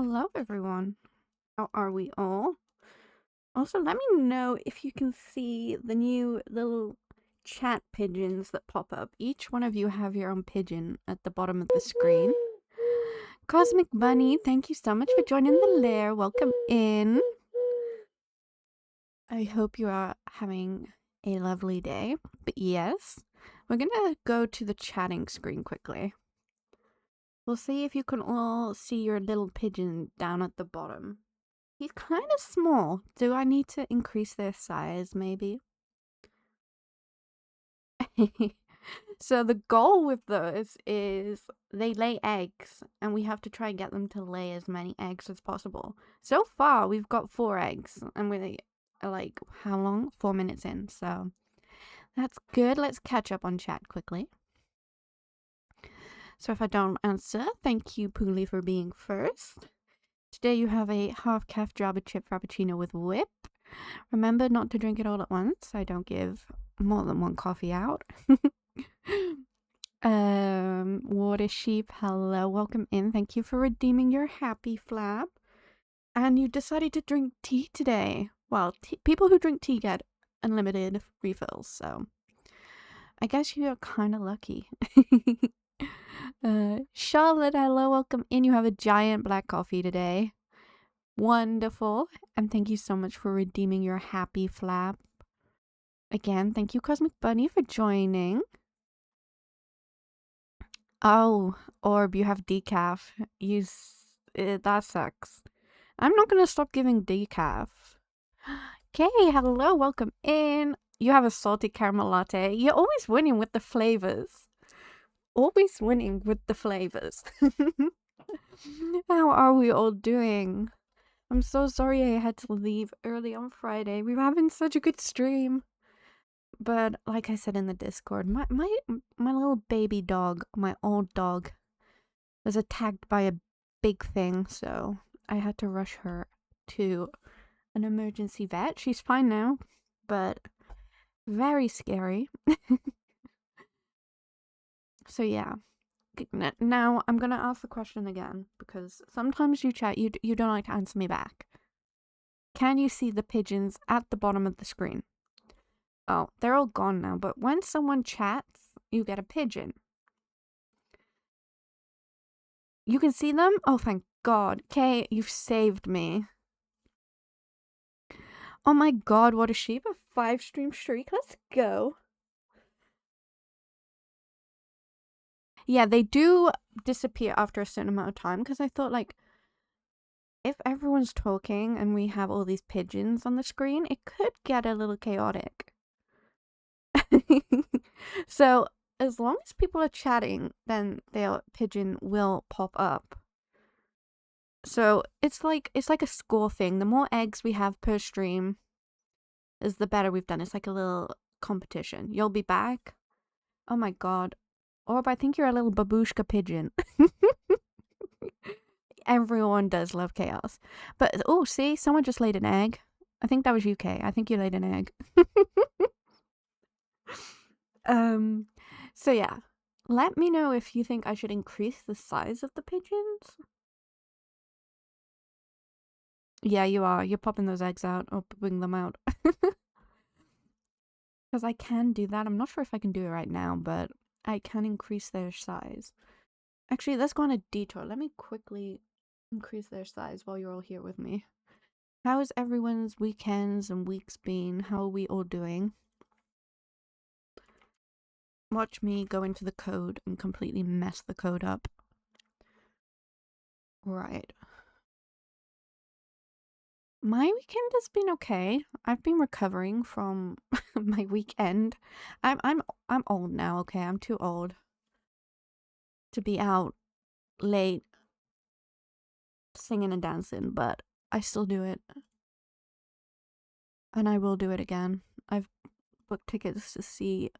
Hello, everyone. How are we all? Also, let me know if you can see the new little chat pigeons that pop up. Each one of you have your own pigeon at the bottom of the screen. Cosmic Bunny, thank you so much for joining the lair. Welcome in. I hope you are having a lovely day. But yes, we're gonna go to the chatting screen quickly. We'll see if you can all see your little pigeon down at the bottom. He's kind of small. Do I need to increase their size, maybe? So the goal with those is they lay eggs, and we have to try and get them to lay as many eggs as possible. So far, we've got 4 eggs, and we're like, how long? 4 minutes in, so that's good. Let's catch up on chat quickly. So if I don't answer, thank you, Pooley, for being first. Today you have a half-calf Java chip frappuccino with whip. Remember not to drink it all at once. I don't give more than one coffee out. Water sheep, hello, welcome in. Thank you for redeeming your happy flap. And you decided to drink tea today. Well, people who drink tea get unlimited refills, so I guess you're kind of lucky. Charlotte, hello, welcome in. You have a giant black coffee today. Wonderful. And thank you so much for redeeming your happy flap. Again, thank you, Cosmic Bunny, for joining. Oh, Orb, you have decaf. That sucks. I'm not gonna stop giving decaf. Okay, hello, welcome in. You have a salty caramel latte. You're always winning with the flavors. Always winning with the flavors. How are we all doing? I'm so sorry I had to leave early on Friday. We were having such a good stream. But like I said in the Discord, my little baby dog, my old dog, was attacked by a big thing, so I had to rush her to an emergency vet. She's fine now, but very scary. So yeah. Now I'm gonna ask the question again, because sometimes you chat, you don't like to answer me back. Can you see the pigeons at the bottom of the screen? Oh, they're all gone now, but when someone chats, you get a pigeon. You can see them? Oh, thank God. Okay, you've saved me. Oh my God, what a sheep. A 5-stream streak. Let's go. Yeah, they do disappear after a certain amount of time, because I thought, like, if everyone's talking and we have all these pigeons on the screen, it could get a little chaotic. So, as long as people are chatting, then their pigeon will pop up. So, it's like a score thing. The more eggs we have per stream, is the better we've done. It's like a little competition. You'll be back? Oh my God. Orb, I think you're a little babushka pigeon. Everyone does love chaos. But, oh, see? Someone just laid an egg. I think that was UK. I think you laid an egg. So yeah. Let me know if you think I should increase the size of the pigeons. Yeah, you are. You're popping those eggs out or popping them out. Because I can do that. I'm not sure if I can do it right now, but I can increase their size. Actually, let's go on a detour. Let me quickly increase their size while you're all here with me. How has everyone's weekends and weeks been? How are we all doing? Watch me go into the code and completely mess the code up. Right. My weekend has been okay. I've been recovering from my weekend. I'm old now, okay? I'm too old to be out late singing and dancing, but I still do it. And I will do it again. I've booked tickets to see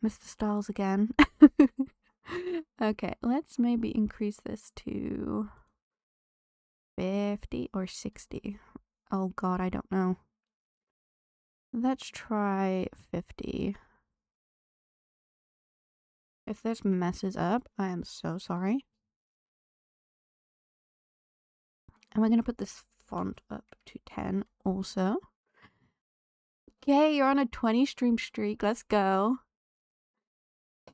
Mr. Styles again. Okay, let's maybe increase this to 50 or 60. Oh God, I don't know. Let's try 50. If this messes up, I am so sorry. And we're going to put this font up to 10 also. Okay, you're on a 20 stream streak. Let's go.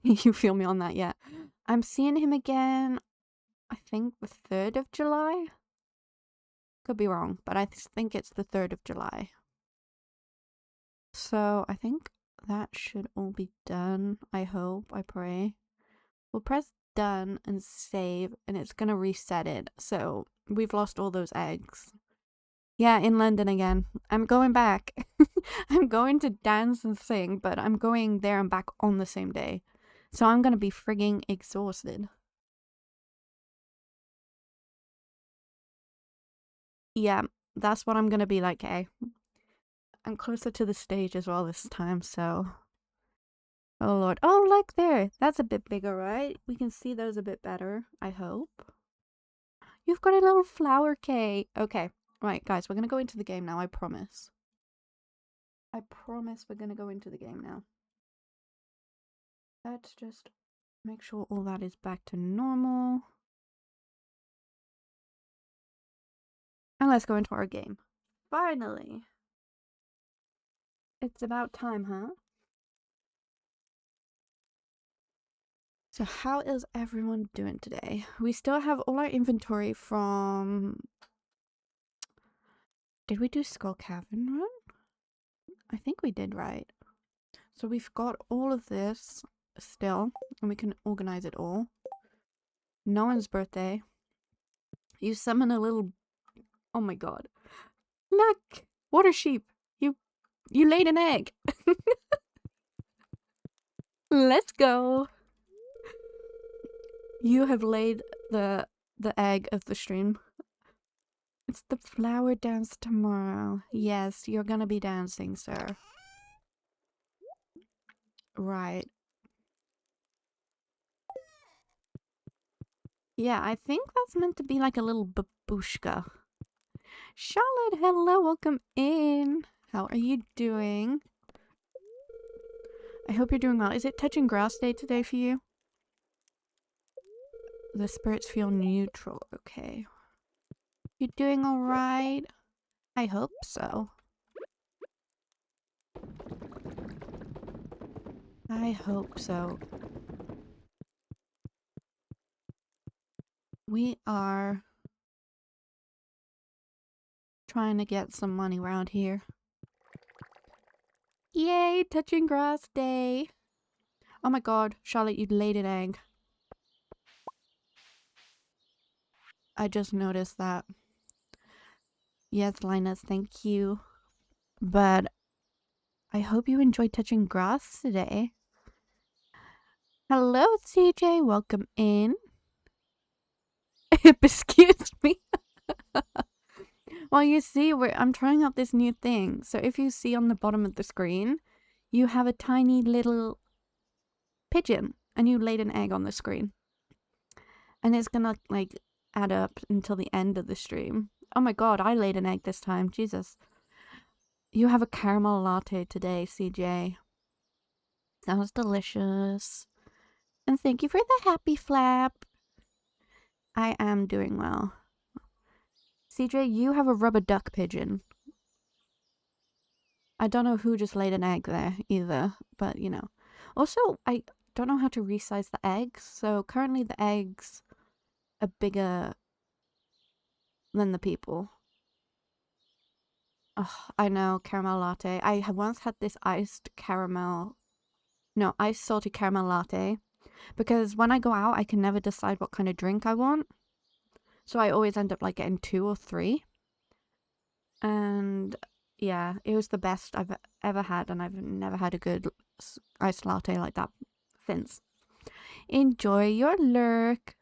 You feel me on that, yeah. I'm seeing him again, I think the 3rd of July. Could be wrong, but I think it's the 3rd of July. So I think that should all be done. I hope, I pray. We'll press done and save, and it's gonna reset it. So we've lost all those eggs. Yeah, in London again. I'm going back. I'm going to dance and sing, but I'm going there and back on the same day. So I'm gonna be frigging exhausted. Yeah, that's what I'm gonna be like, eh? I'm closer to the stage as well this time, so... Oh lord. Oh, look there! That's a bit bigger, right? We can see those a bit better, I hope. You've got a little flower cake! Okay, right, guys, we're gonna go into the game now, I promise. I promise we're gonna go into the game now. Let's just make sure all that is back to normal. And let's go into our game. Finally! It's about time, huh? So how is everyone doing today? We still have all our inventory from... Did we do Skull Cavern Run? I think we did, right? So we've got all of this still, and we can organize it all. No one's birthday. You summon a little... Oh my god. Look! Water sheep! You laid an egg! Let's go! You have laid the egg of the stream. It's the flower dance tomorrow. Yes, you're gonna be dancing, sir. Right. Yeah, I think that's meant to be like a little babushka. Charlotte, hello, welcome in. How are you doing? I hope you're doing well. Is it touching grass day today for you? The spirits feel neutral. Okay. You doing alright? I hope so. I hope so. We are trying to get some money around here. Yay, touching grass day. Oh my god, Charlotte, you laid an egg. I just noticed that. Yes, Linus, thank you. But I hope you enjoyed touching grass today. Hello, CJ, welcome in. Excuse me. Well, you see, I'm trying out this new thing. So if you see on the bottom of the screen, you have a tiny little pigeon, and you laid an egg on the screen. And it's gonna, like, add up until the end of the stream. Oh my god, I laid an egg this time. Jesus. You have a caramel latte today, CJ. Sounds delicious. And thank you for the happy flap. I am doing well. CJ, you have a rubber duck pigeon. I don't know who just laid an egg there either, but you know. Also, I don't know how to resize the eggs, so currently the eggs are bigger than the people. Oh, I know, caramel latte. I once had this iced salted caramel latte, because when I go out, I can never decide what kind of drink I want. So I always end up like getting 2 or 3. And yeah, it was the best I've ever had, and I've never had a good iced latte like that since. Enjoy your lurk.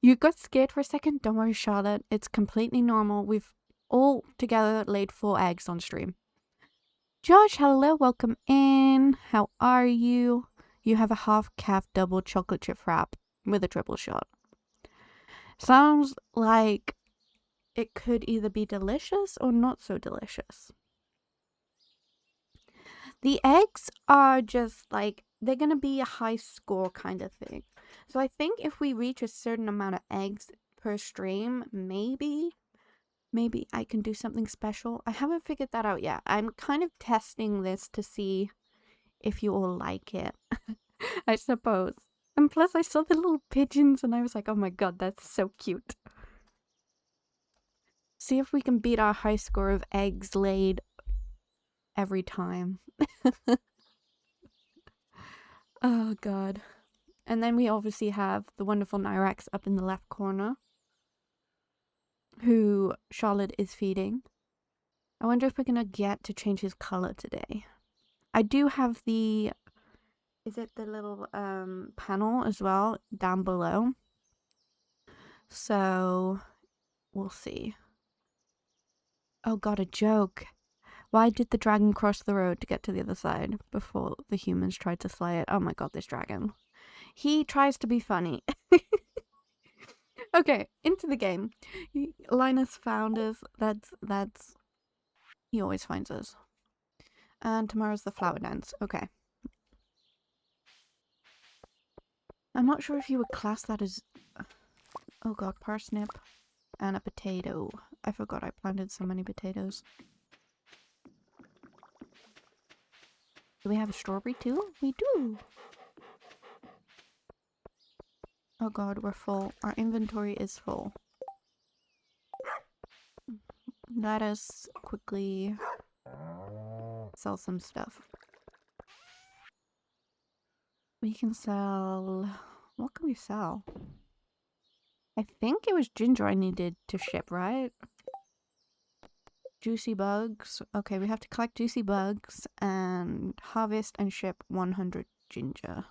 You got scared for a second? Don't worry, Charlotte. It's completely normal. We've all together laid 4 eggs on stream. Josh, hello, welcome in. How are you? You have a half-calf double chocolate chip wrap with a triple shot. Sounds like it could either be delicious or not so delicious. The eggs are just like, they're gonna be a high score kind of thing. So I think if we reach a certain amount of eggs per stream, maybe maybe I can do something special. I haven't figured that out yet. I'm kind of testing this to see if you all like it, I suppose. And plus, I saw the little pigeons and I was like, oh my god, that's so cute. See if we can beat our high score of eggs laid every time. Oh god. And then we obviously have the wonderful Nyrax up in the left corner, who Charlotte is feeding. I wonder if we're gonna get to change his color today. I do have the... Is it the little panel as well down below? So we'll see. Oh god, a joke. Why did the dragon cross the road to get to the other side before the humans tried to slay it? Oh my god, this dragon. He tries to be funny. Okay, into the game. Linus found us. That's... He always finds us. And tomorrow's the flower dance. Okay. I'm not sure if you would class that as... Oh god, parsnip and a potato. I forgot I planted so many potatoes. Do we have a strawberry too? We do! Oh god, we're full. Our inventory is full. Let us quickly sell some stuff. We can sell... What can we sell? I think it was ginger I needed to ship, right? Juicy bugs. Okay, we have to collect juicy bugs and harvest and ship 100 ginger.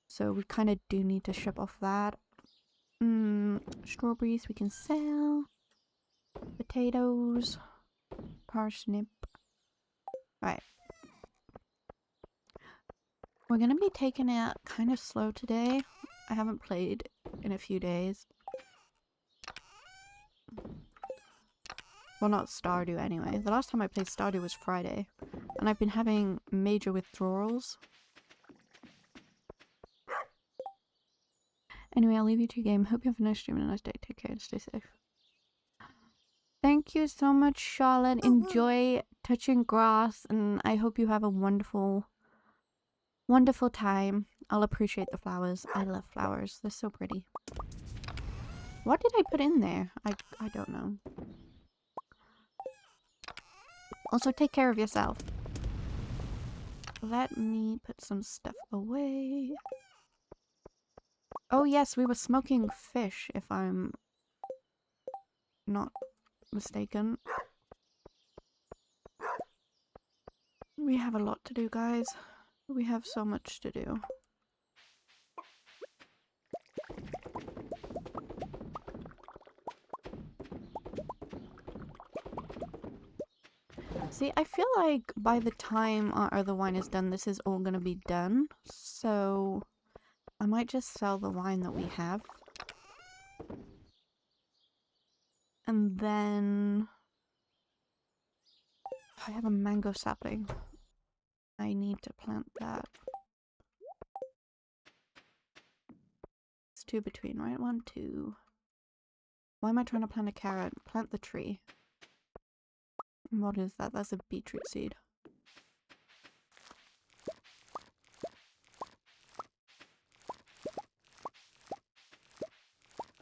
So we kind of do need to ship off that. Strawberries we can sell. Potatoes. Parsnip. Right. We're gonna be taking it kind of slow today. I haven't played in a few days. Well, not Stardew anyway. The last time I played Stardew was Friday. And I've been having major withdrawals. Anyway, I'll leave you to your game. Hope you have a nice stream and a nice day. Take care and stay safe. Thank you so much, Charlotte. Enjoy touching grass, and I hope you have a wonderful, wonderful time. I'll appreciate the flowers. I love flowers. They're so pretty. What did I put in there? I don't know. Also, take care of yourself. Let me put some stuff away. Oh yes, we were smoking fish, if I'm not mistaken. We have a lot to do, guys. We have so much to do. See, I feel like by the time our other wine is done, this is all gonna be done. So I might just sell the wine that we have. And then I have a mango sapling. I need to plant that. It's 2 between, right? 1, 2. Why am I trying to plant a carrot? Plant the tree. What is that? That's a beetroot seed.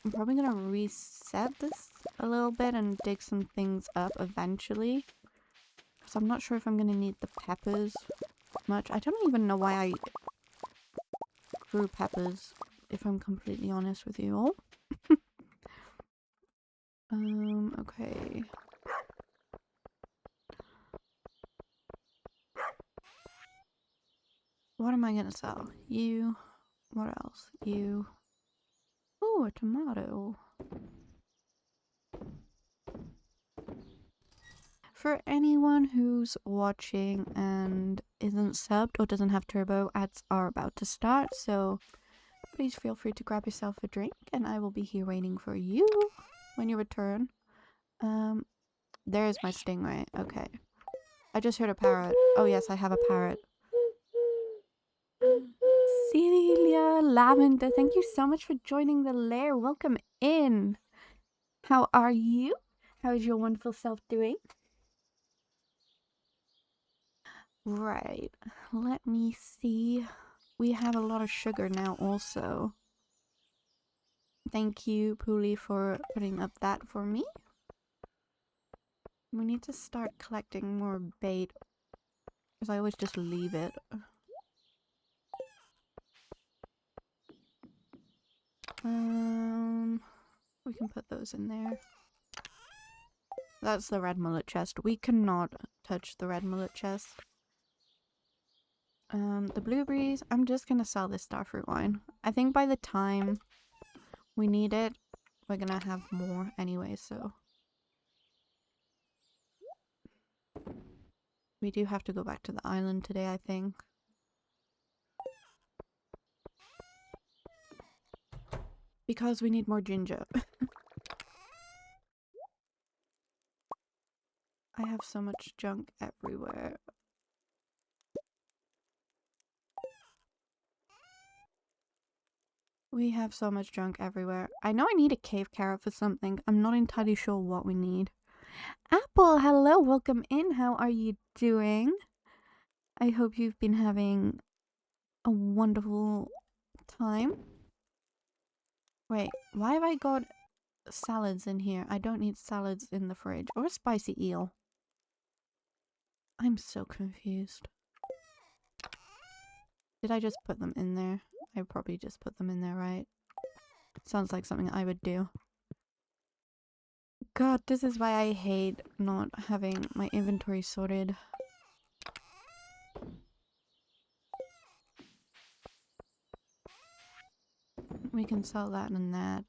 I'm probably gonna reset this a little bit and dig some things up eventually. Because I'm not sure if I'm gonna need the peppers much. I don't even know why I grew peppers, if I'm completely honest with you all. Okay. What am I gonna sell? You. What else? You. Ooh, a tomato. For anyone who's watching and isn't subbed or doesn't have turbo, ads are about to start, so please feel free to grab yourself a drink and I will be here waiting for you when you return. There's my stingray. Okay. I just heard a parrot. Oh yes, I have a parrot. Celia Lavender, thank you so much for joining the lair. Welcome in. How are you? How is your wonderful self doing? Right. Let me see. We have a lot of sugar now also. Thank you, Pooley, for putting up that for me. We need to start collecting more bait, because I always just leave it. We can put those in there. That's the red mullet chest. We cannot touch the red mullet chest. The blueberries, I'm just gonna sell this starfruit wine. I think by the time we need it, we're gonna have more anyway, so. We do have to go back to the island today, I think. Because we need more ginger. I have so much junk everywhere. We have so much junk everywhere. I know I need a cave carrot for something. I'm not entirely sure what we need. Apple, hello, welcome in. How are you doing? I hope you've been having a wonderful time. Wait, why have I got salads in here? I don't need salads in the fridge. Or a spicy eel. I'm so confused. Did I just put them in there? I probably just put them in there, right? Sounds like something I would do. God, this is why I hate not having my inventory sorted. We can sell that and that.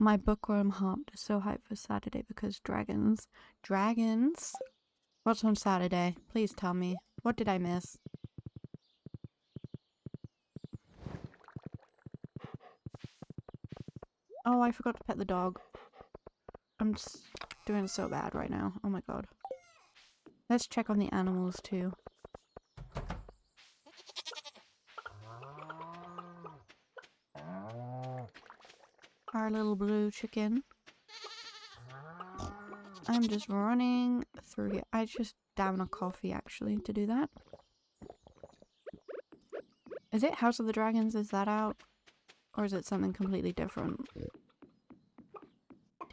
My bookworm hopped is so hyped for Saturday because dragons. Dragons? What's on Saturday? Please tell me. What did I miss? Oh, I forgot to pet the dog. I'm just doing so bad right now. Oh my god. Let's check on the animals too. Our little blue chicken. I'm just running through here. I just down a coffee actually to do that. Is it House of the Dragons? Is that out? Or is it something completely different? Did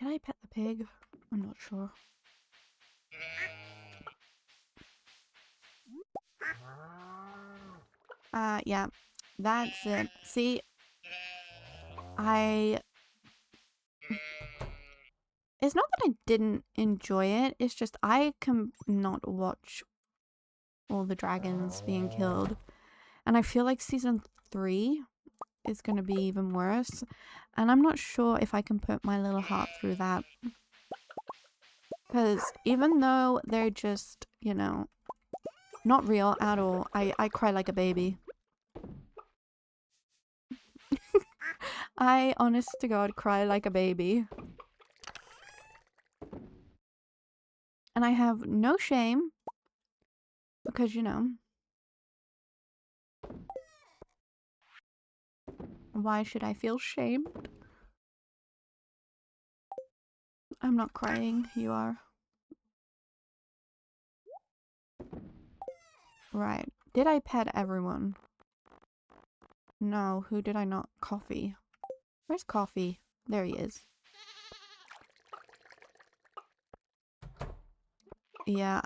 I pet the pig? I'm not sure. Yeah. That's it. See, it's not that I didn't enjoy it, it's just I can not watch all the dragons being killed. And I feel like season 3 is gonna be even worse. And I'm not sure if I can put my little heart through that. Because even though they're just, you know, not real at all, I cry like a baby. I, honest to God, cry like a baby. And I have no shame. Because, you know, why should I feel shamed? I'm not crying, you are. Right. Did I pet everyone? No, who did I not? Coffee. Where's Coffee? There he is. Yeah,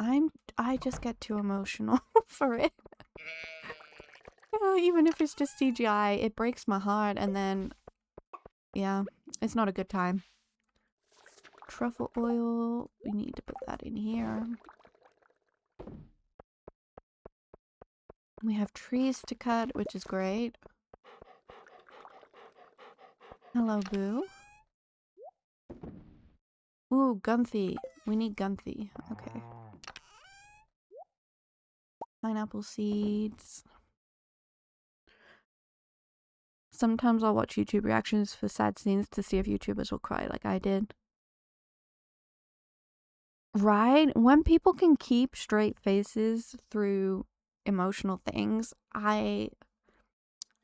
I just get too emotional for it. Even if it's just CGI, it breaks my heart and then, yeah, it's not a good time. Truffle oil, we need to put that in here. We have trees to cut, which is great. Hello, Boo. Ooh, Gunthy. We need Gunthy. Okay. Pineapple seeds. Sometimes I'll watch YouTube reactions for sad scenes to see if YouTubers will cry like I did. Right? When people can keep straight faces through emotional things, I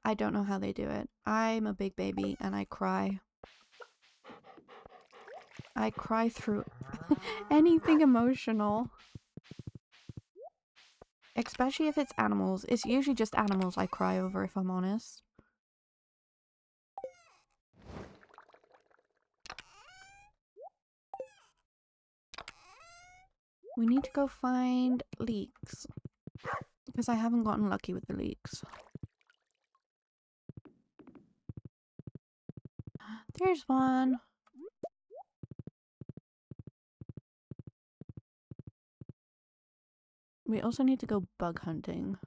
I don't know how they do it. I'm a big baby and I cry. I cry through anything emotional. Especially if it's animals. It's usually just animals I cry over, if I'm honest. We need to go find leeks. Because I haven't gotten lucky with the leeks. There's one. We also need to go bug hunting.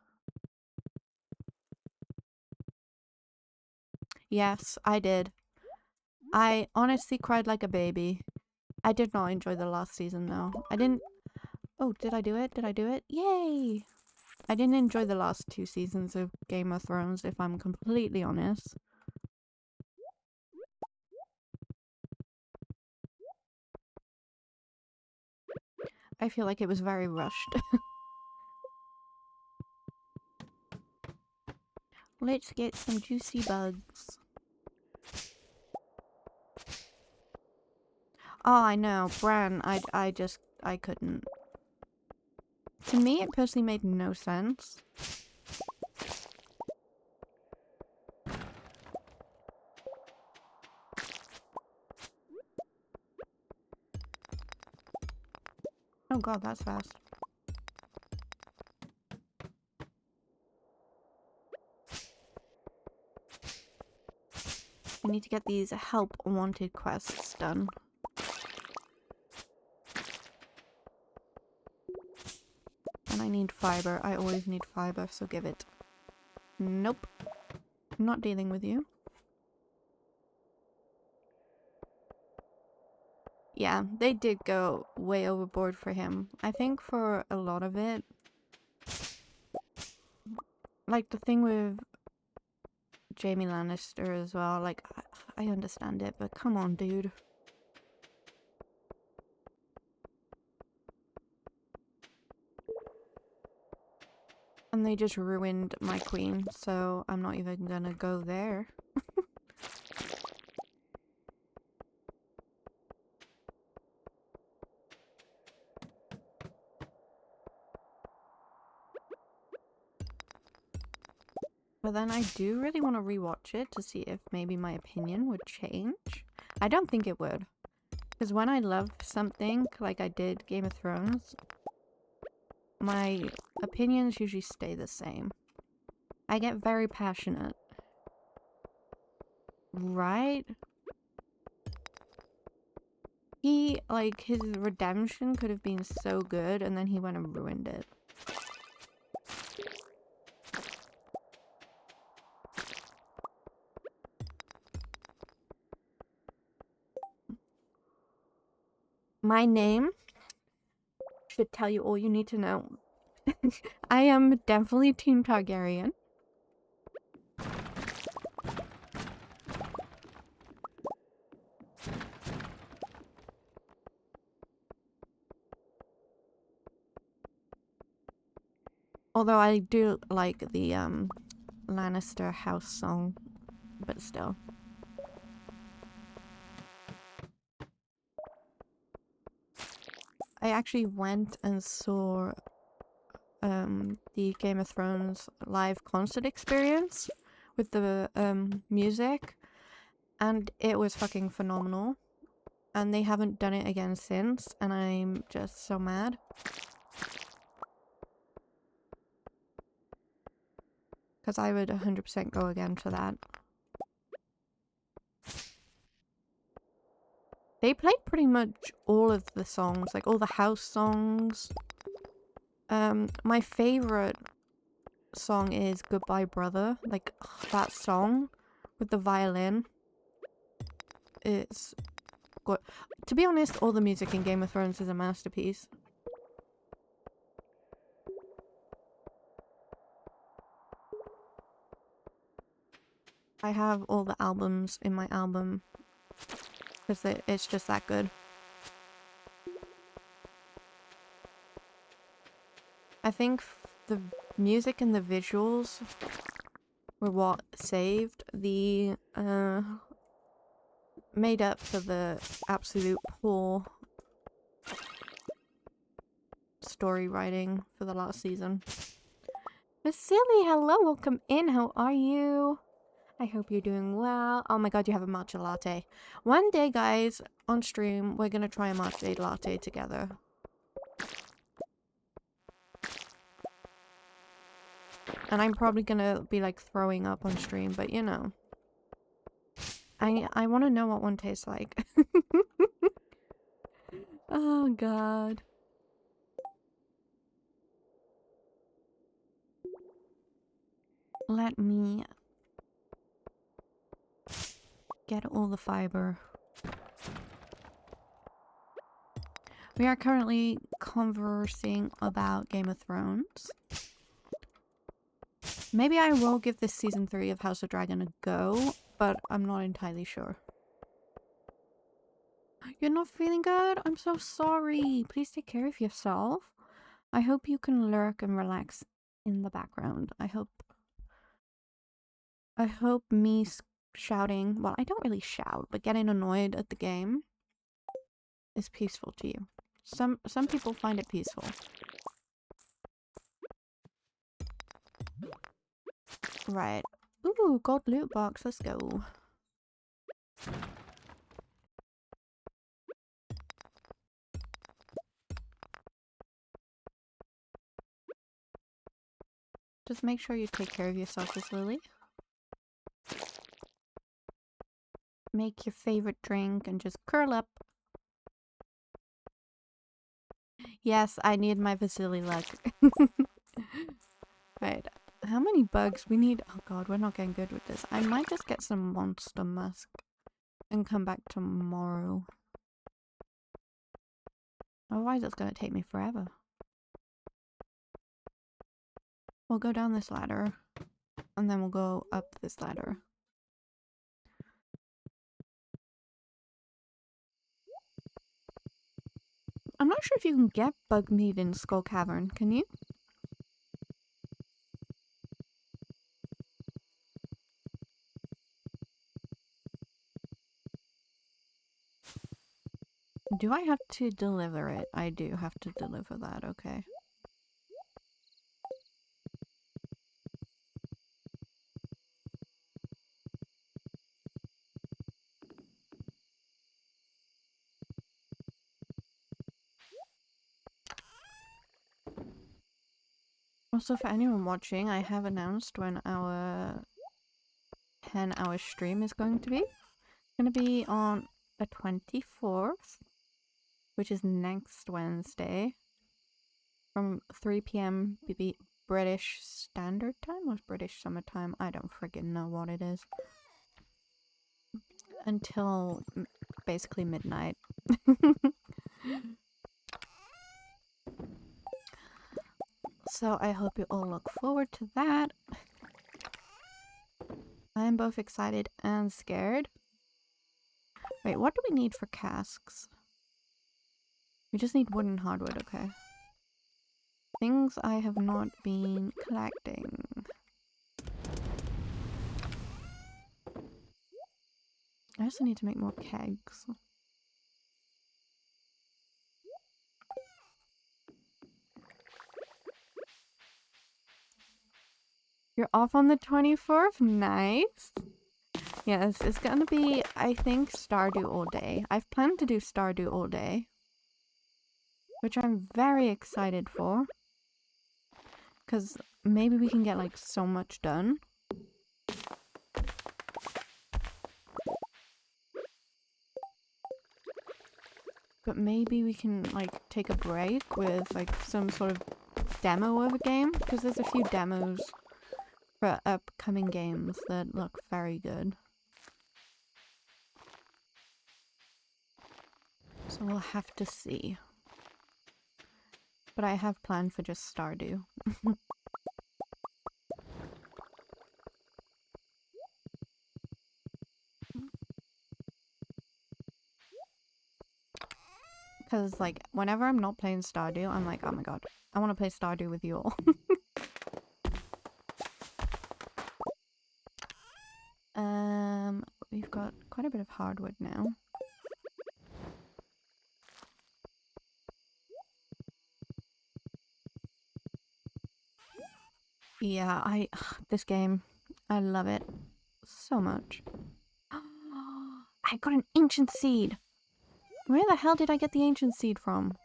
Yes, I did. I honestly cried like a baby. I did not enjoy the last season though. I didn't... Oh, did I do it? Did I do it? Yay! I didn't enjoy the last 2 seasons of Game of Thrones, if I'm completely honest. I feel like it was very rushed. Let's get some juicy bugs. Oh, I know. Bran, I couldn't. To me, it personally made no sense. Oh god, that's fast. We need to get these help wanted quests done. And I need fiber. I always need fiber, so give it. Nope. I'm not dealing with you. Yeah, they did go way overboard for him. I think for a lot of it, like the thing with Jaime Lannister as well, like, I understand it, but come on, dude. And they just ruined my queen, so I'm not even gonna go there. But then I do really want to rewatch it to see if maybe my opinion would change. I don't think it would. Because when I love something, like I did Game of Thrones, my opinions usually stay the same. I get very passionate. Right? He, like, his redemption could have been so good, and then he went and ruined it. My name should tell you all you need to know. I am definitely Team Targaryen. Although I do like the Lannister house song, but still. I actually went and saw the Game of Thrones live concert experience with the music, and it was fucking phenomenal. And they haven't done it again since, and I'm just so mad. Because I would 100% go again to that. They played pretty much all of the songs, like all the house songs. My favorite song is Goodbye Brother. Like, that song with the violin. It's good. To be honest, all the music in Game of Thrones is a masterpiece. I have all the albums in my album. Because it's just that good. I think the music and the visuals were what saved the made up for the absolute poor story writing for the last season. Vasily, hello, welcome in. How are you? I hope you're doing well. Oh my god, you have a matcha latte. One day, guys, on stream, we're gonna try a matcha latte together. And I'm probably gonna be like throwing up on stream, but you know. I want to know what one tastes like. Oh god. Let me get all the fiber. We are currently conversing about Game of Thrones. Maybe I will give this season 3 of House of Dragon a go, but I'm not entirely sure. You're not feeling good? I'm so sorry. Please take care of yourself. I hope you can lurk and relax in the background. I hope me shouting, well, I don't really shout, but getting annoyed at the game is peaceful to you. Some people find it peaceful. Right. Ooh, gold loot box. Let's go. Just make sure you take care of yourself, Miss Lily. Make your favorite drink and just curl up. Yes, I need my Vasily luck. Right. How many bugs? We need... Oh god, we're not getting good with this. I might just get some monster musk and come back tomorrow. Otherwise it's gonna take me forever. We'll go down this ladder. And then we'll go up this ladder. I'm not sure if you can get bug meat in Skull Cavern. Can you? Do I have to deliver it? I do have to deliver that, okay. Also, for anyone watching, I have announced when our 10-hour stream is going to be. It's going to be on the 24th, which is next Wednesday, from 3 p.m. British Standard Time or British Summer Time. I don't friggin' know what it is. Until basically midnight. So I hope you all look forward to that. I'm both excited and scared. Wait, what do we need for casks? We just need wood and hardwood, okay. Things I have not been collecting. I also need to make more kegs. You're off on the 24th? Nice. Yes, it's gonna be, I think, Stardew all day. I've planned to do Stardew all day, which I'm very excited for. Because maybe we can get, like, so much done. But maybe we can, like, take a break with, like, some sort of demo of a game. Because there's a few demos for upcoming games that look very good. So we'll have to see. But I have planned for just Stardew. Because, like, whenever I'm not playing Stardew, I'm like, oh my god, I want to play Stardew with you all. have hardwood now. Yeah, this game, I love it so much. I got an ancient seed. Where the hell did I get the ancient seed from?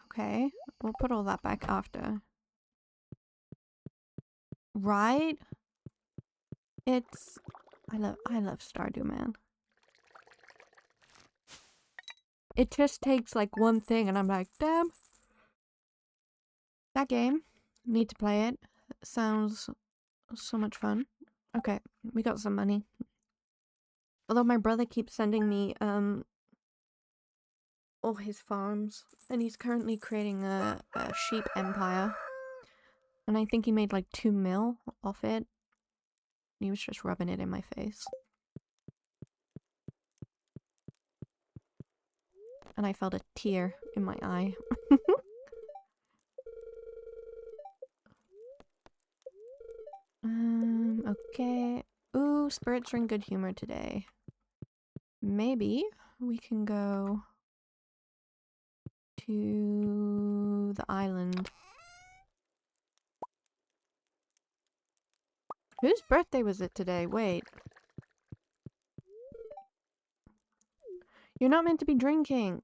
Okay, we'll put all that back after. Right? It's... I love Stardew, man. It just takes like one thing and I'm like, damn. That game, need to play it. Sounds so much fun. Okay, we got some money. Although my brother keeps sending me all his farms, and he's currently creating a sheep empire. And I think he made like 2 mil off it. He was just rubbing it in my face. And I felt a tear in my eye. Okay. Ooh, spirits are in good humor today. Maybe we can go to the island. Whose birthday was it today? Wait. You're not meant to be drinking.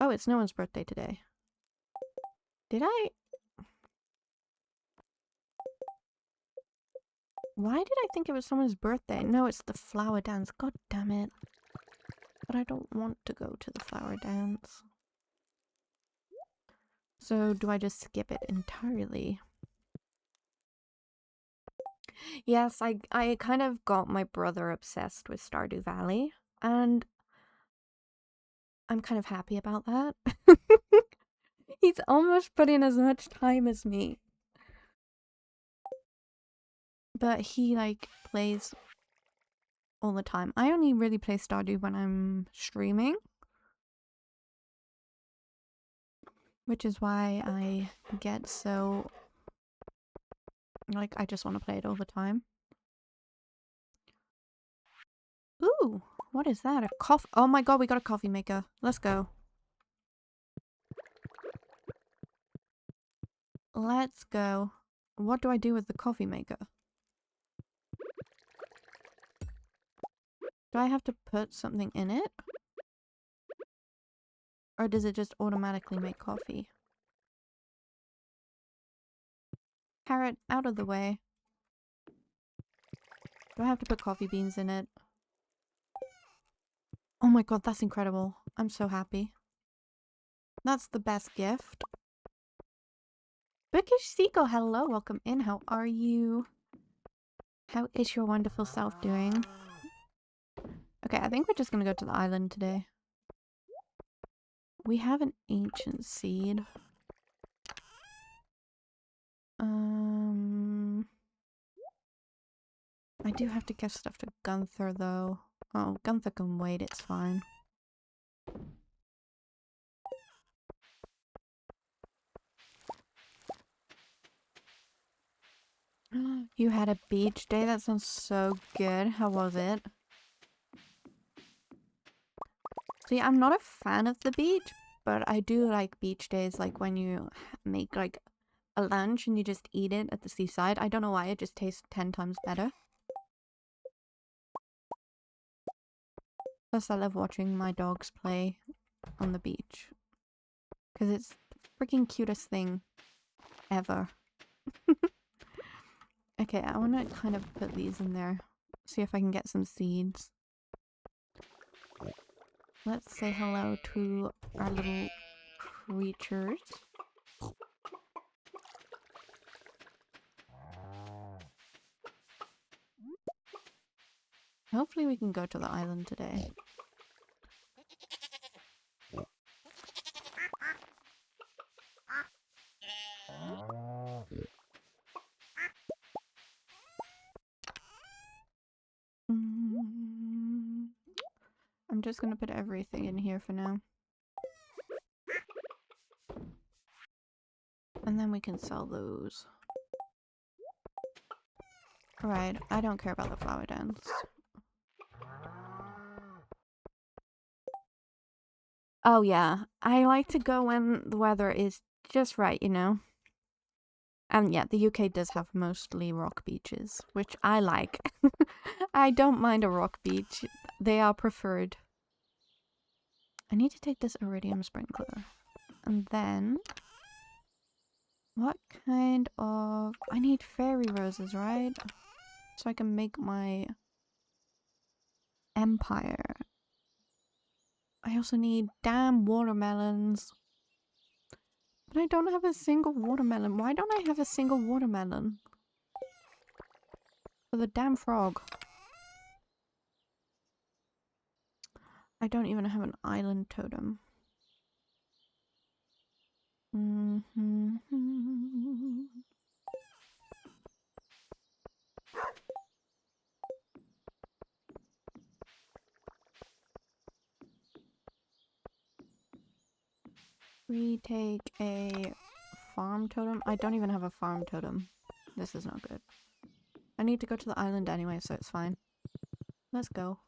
Oh, it's no one's birthday today. Did I? Why did I think it was someone's birthday? No, it's the flower dance. God damn it. But I don't want to go to the flower dance. So do I just skip it entirely? Yes, I kind of got my brother obsessed with Stardew Valley, and I'm kind of happy about that. He's almost put in as much time as me. But he, like, plays all the time. I only really play Stardew when I'm streaming. Which is why I get so... like, I just want to play it all the time. Ooh, what is that? A coffee... Oh my god, we got a coffee maker. Let's go. Let's go. What do I do with the coffee maker? Do I have to put something in it? Or does it just automatically make coffee? Carrot, out of the way. Do I have to put coffee beans in it? Oh my god, that's incredible. I'm so happy. That's the best gift. Bookish Seagull, hello, welcome in. How are you? How is your wonderful self doing? Okay, I think we're just gonna go to the island today. We have an ancient seed. I do have to give stuff to Gunther though. Oh, Gunther can wait, it's fine. You had a beach day? That sounds so good. How was it? See, I'm not a fan of the beach, but I do like beach days, like when you make like a lunch and you just eat it at the seaside. I don't know why, it just tastes 10 times better. Plus, I love watching my dogs play on the beach. Because it's the freaking cutest thing ever. Okay, I want to kind of put these in there. See if I can get some seeds. Let's say hello to our little creatures. Hopefully we can go to the island today. I'm just gonna put everything in here for now. And then we can sell those. Right, I don't care about the flower dance. Oh yeah, I like to go when the weather is just right, you know? And yeah, the UK does have mostly rock beaches, which I like. I don't mind a rock beach. They are preferred. I need to take this iridium sprinkler. And then... what kind of... I need fairy roses, right? So I can make my empire. I also need damn watermelons. But I don't have a single watermelon. Why don't I have a single watermelon? For the damn frog. I don't even have an island totem. We take a farm totem. I don't even have a farm totem. This is not good. I need to go to the island anyway, so it's fine. Let's go.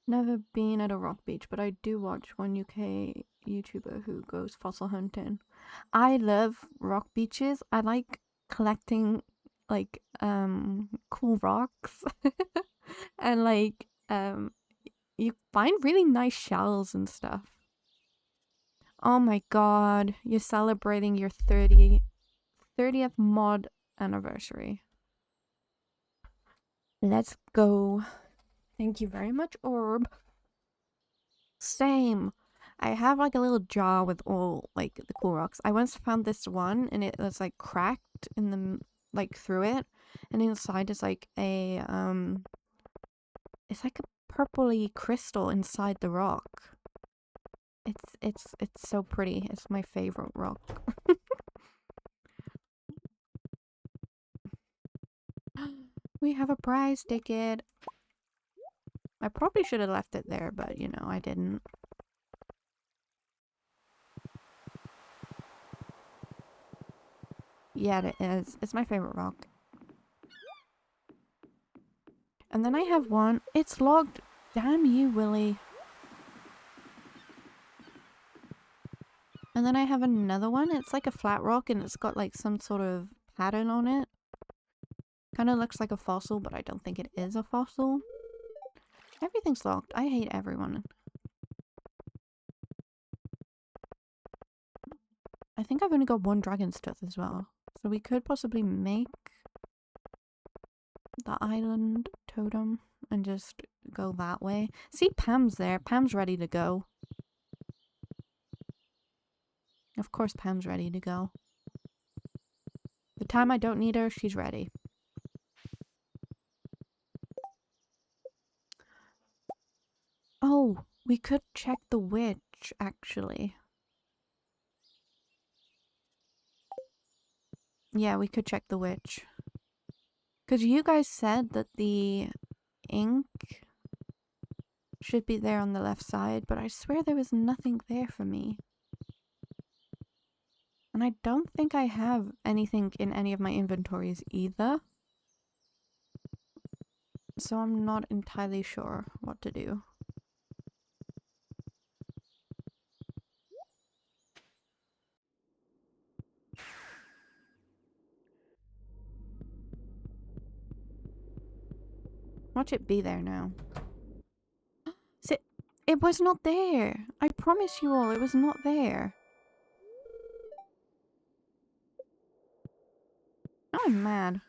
Never been at a rock beach, but I do watch one UK YouTuber who goes fossil hunting. I love rock beaches. I like collecting like cool rocks and like you find really nice shells and stuff. Oh my god, you're celebrating your 30th mod anniversary. Let's go. Thank you very much, Orb. Same. I have like a little jar with all like the cool rocks. I once found this one and it was like cracked in the like through it, and inside is like a it's like a purpley crystal inside the rock. It's so pretty. It's my favorite rock. We have a prize ticket. I probably should have left it there, but you know, I didn't. Yeah, it is. It's my favorite rock. And then I have one. It's logged. Damn you, Willy. And then I have another one. It's like a flat rock and it's got like some sort of pattern on it. Kind of looks like a fossil, but I don't think it is a fossil. Everything's locked. I hate everyone. I think I've only got one dragon's tooth as well. So we could possibly make the island totem and just go that way. See, Pam's there. Pam's ready to go. Of course Pam's ready to go. The time I don't need her, she's ready. Oh, we could check the witch, actually. Yeah, we could check the witch. Because you guys said that the ink should be there on the left side, but I swear there was nothing there for me. And I don't think I have anything in any of my inventories either. So I'm not entirely sure what to do. Watch it be there now. See, it was not there. I promise you all, it was not there. Now I'm mad.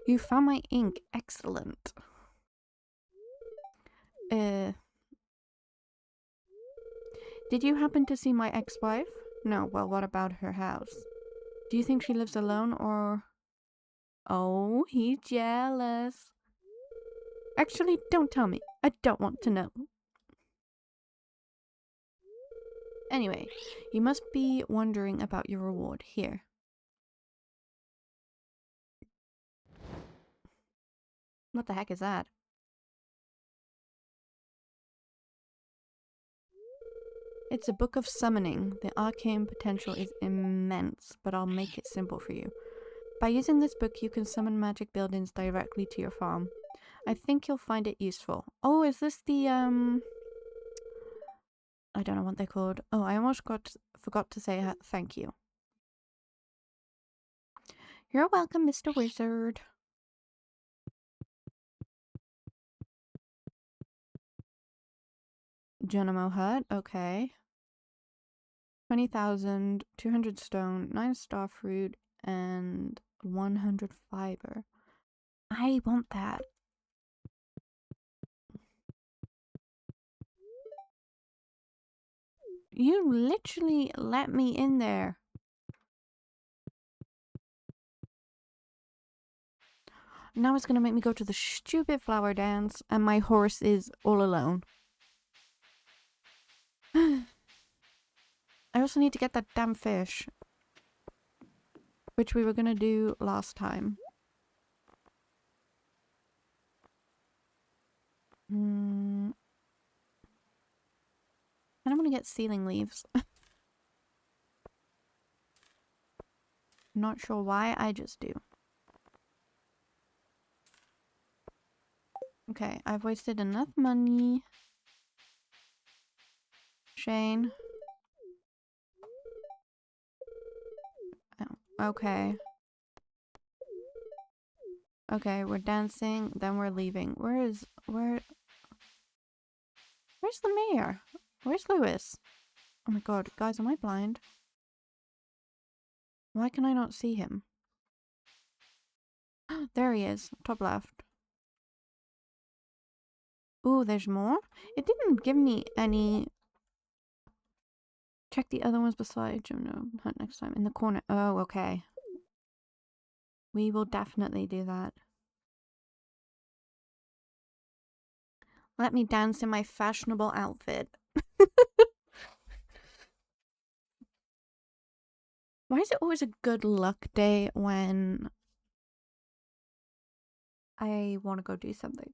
You found my ink. Excellent. Did you happen to see my ex-wife? No, well, what about her house? Do you think she lives alone or... Oh, he's jealous. Actually, don't tell me. I don't want to know. Anyway, you must be wondering about your reward. Here. What the heck is that? It's a book of summoning. The arcane potential is immense, but I'll make it simple for you. By using this book, you can summon magic buildings directly to your farm. I think you'll find it useful. Oh, is this the, I don't know what they're called. Oh, I almost forgot to say thank you. You're welcome, Mr. Wizard. Geronimo Hut, okay. 20,000, 200 stone, 9 star fruit, and 100 fiber. I want that. You literally let me in there. Now it's gonna make me go to the stupid flower dance, and my horse is all alone. I also need to get that damn fish, which we were gonna do last time. I don't want to get ceiling leaves. Not sure why, I just do. Okay, I've wasted enough money. Shane. Oh, okay. Okay, we're dancing, then we're leaving. Where's the mayor? Where's Lewis? Oh my god, guys, am I blind? Why can I not see him? There he is, top left. Ooh, there's more? It didn't give me any... Check the other ones beside you. No, hunt next time. In the corner. Oh, okay. We will definitely do that. Let me dance in my fashionable outfit. Why is it always a good luck day when I want to go do something?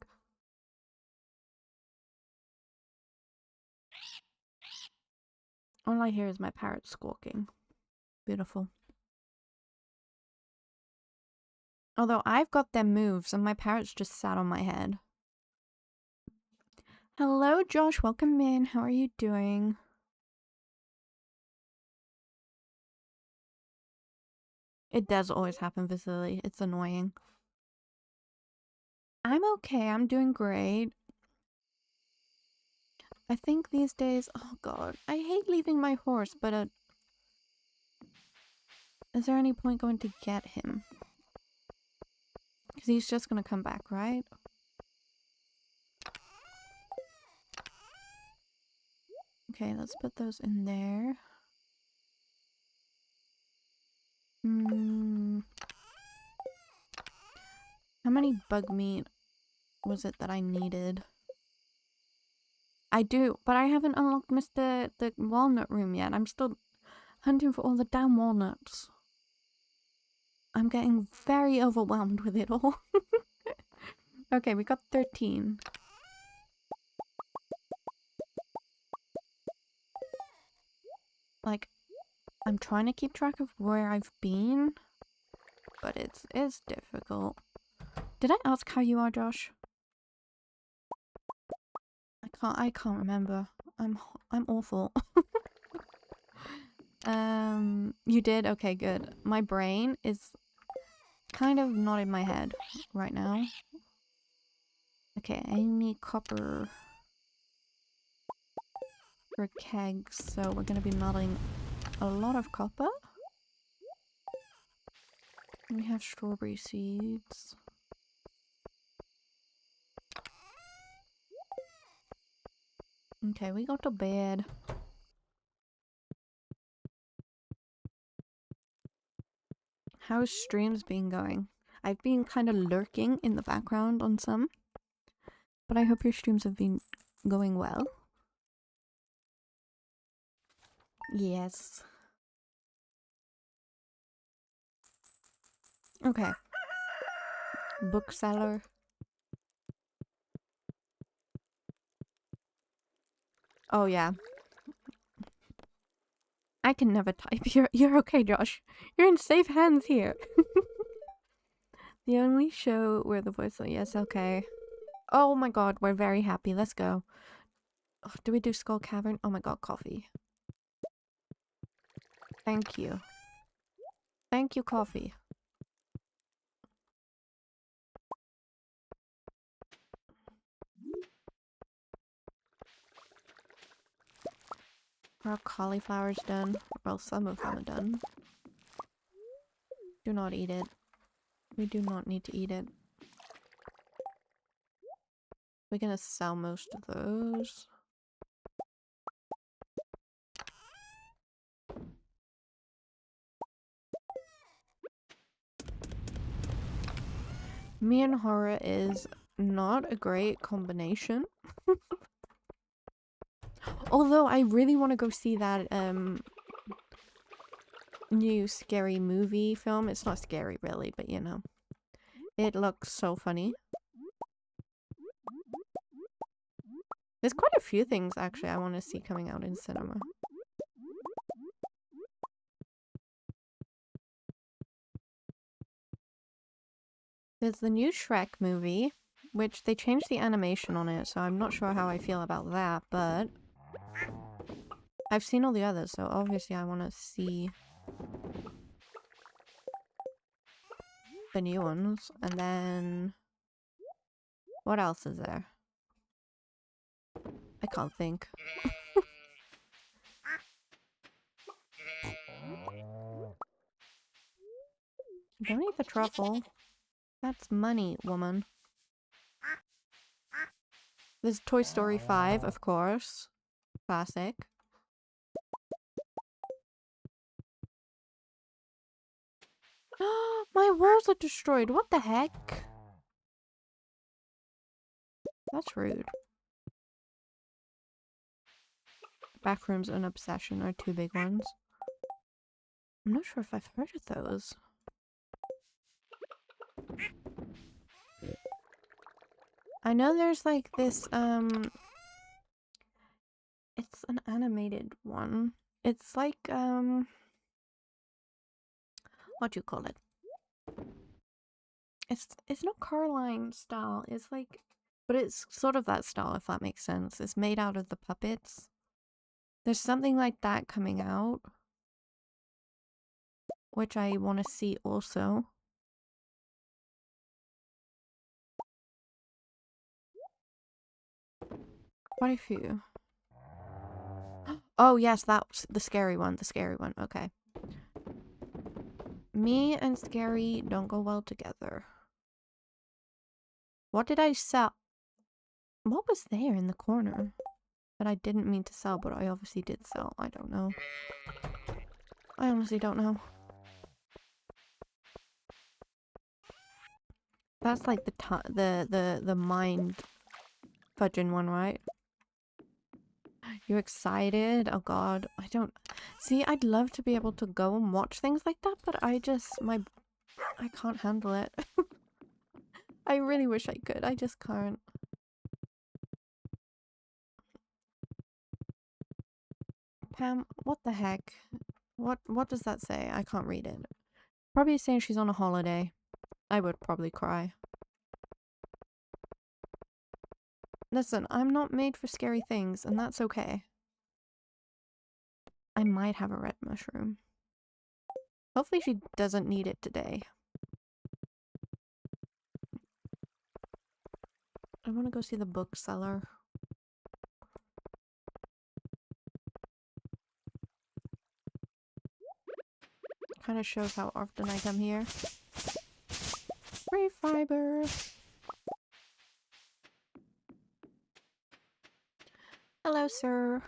All I hear is my parrot squawking. Beautiful. Although I've got them moves and my parrot's just sat on my head. Hello, Josh. Welcome in. How are you doing? It does always happen, Vasily. It's annoying. I'm okay. I'm doing great. I think these days... Oh, God. I hate leaving my horse, but... is there any point going to get him? Because he's just gonna come back, right? Okay, let's put those in there. How many bug meat was it that I needed? I do, but I haven't unlocked the walnut room yet. I'm still hunting for all the damn walnuts. I'm getting very overwhelmed with it all. Okay, we got 13. Like, I'm trying to keep track of where I've been, but it's difficult. Did I ask how you are, Josh? I can't remember. I'm awful. You did? Okay, good. My brain is kind of not in my head right now. Okay, I need copper for kegs, so we're gonna be melting a lot of copper. We have strawberry seeds. Okay, we go to bed. How's streams been going? I've been kind of lurking in the background on some, but I hope your streams have been going well. Yes. Okay. Bookseller. Oh yeah. I can never type. You're okay, Josh. You're in safe hands here. The only show where the voice... Yes, okay. Oh my god, we're very happy. Let's go. Oh, do we do Skull Cavern? Oh my god, coffee. Thank you. Thank you, coffee. Our cauliflower's done. Well, some of them are done. Do not eat it. We do not need to eat it. We're gonna sell most of those. Me and horror is not a great combination. Although I really want to go see that new scary movie film. It's not scary really, but you know. It looks so funny. There's quite a few things actually I want to see coming out in cinema. There's the new Shrek movie, which they changed the animation on it, so I'm not sure how I feel about that, but I've seen all the others, so obviously I want to see the new ones. And then what else is there? I can't think. Don't eat the truffle. That's money, woman. There's Toy Story 5, of course. Classic. My walls are destroyed. What the heck? That's rude. Backrooms and Obsession are two big ones. I'm not sure if I've heard of those. I know there's like this, it's an animated one. It's like, what do you call it? It's not Coraline style. It's like, but it's sort of that style, if that makes sense. It's made out of the puppets. There's something like that coming out, which I want to see also. Quite a few. Oh yes, that's the scary one. The scary one. Okay. Me and scary don't go well together. What did I sell? What was there in the corner that I didn't mean to sell, but I obviously did sell? I don't know. I honestly don't know. That's like the mind fudging one, right? You excited? Oh god, I don't... See, I'd love to be able to go and watch things like that, but I can't handle it. I really wish I could, I just can't. Pam, what the heck? What does that say? I can't read it. Probably saying she's on a holiday. I would probably cry. Listen, I'm not made for scary things, and that's okay. I might have a red mushroom. Hopefully she doesn't need it today. I want to go see the bookseller. Kind of shows how often I come here. Free fiber. Hello, sir.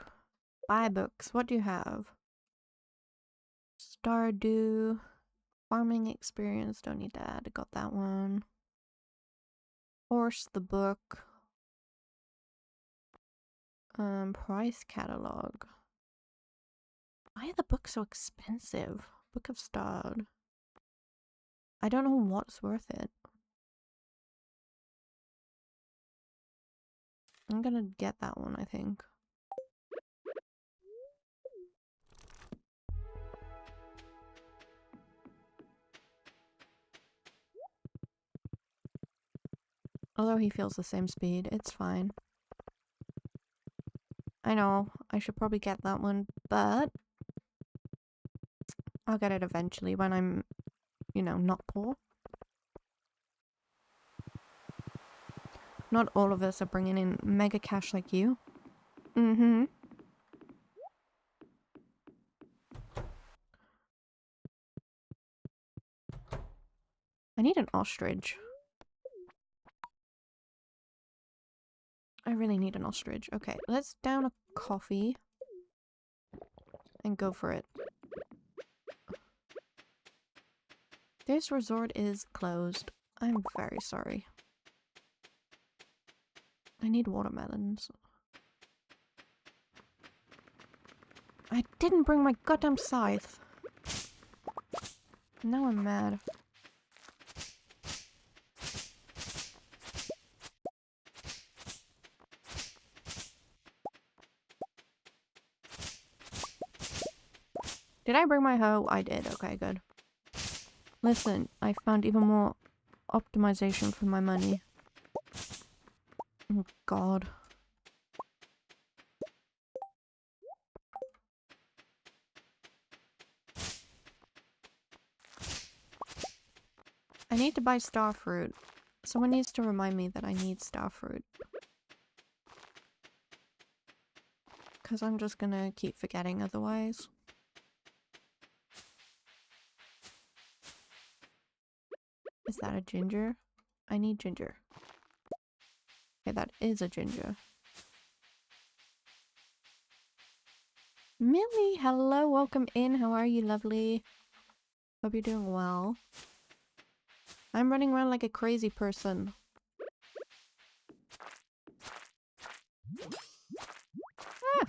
Buy books. What do you have? Stardew. Farming experience. Don't need that. I got that one. Horse the book. Price catalog. Why are the books so expensive? Book of Stard. I don't know what's worth it. I'm gonna get that one, I think. Although he feels the same speed, it's fine. I know, I should probably get that one, but I'll get it eventually when I'm, you know, not poor. Not all of us are bringing in mega cash like you. Mm-hmm. I need an ostrich. I really need an ostrich. Okay, let's down a coffee and go for it. This resort is closed. I'm very sorry. I need watermelons. I didn't bring my goddamn scythe. Now I'm mad. Did I bring my hoe? I did. Okay, good. Listen, I found even more optimization for my money. Oh god. I need to buy star fruit. Someone needs to remind me that I need star fruit. Because I'm just gonna keep forgetting otherwise. Is that a ginger? I need ginger. Okay, that is a ginger. Millie, hello, welcome in. How are you, lovely? Hope you're doing well. I'm running around like a crazy person. Ah!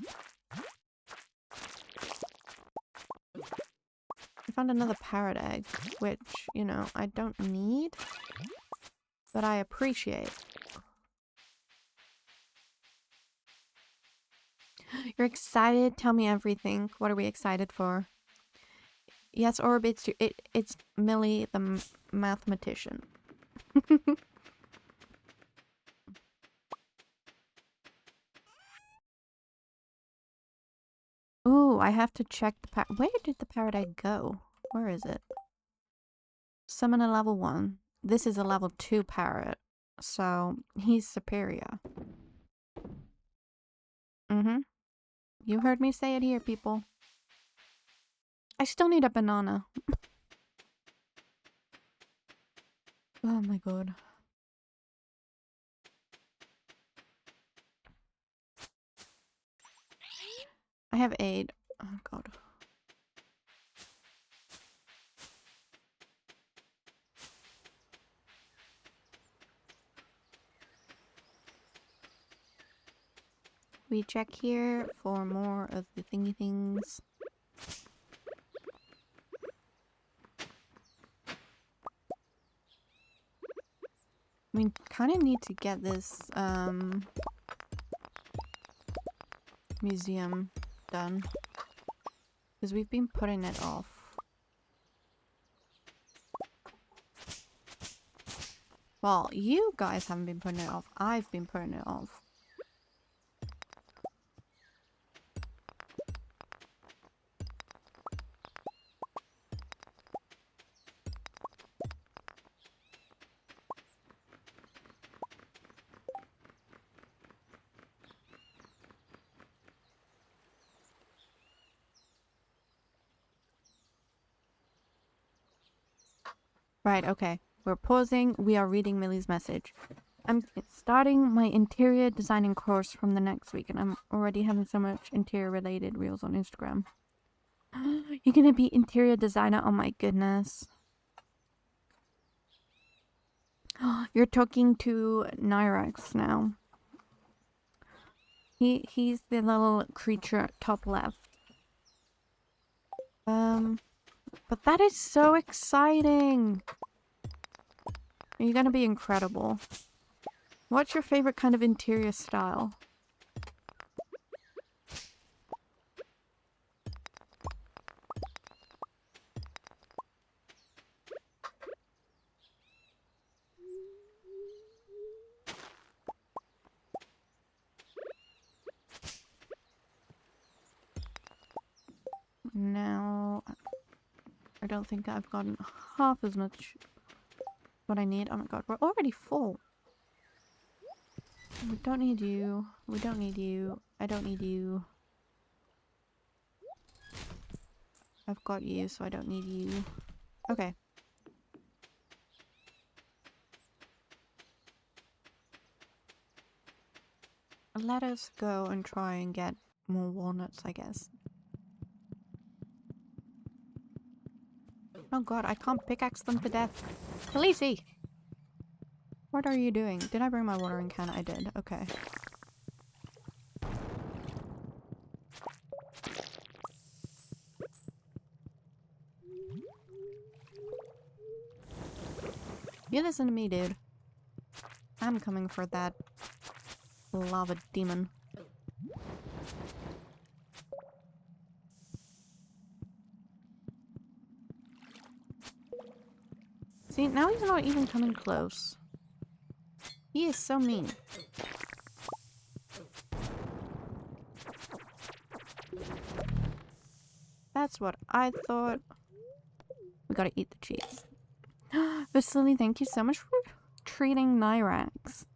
I found another parrot egg, which, you know, I don't need, but I appreciate. You're excited? Tell me everything. What are we excited for? Yes, Orb, it's Millie the mathematician. Ooh, I have to check the parrot. Where did the parrot egg go? Where is it? Summon a level 1. This is a level 2 parrot, so he's superior. Mm-hmm. You heard me say it here, people. I still need a banana. Oh my god. I have 8. Oh god. We check here for more of the thingy things. We kind of need to get this museum done because we've been putting it off. Well, you guys haven't been putting it off. I've been putting it off. Right, okay. We're pausing. We are reading Millie's message. I'm starting my interior designing course from the next week, and I'm already having so much interior related reels on Instagram. You're gonna be interior designer? Oh my goodness. You're talking to Nyrex now. He's the little creature top left. But that is so exciting. You're gonna be incredible. What's your favorite kind of interior style? I don't think I've gotten half as much what I need. Oh my god, we're already full. We don't need you. We don't need you. I don't need you. I've got you, so I don't need you. Okay. Let us go and try and get more walnuts, I guess. Oh god, I can't pickaxe them to death. Khaleesi! What are you doing? Did I bring my watering can? I did. Okay. You listen to me, dude. I'm coming for that lava demon. See, now he's not even coming close. He is so mean. That's what I thought. We gotta eat the cheese. Vasily, thank you so much for treating Nyrax.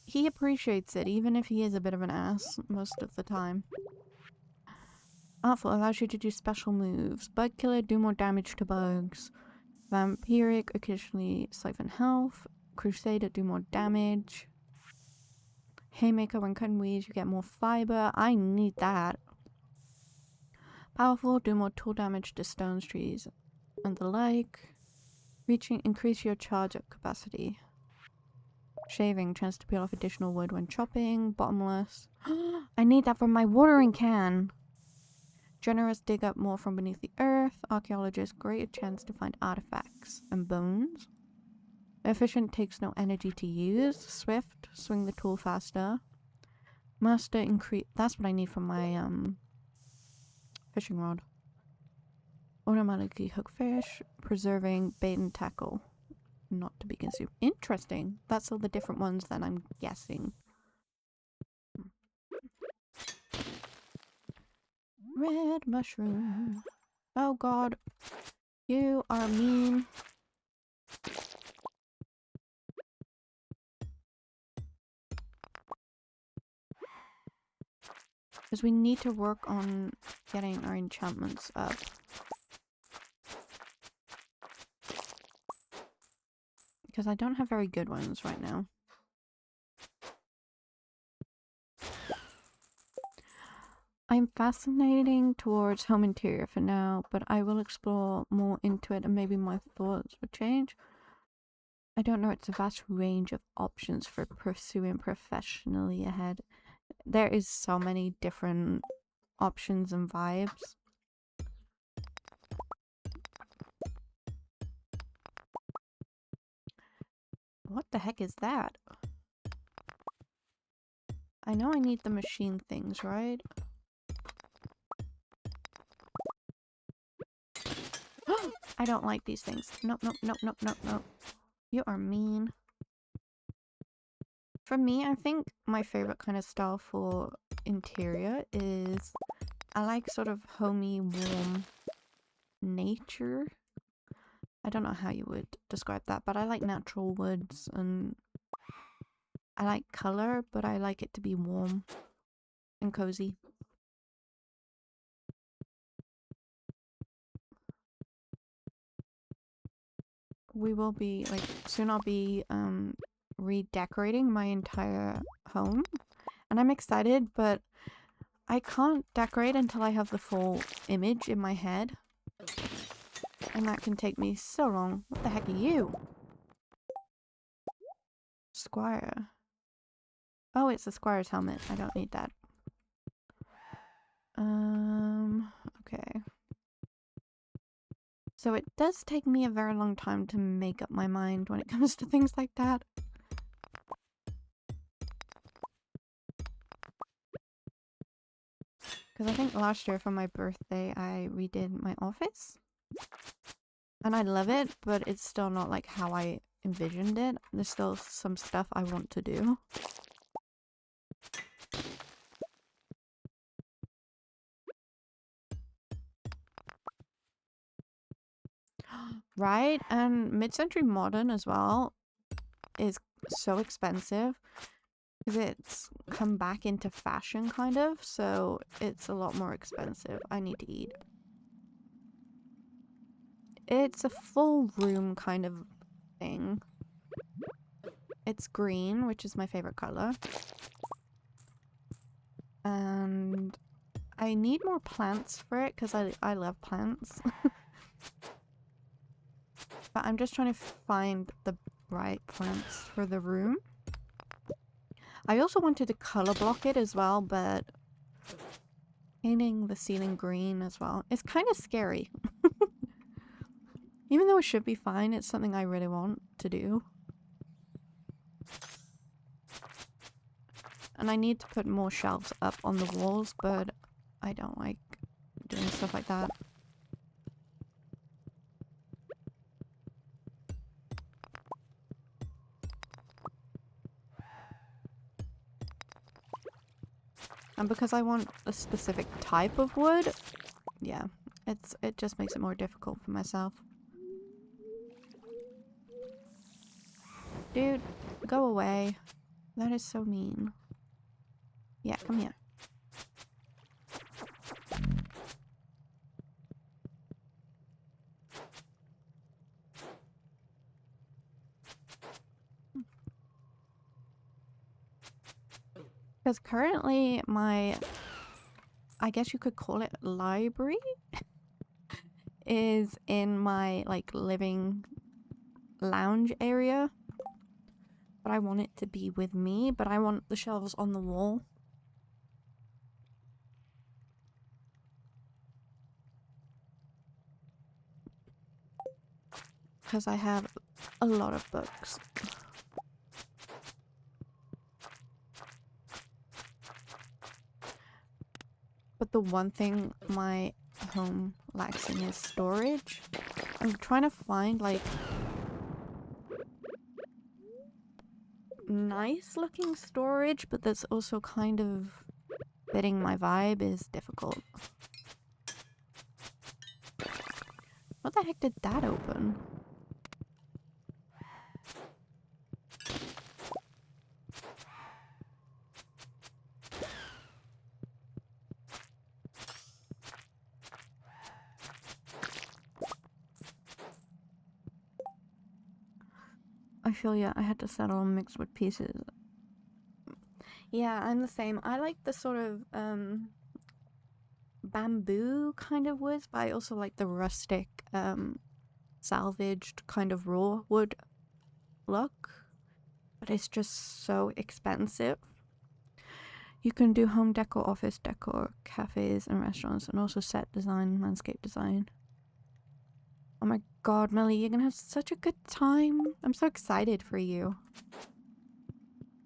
He appreciates it, even if he is a bit of an ass most of the time. Artful allows you to do special moves. Bug Killer, do more damage to bugs. Vampiric, occasionally siphon health. Crusader, do more damage. Haymaker, when cutting weeds, you get more fiber. I need that. Powerful, do more tool damage to stones, trees, and the like. Reaching, increase your charge capacity. Shaving, chance to peel off additional wood when chopping. Bottomless. I need that for my watering can. Generous, dig up more from beneath the earth. Archaeologist, greater chance to find artifacts and bones. Efficient, takes no energy to use. Swift, swing the tool faster. Master, increase. That's what I need for my fishing rod. Automatically hook fish. Preserving, bait and tackle. Not to be consumed. Interesting. That's all the different ones that I'm guessing. Red mushroom. Oh god. You are mean. Because we need to work on getting our enchantments up. Because I don't have very good ones right now. I'm fascinating towards home interior for now, but I will explore more into it and maybe my thoughts will change. I don't know, it's a vast range of options for pursuing professionally ahead. There is so many different options and vibes. What the heck is that? I know I need the machine things, right? I don't like these things. Nope, nope, nope, nope, nope, nope. You are mean. For me, I think my favorite kind of style for interior is I like sort of homey, warm nature. I don't know how you would describe that, but I like natural woods and I like color, but I like it to be warm and cozy. We will be, like, soon I'll be redecorating my entire home. And I'm excited, but I can't decorate until I have the full image in my head. And that can take me so long. What the heck are you? Squire. Oh, it's the Squire's helmet. I don't need that. Okay. So it does take me a very long time to make up my mind when it comes to things like that. Because I think last year for my birthday I redid my office. And I love it, but it's still not like how I envisioned it. There's still some stuff I want to do. Right? And mid-century modern as well is so expensive because it's come back into fashion kind of, so it's a lot more expensive. I need to eat. It's a full room kind of thing. It's green, which is my favorite color. And I need more plants for it because I love plants. But I'm just trying to find the right plants for the room. I also wanted to color block it as well, but painting the ceiling green as well is kind of scary. Even though it should be fine, it's something I really want to do. And I need to put more shelves up on the walls, but I don't like doing stuff like that. And because I want a specific type of wood, yeah, it just makes it more difficult for myself. Dude, go away. That is so mean. Yeah, come here. Because currently my, I guess you could call it library, is in my like living lounge area. But I want it to be with me, but I want the shelves on the wall. Because I have a lot of books. But the one thing my home lacks in is storage. I'm trying to find like nice looking storage, but that's also kind of fitting my vibe is difficult. What the heck did that open? I feel yeah, I had to settle on mixed wood pieces. Yeah, I'm the same. I like the sort of bamboo kind of woods, but I also like the rustic salvaged kind of raw wood look. But it's just so expensive. You can do home decor, office decor, cafes and restaurants, and also set design, landscape design. Oh my god, Melly, you're gonna have such a good time. I'm so excited for you.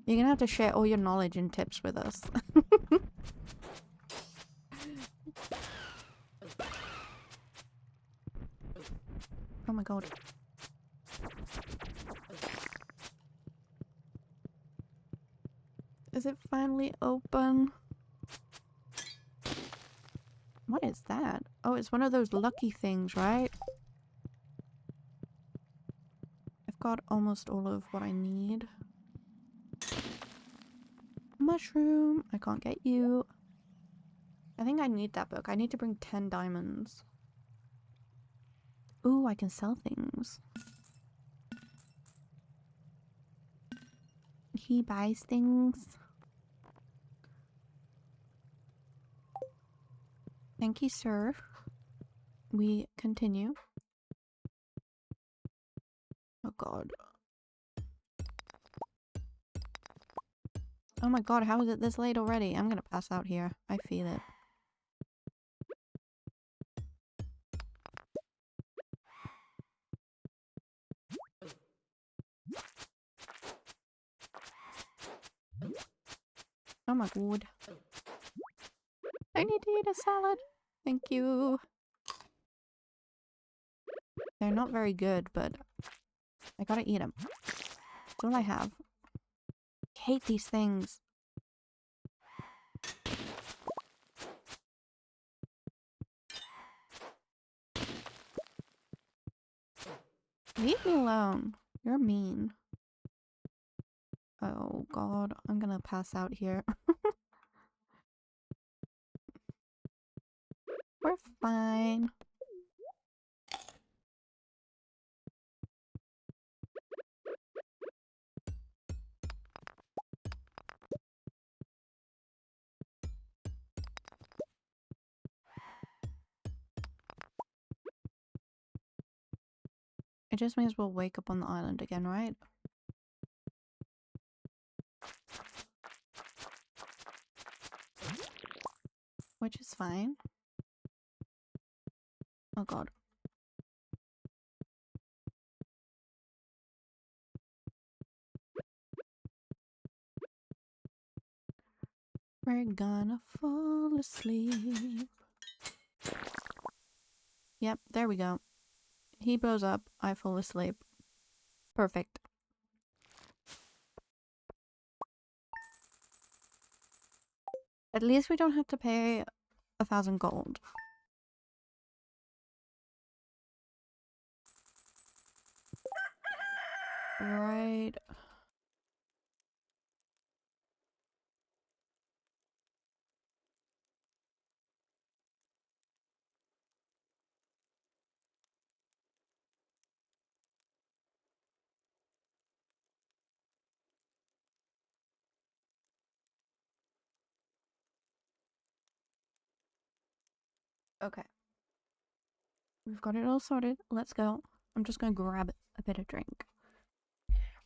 You're gonna have to share all your knowledge and tips with us. Oh my god. Is it finally open? What is that? Oh, it's one of those lucky things, right? I've got almost all of what I need. Mushroom. I can't get you. I think I need that book. I need to bring 10 diamonds. Ooh, I can sell things. He buys things. Thank you, sir. We continue. Oh god. Oh my god, how is it this late already? I'm gonna pass out here. I feel it. Oh my god. I need to eat a salad. Thank you. They're not very good, but I gotta eat them. That's all I have. I hate these things. Leave me alone. You're mean. Oh god, I'm gonna pass out here. We're fine. It just means we'll wake up on the island again, right? Which is fine. Oh god. We're gonna fall asleep. Yep, there we go. He blows up, I fall asleep. Perfect. At least we don't have to pay 1,000 gold. Right. Okay. We've got it all sorted. Let's go. I'm just gonna grab a bit of drink.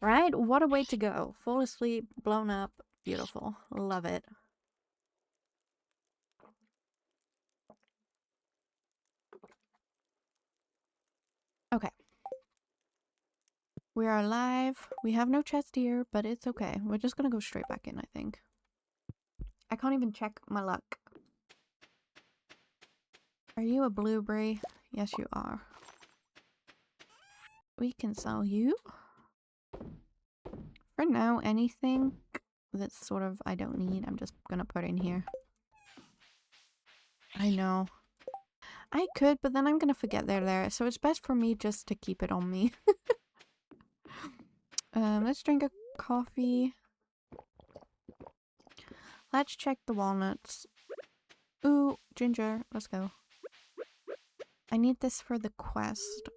Right? What a way to go. Fall asleep, blown up. Beautiful. Love it. Okay. We are alive. We have no chest here, but it's okay. We're just gonna go straight back in, I think. I can't even check my luck. Are you a blueberry? Yes, you are. We can sell you. For now, anything that's sort of I don't need, I'm just gonna put in here. I know. I could, but then I'm gonna forget they're there, so it's best for me just to keep it on me. Let's drink a coffee. Let's check the walnuts. Ooh, ginger. Let's go. I need this for the quest.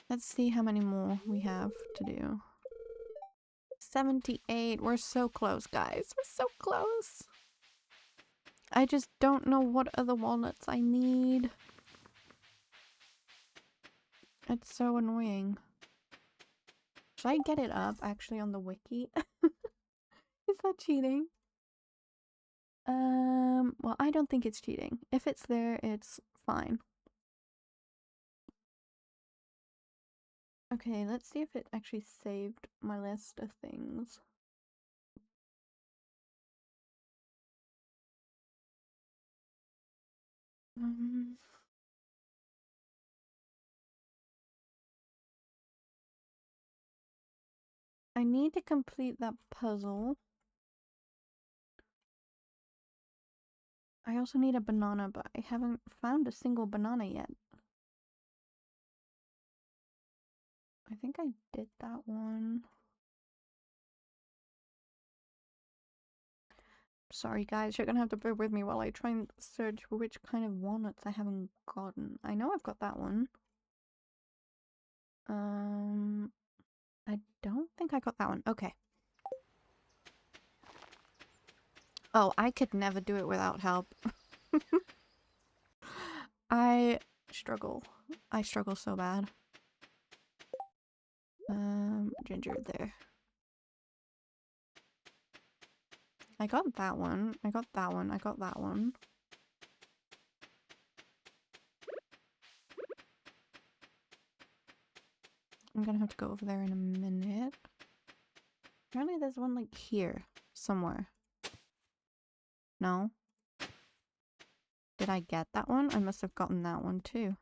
Let's see how many more we have to do. 78. We're so close, guys. We're so close. I just don't know what other walnuts I need. It's so annoying. Should I get it up actually on the wiki? Is that cheating? Well, I don't think it's cheating. If it's there, it's fine. Okay, let's see if it actually saved my list of things. I need to complete that puzzle. I also need a banana, but I haven't found a single banana yet. I think I did that one. Sorry guys, you're gonna have to bear with me while I try and search for which kind of walnuts I haven't gotten. I know I've got that one. I don't think I got that one. Okay. Oh, I could never do it without help. I struggle. I struggle so bad. Ginger there. I got that one. I got that one. I got that one. I'm gonna have to go over there in a minute. Apparently there's one like here somewhere. No? Did I get that one? I must have gotten that one too.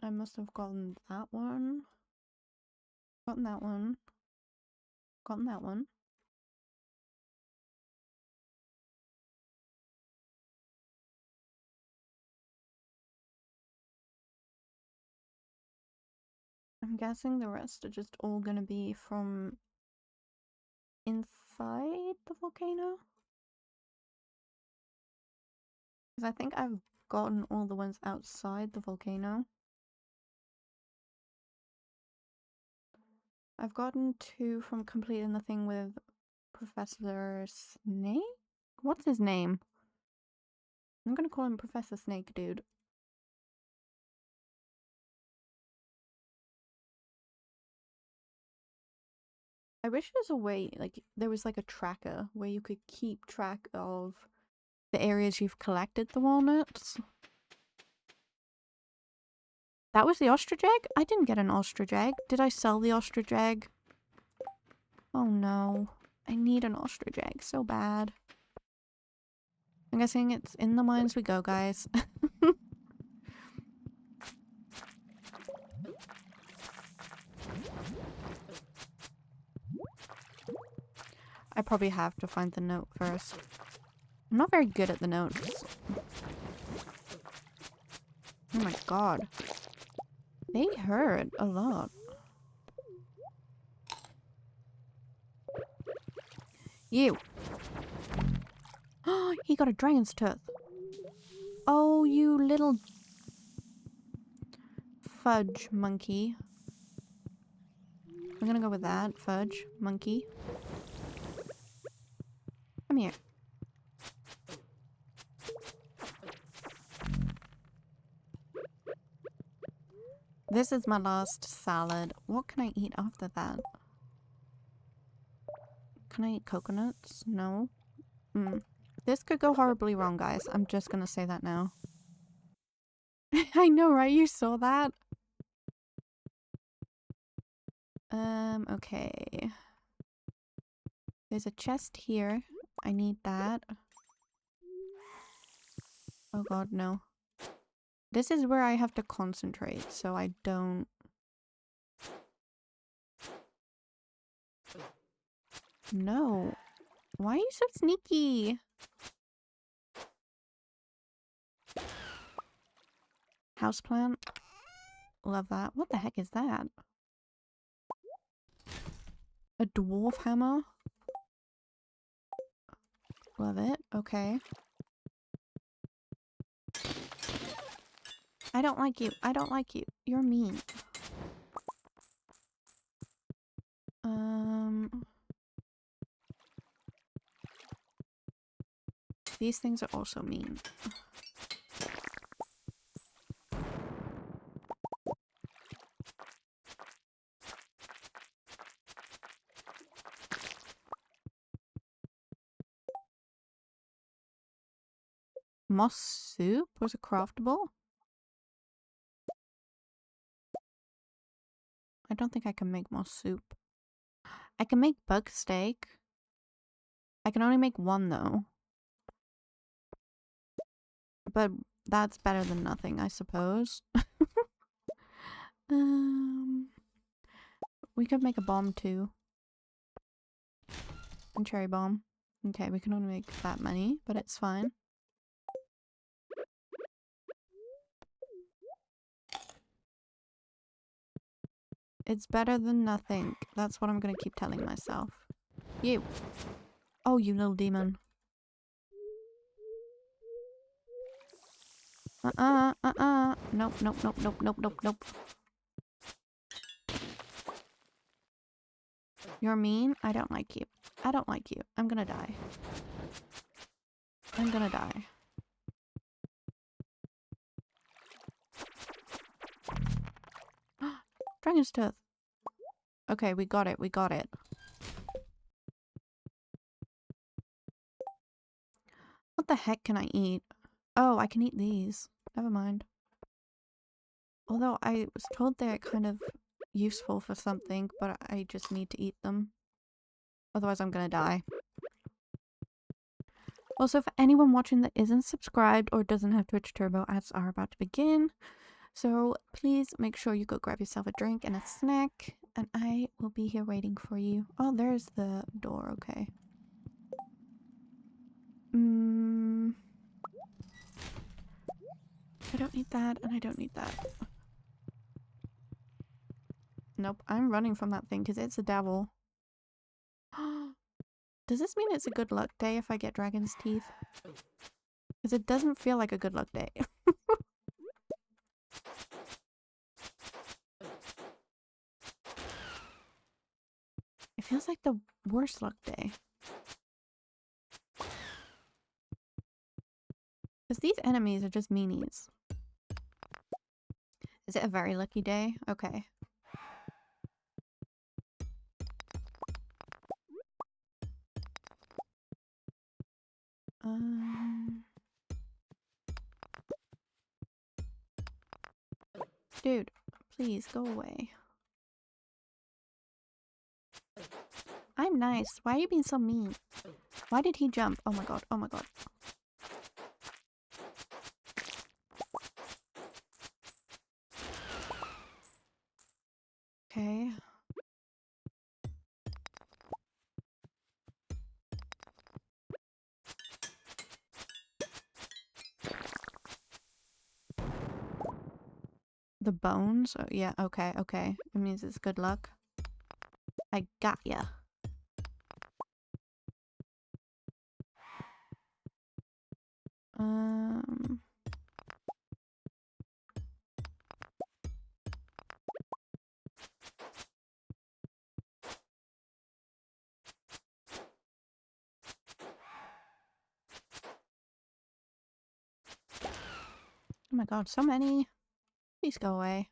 I must have gotten that one. Gotten that one. Gotten that one. I'm guessing the rest are just all gonna be from inside the volcano. Because I think I've gotten all the ones outside the volcano. I've gotten 2 from completing the thing with Professor Snake? What's his name? I'm gonna call him Professor Snake, dude. I wish there's a way, like, there was like a tracker where you could keep track of the areas you've collected the walnuts. That was the ostrich egg? I didn't get an ostrich egg. Did I sell the ostrich egg? Oh no. I need an ostrich egg so bad. I'm guessing it's in the mines we go, guys. I probably have to find the note first. I'm not very good at the notes. Oh my god. They hurt a lot. You. Oh, he got a dragon's tooth. Oh, you little fudge monkey. I'm gonna go with that. Fudge monkey. Come here. This is my last salad. What can I eat after that? Can I eat coconuts? No. This could go horribly wrong, guys. I'm just gonna say that now. I know, right? You saw that? Okay. There's a chest here. I need that. Oh god, no. This is where I have to concentrate, so I don't... No. Why are you so sneaky? Houseplant. Love that. What the heck is that? A dwarf hammer? Love it. Okay. I don't like you. I don't like you. You're mean. These things are also mean. Moss soup? Was it craftable? I don't think I can make moss soup. I can make bug steak. I can only make one though. But that's better than nothing, I suppose. We could make a bomb too. And cherry bomb. Okay, we can only make that many, but it's fine. It's better than nothing. That's what I'm gonna keep telling myself. You. Oh, you little demon. Nope, nope, nope, nope, nope, nope, nope. You're mean? I don't like you. I don't like you. I'm gonna die. I'm gonna die. Dragon's tooth. Okay, we got it. We got it. What the heck can I eat? Oh, I can eat these. Never mind. Although I was told they're kind of useful for something, but I just need to eat them. Otherwise I'm gonna die. Also, for anyone watching that isn't subscribed or doesn't have Twitch Turbo, ads are about to begin. So please make sure you go grab yourself a drink and a snack, and I will be here waiting for you. Oh, there's the door, okay. I don't need that, and I don't need that. Nope, I'm running from that thing because it's a devil. Does this mean it's a good luck day if I get dragon's teeth? Because it doesn't feel like a good luck day. It feels like the worst luck day. Because these enemies are just meanies. Is it a very lucky day? Okay. Dude, please go away. I'm nice. Why are you being so mean? Why did he jump? Oh my god, oh my god. Okay. The bones? Oh, yeah, okay, okay. It means it's good luck. I got ya. Oh my god, so many. Please go away.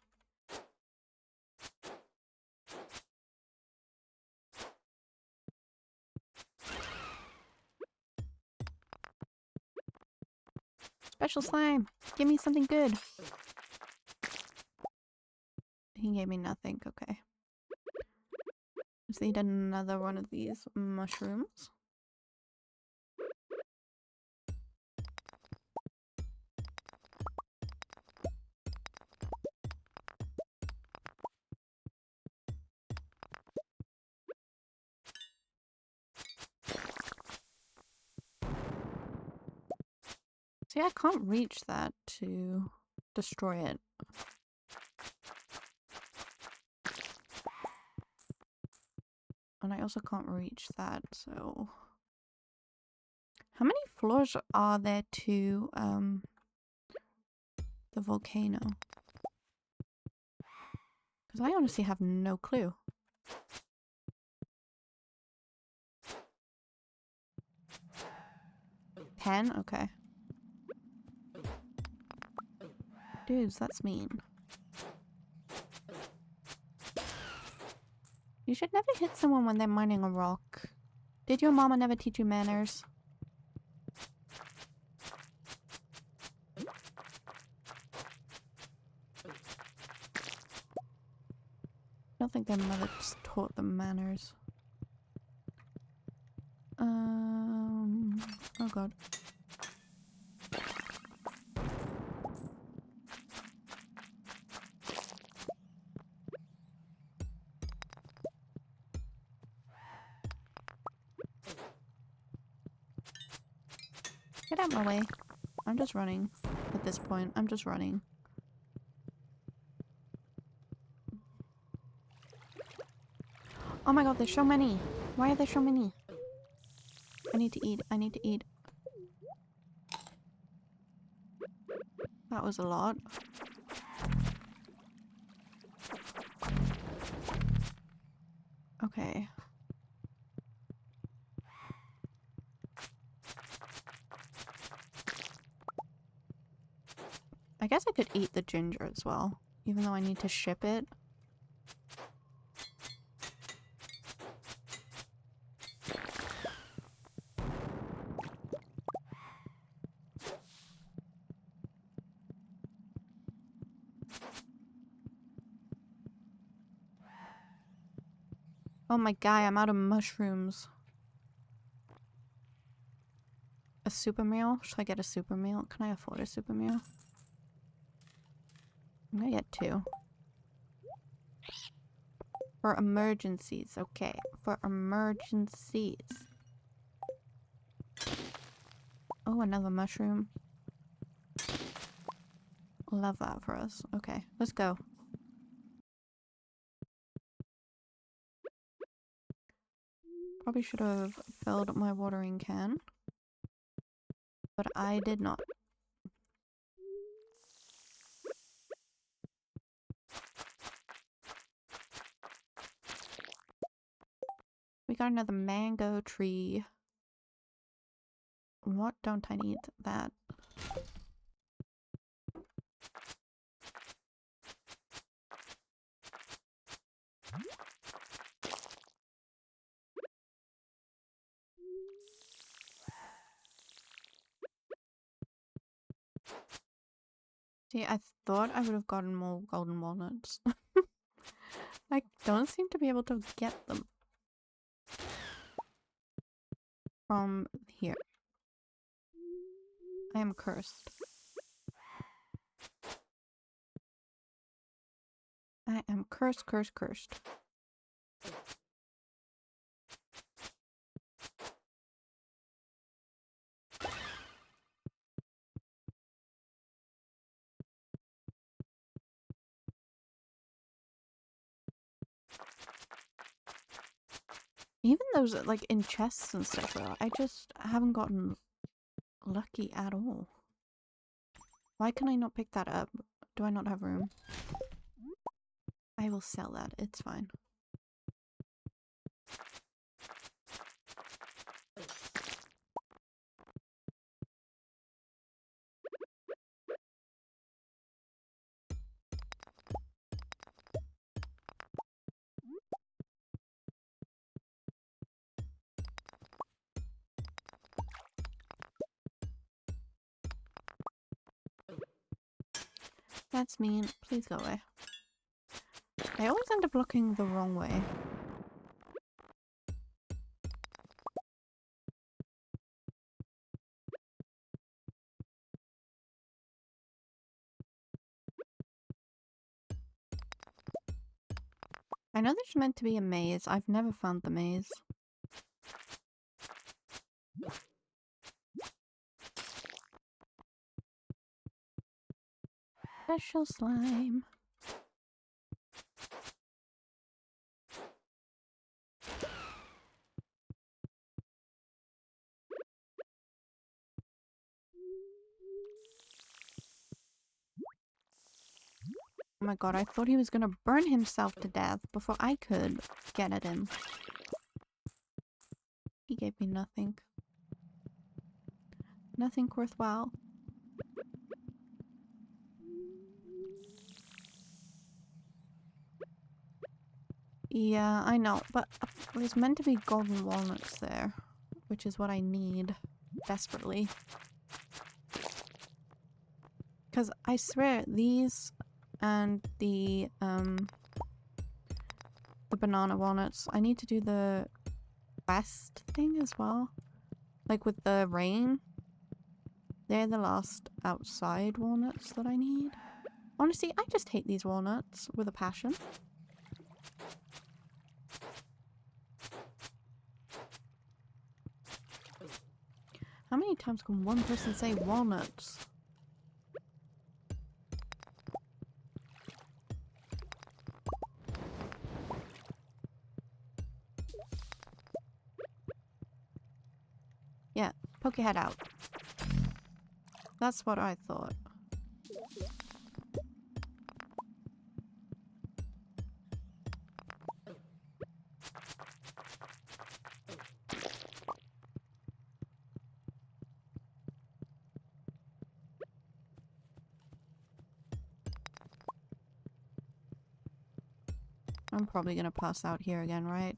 Special slime! Give me something good! He gave me nothing, okay. Let's eat another one of these mushrooms. See, I can't reach that to destroy it. And I also can't reach that, so... How many floors are there to, the volcano? Because I honestly have no clue. 10? Okay. Dudes, that's mean. You should never hit someone when they're mining a rock. Did your mama never teach you manners? I don't think their mother just taught them manners. Oh god. Get out of my way. I'm just running. At this point, I'm just running. Oh my god, there's so many! Why are there so many? I need to eat. I need to eat. That was a lot. Okay. I guess I could eat the ginger as well, even though I need to ship it. Oh my god, I'm out of mushrooms. A super meal? Should I get a super meal? Can I afford a super meal? I'm gonna get 2. For emergencies, okay. For emergencies. Oh, another mushroom. Love that for us. Okay, let's go. Probably should have filled my watering can. But I did not. We got another mango tree. What don't I need that? See, I thought I would have gotten more golden walnuts. I don't seem to be able to get them from here. I am cursed. I am cursed, cursed, cursed. Even those, like, in chests and stuff, though, I just haven't gotten lucky at all. Why can I not pick that up? Do I not have room? I will sell that. It's fine. That's mean. Please go away. I always end up looking the wrong way. I know there's meant to be a maze. I've never found the maze. Special slime. Oh my god, I thought he was gonna burn himself to death before I could get at him. He gave me nothing. Nothing worthwhile. Yeah, I know, but there's meant to be golden walnuts there, which is what I need desperately. Because I swear, these and the banana walnuts, I need to do the quest thing as well. Like with the rain. They're the last outside walnuts that I need. Honestly, I just hate these walnuts with a passion. How many times can one person say walnuts? Yeah, poke your head out. That's what I thought. I'm probably gonna pass out here again, right?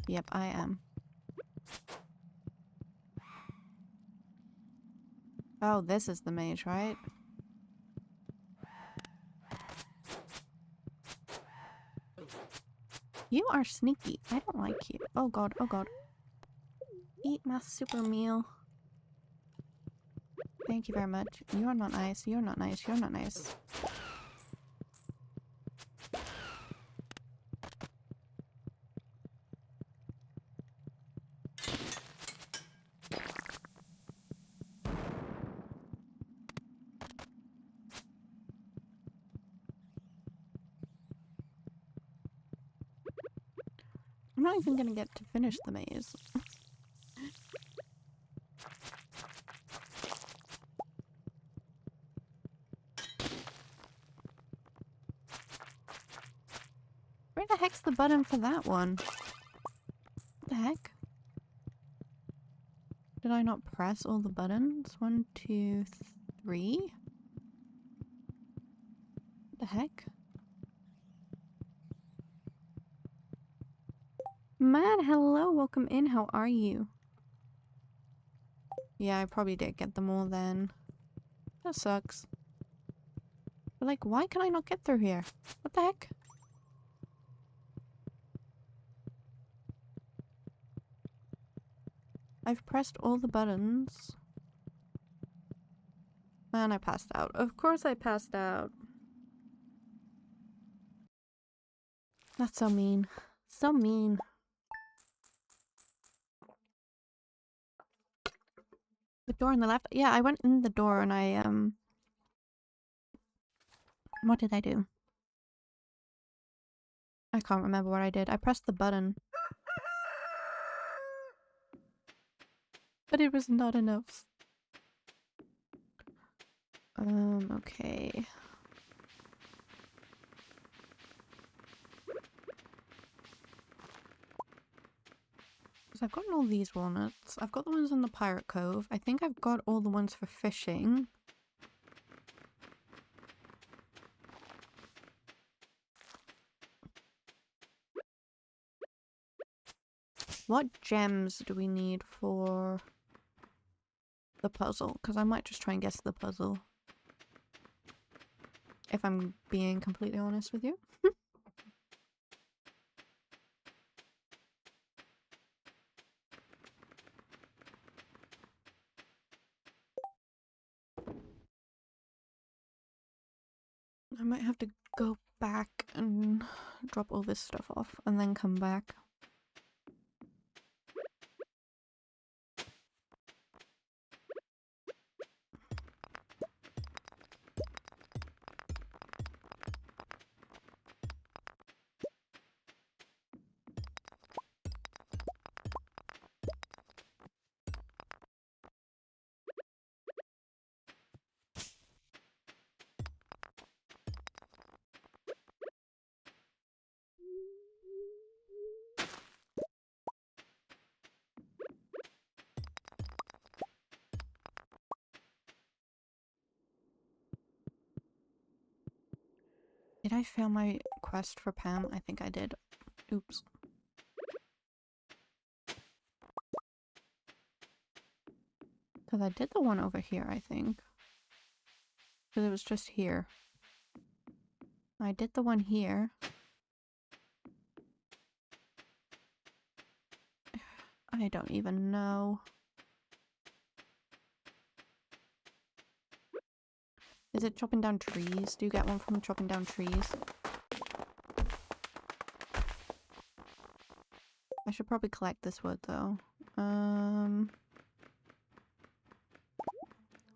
Yep, I am. Oh, this is the maze, right? You are sneaky. I don't like you. Oh god, oh god. Eat my super meal. Thank you very much. You're not nice. You're not nice. You're not nice. I'm not even gonna get to finish the maze. Where the heck's the button for that one? What the heck? Did I not press all the buttons? 1, 2, 3? What the heck? Matt, hello, welcome in. How are you? Yeah, I probably did get them all then. That sucks. But like, why can I not get through here? What the heck? I've pressed all the buttons. And I passed out. Of course I passed out. That's so mean. So mean. The door on the left? Yeah, I went in the door and I, what did I do? I can't remember what I did. I pressed the button. But it was not enough. Okay. So I've gotten all these walnuts. I've got the ones in the Pirate Cove. I think I've got all the ones for fishing. What gems do we need for the puzzle? Because I might just try and guess the puzzle. If I'm being completely honest with you. I might have to go back and drop all this stuff off and then come back. Did I fail my quest for Pam? I think I did. Oops. Because I did the one over here, I think. Because it was just here. I did the one here. I don't even know. Is it chopping down trees? Do you get one from chopping down trees? I should probably collect this wood though.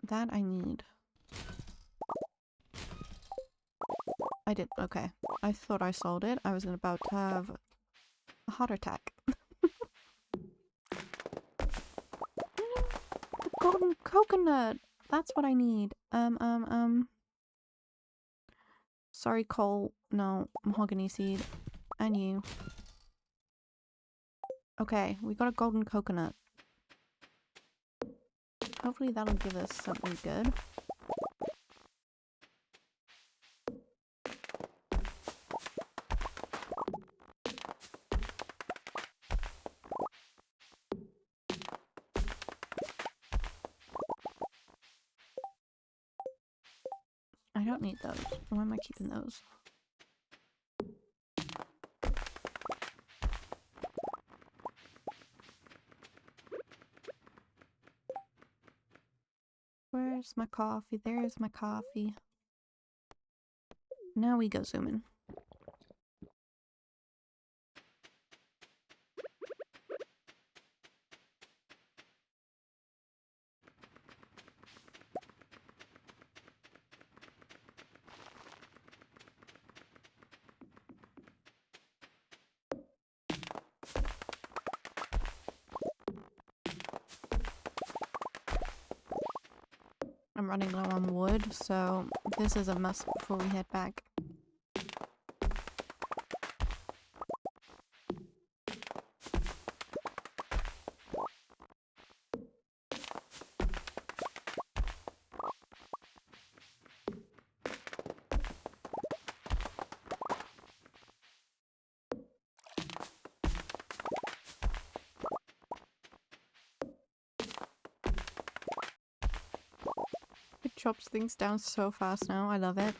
That I need. I did. Okay. I thought I sold it. I was about to have a heart attack. The golden coconut! That's what I need. Sorry, coal. No, mahogany seed. And you. Okay, we got a golden coconut. Hopefully that'll give us something good. I don't need those. Why am I keeping those? Where There's my coffee. There's my coffee. Now we go zooming. I'm running low on wood, so this is a must before we head back. It chops things down so fast now. I love it.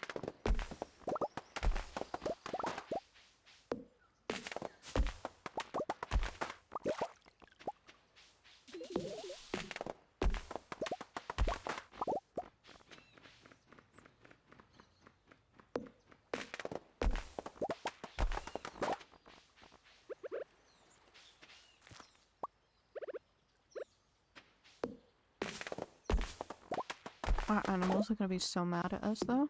Our animals are gonna be so mad at us, though.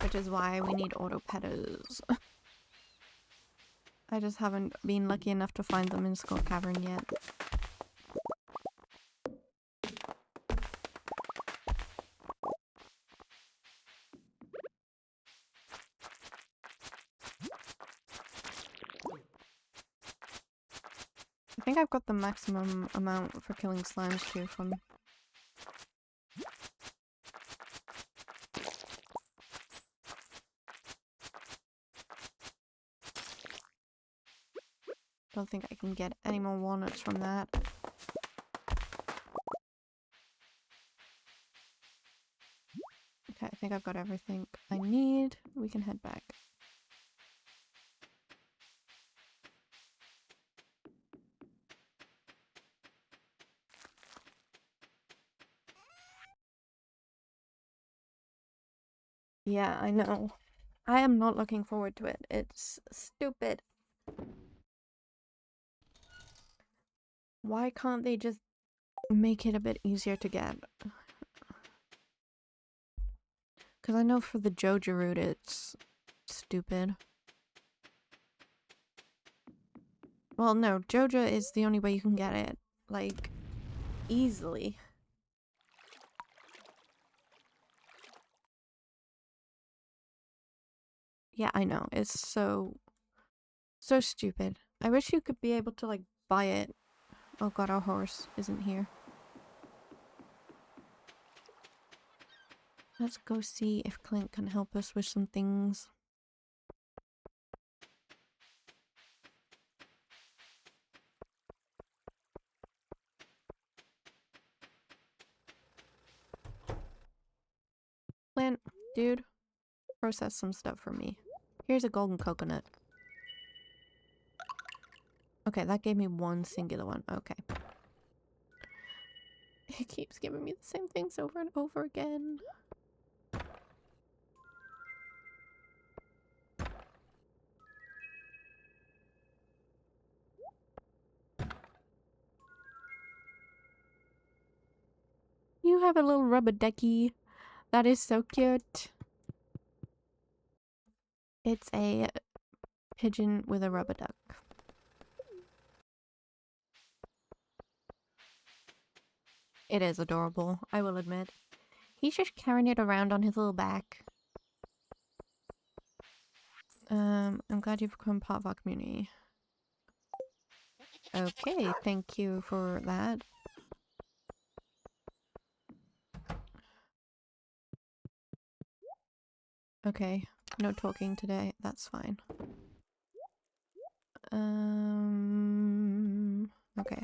Which is why we need auto petters. I just haven't been lucky enough to find them in Skull Cavern yet. I think I've got the maximum amount for killing slimes too from... Don't think I can get any more walnuts from that. Okay, I think I've got everything I need. We can head back. Yeah, I know. I am not looking forward to it. It's stupid. Why can't they just make it a bit easier to get? Because I know for the Joja route it's stupid. Well, no, Joja is the only way you can get it, like, easily. Yeah, I know. It's so stupid. I wish you could be able to, like, buy it. Oh god, our horse isn't here. Let's go see if Clint can help us with some things. Clint, dude, process some stuff for me. Here's a golden coconut. Okay, that gave me one singular one. Okay. It keeps giving me the same things over and over again. You have a little rubber ducky. That is so cute. It's a pigeon with a rubber duck. It is adorable, I will admit. He's just carrying it around on his little back. I'm glad you've become part of our community. Okay, thank you for that. Okay, no talking today, that's fine. Okay.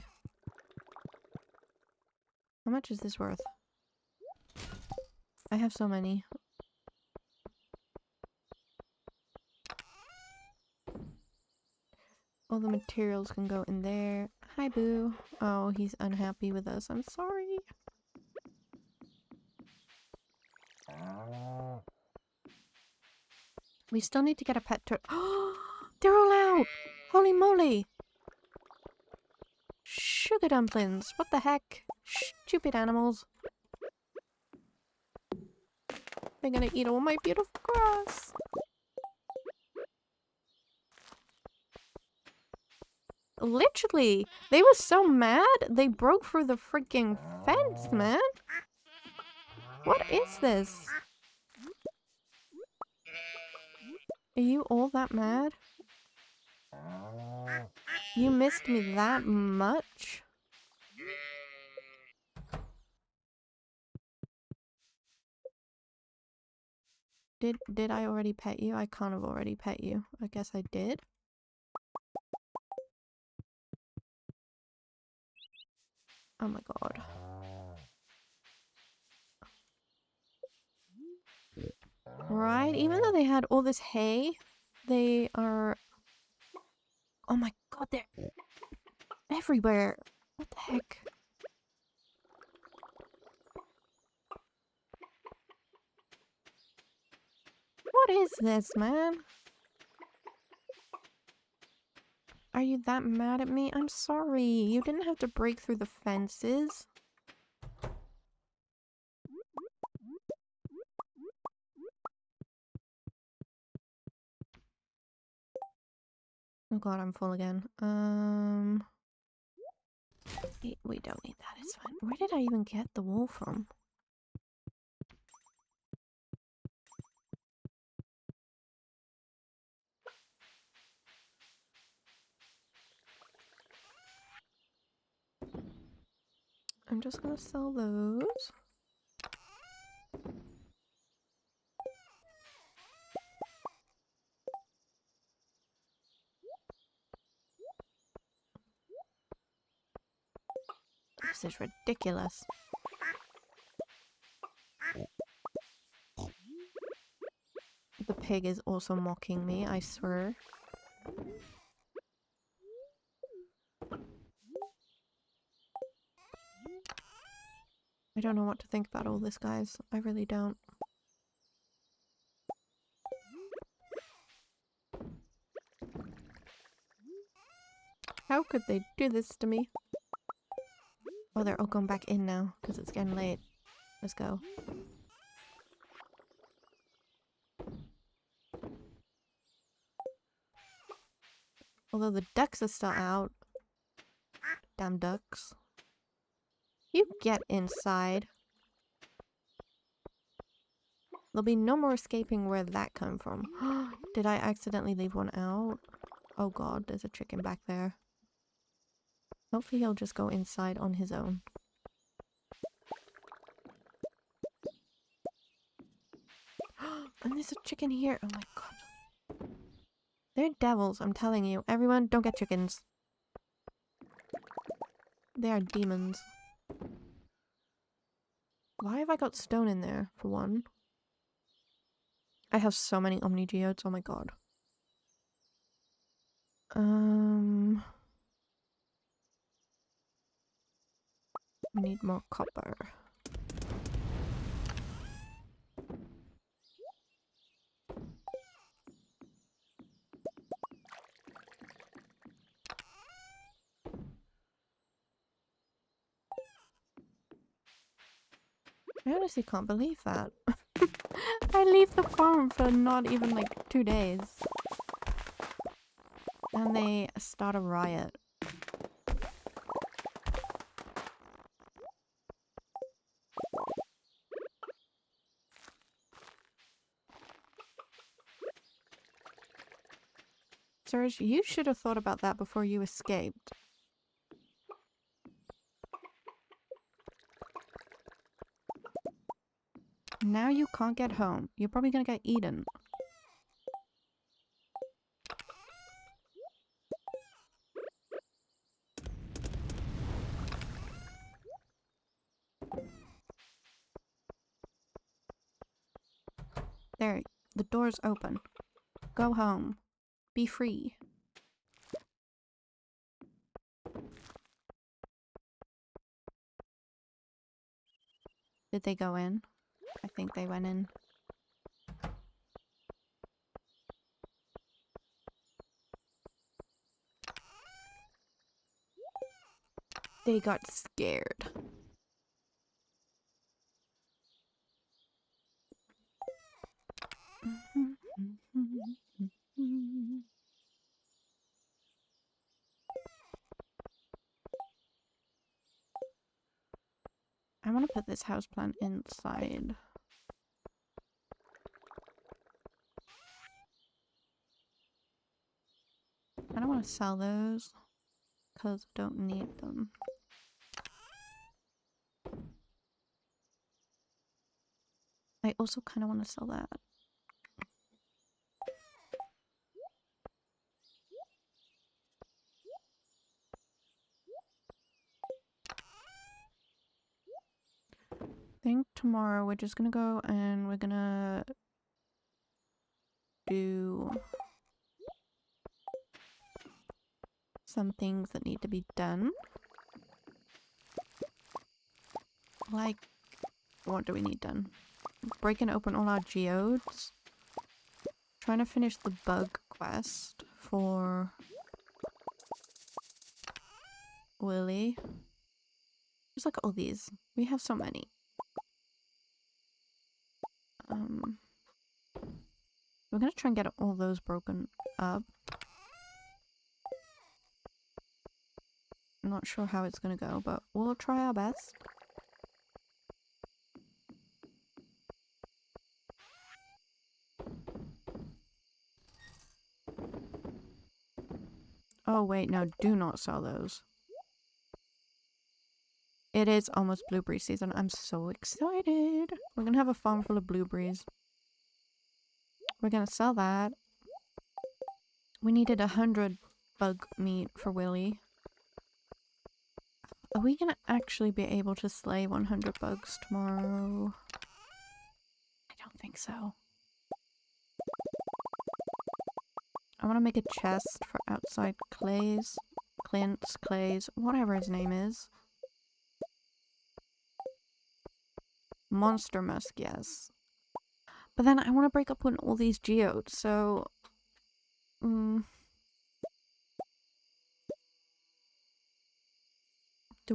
How much is this worth? I have so many. All the materials can go in there. Hi, Boo. Oh, he's unhappy with us. I'm sorry. We still need to get a pet turtle. Oh, they're all out! Holy moly! Sugar dumplings! What the heck? Stupid animals. They're gonna eat all my beautiful grass. Literally! They were so mad, they broke through the freaking fence, man! What is this? Are you all that mad? You missed me that much? Did I already pet you? I can't have already pet you. I guess I did. Oh my god. Right? Even though they had all this hay, they are... Oh my god, they're everywhere. What the heck? What is this, man? Are you that mad at me? I'm sorry. You didn't have to break through the fences. Oh god, I'm full again. We don't need that, it's fine. Where did I even get the wool from? I'm just gonna sell those. This is ridiculous. The pig is also mocking me, I swear. I don't know what to think about all this, guys. I really don't. How could they do this to me? Oh, they're all going back in now, because it's getting late. Let's go. Although the ducks are still out. Damn ducks. You get inside. There'll be no more escaping where that came from. Did I accidentally leave one out? Oh god, there's a chicken back there. Hopefully he'll just go inside on his own. And there's a chicken here. Oh my god. They're devils, I'm telling you. Everyone, don't get chickens. They are demons. Why have I got stone in there, for one? I have so many Omni Geodes, oh my god. We need more copper. I honestly can't believe that. I leave the farm for not even like 2 days. And they start a riot. Serge, you should have thought about that before you escaped. Now you can't get home. You're probably gonna get eaten. There, the door's open. Go home. Be free. Did they go in? I think they went in. They got scared. I want to put this houseplant inside. I don't want to sell those because I don't need them. I also kind of want to sell that. I think tomorrow we're just gonna go and we're gonna do some things that need to be done. Like, what do we need done? Breaking open all our geodes. Trying to finish the bug quest for Willy. Just look at all these. We have so many. We're gonna try and get all those broken up. I'm not sure how it's gonna go, but we'll try our best. Oh wait, no, do not sell those. It is almost blueberry season. I'm so excited. We're gonna have a farm full of blueberries. We're gonna sell that. We needed 100 bug meat for Willy. Are we gonna actually be able to slay 100 bugs tomorrow? I don't think so. I want to make a chest for outside Clint's, whatever his name is. Monster Musk, yes. But then I want to break up on all these geodes, so... do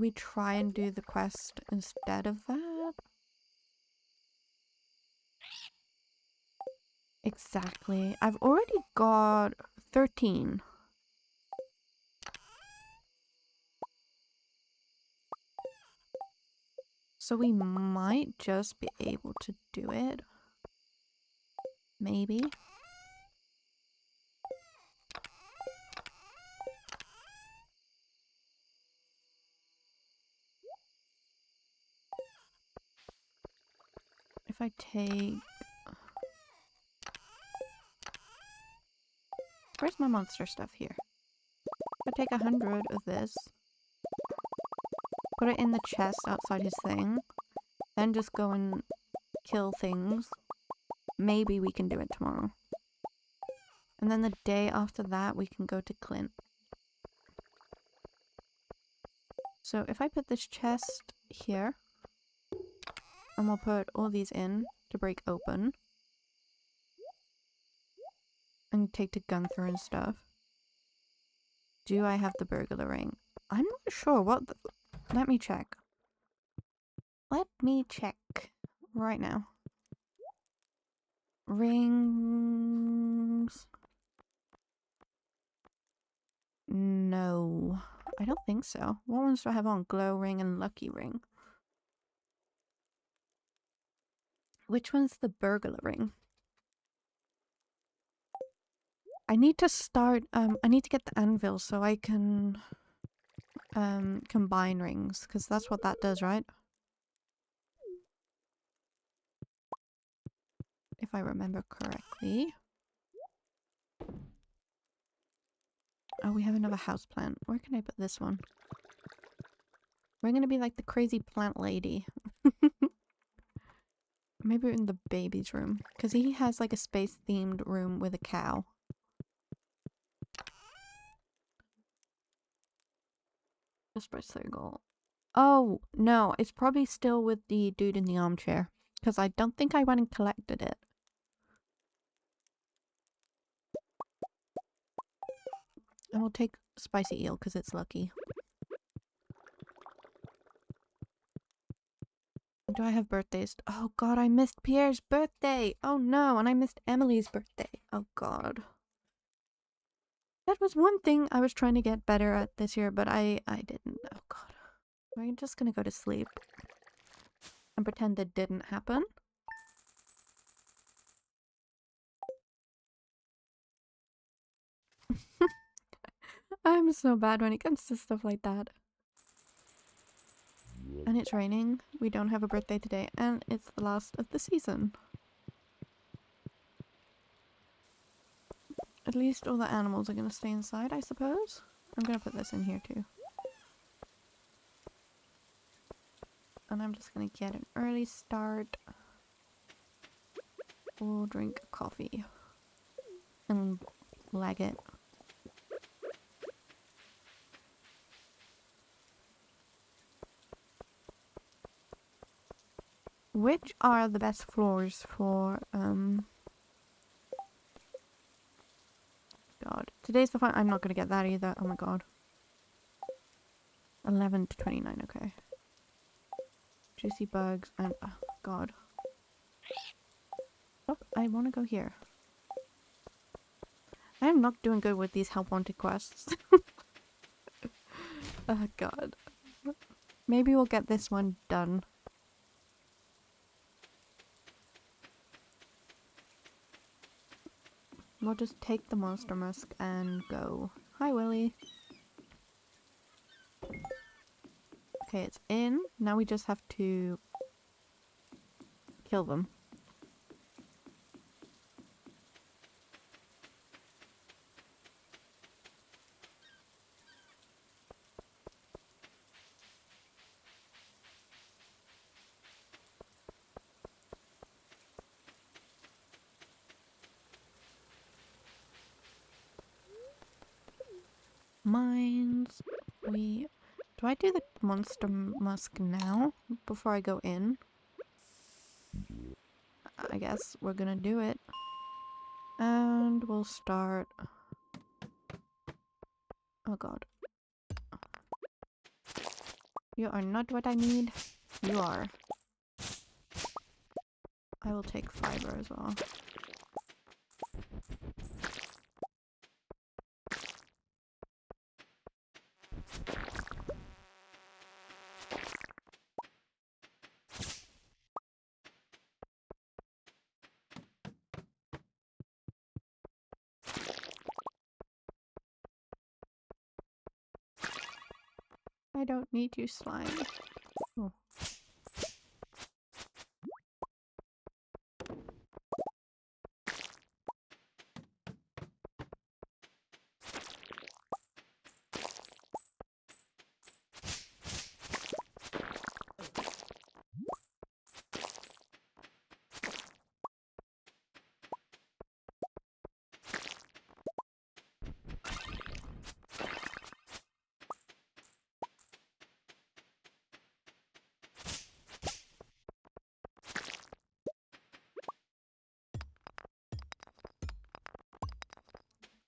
we try and do the quest instead of that? Exactly. I've already got 13. So we might just be able to do it. Maybe. If I take... where's my monster stuff here? If I take 100 of this, put it in the chest outside his thing, then just go and kill things, maybe we can do it tomorrow. And then the day after that, we can go to Clint. So if I put this chest here, and we'll put all these in to break open, and take to Gunther and stuff. Do I have the burglar ring? I'm not sure what the... let me check. Let me check right now. Rings... no. I don't think so. What ones do I have on? Glow ring and lucky ring. Which one's the burglar ring? I need to start, I need to get the anvil so I can, combine rings, because that's what that does, right? If I remember correctly. Oh, we have another house plant. Where can I put this one? We're gonna be like the crazy plant lady. Maybe in the baby's room, because he has like a space-themed room with a cow. Just by single. Oh, no, it's probably still with the dude in the armchair. Because I don't think I went and collected it. And we'll take spicy eel because it's lucky. Do I have birthdays? Oh god, I missed Pierre's birthday! Oh no, and I missed Emily's birthday. Oh god. That was one thing I was trying to get better at this year, but I didn't. Oh god. We're just gonna go to sleep. And pretend it didn't happen. I'm so bad when it comes to stuff like that. And it's raining. We don't have a birthday today, and it's the last of the season. At least all the animals are gonna stay inside, I suppose. I'm gonna put this in here too. And I'm just gonna get an early start. We'll drink coffee. And lag it. Which are the best floors for, God. Today's the fun. I'm not gonna get that either. Oh my god. 11 to 29, okay. Juicy bugs and, oh god. Oh, I wanna go here. I am not doing good with these help wanted quests. Oh god. Maybe we'll get this one done. We'll just take the monster musk and go. Hi, Willy. Okay, it's in. Now we just have to kill them. Mines. Do I do the monster musk now before I go in? I guess we're gonna do it. And we'll start. Oh god. You are not what I need. You are. I will take fiber as well. I don't need you, slime. Oh.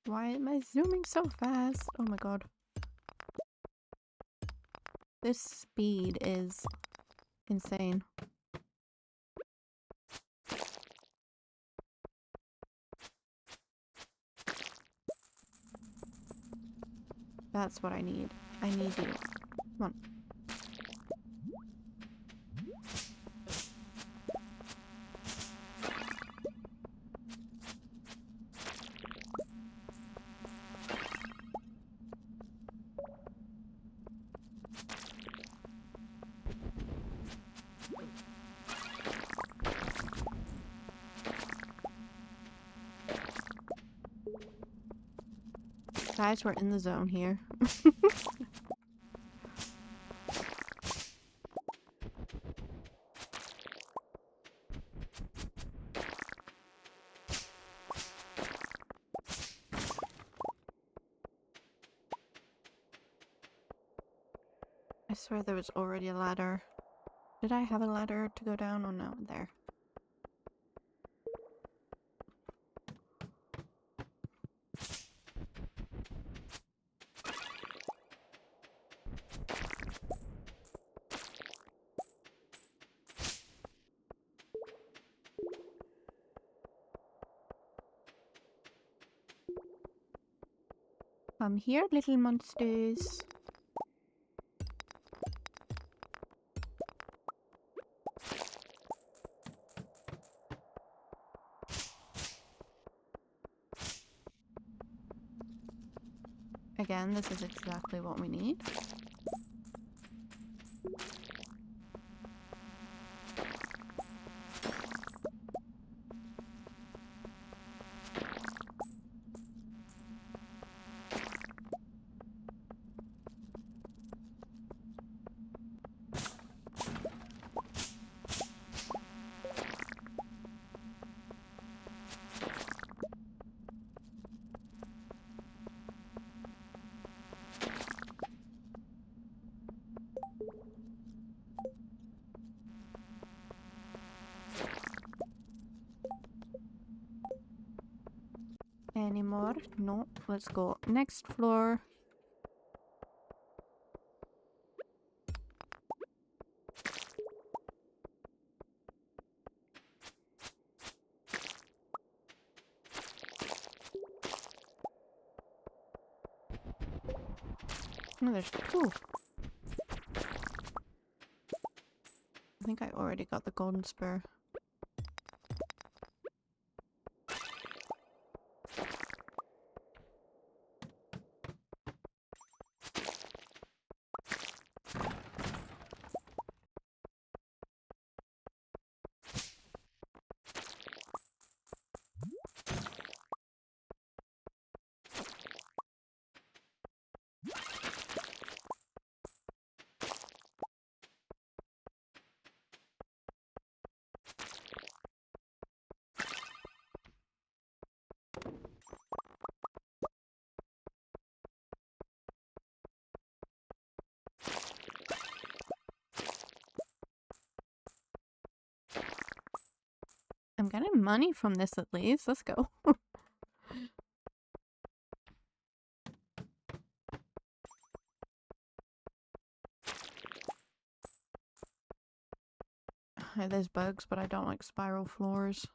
Why am I zooming so fast? Oh my god. This speed is insane. That's what I need. I need you. Come on. Guys, we're in the zone here. I swear there was already a ladder. Did I have a ladder to go down? Oh no, there. Come here, little monsters. Again, this is exactly what we need. Any more? No. Let's go. Next floor. Oh, there's two. I think I already got the golden spur. I'm getting money from this at least. Let's go. There's bugs, but I don't like spiral floors.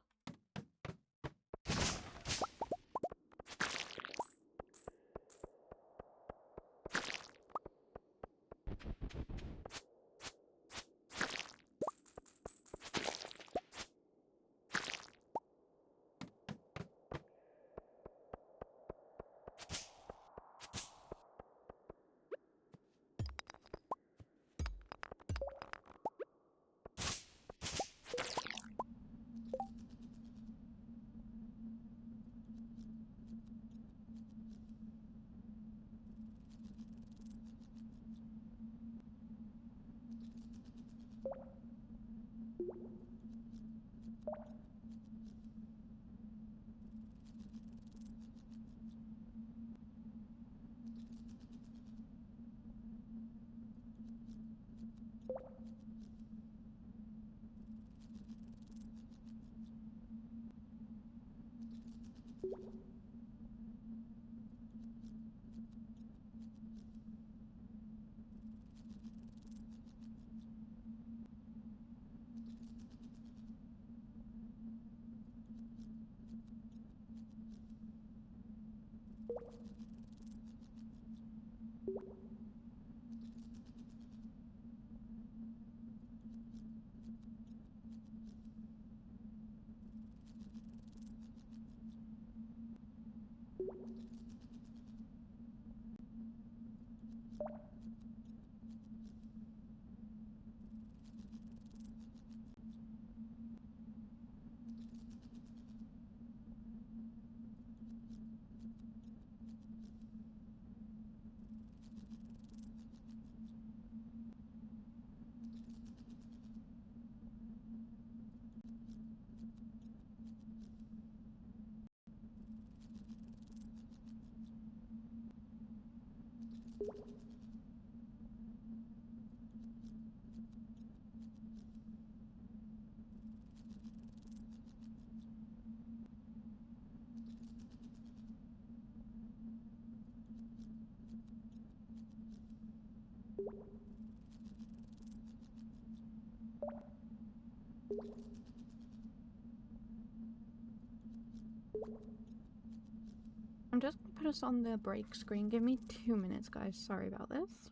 put us on the break screen. Give me 2 minutes, guys. Sorry about this.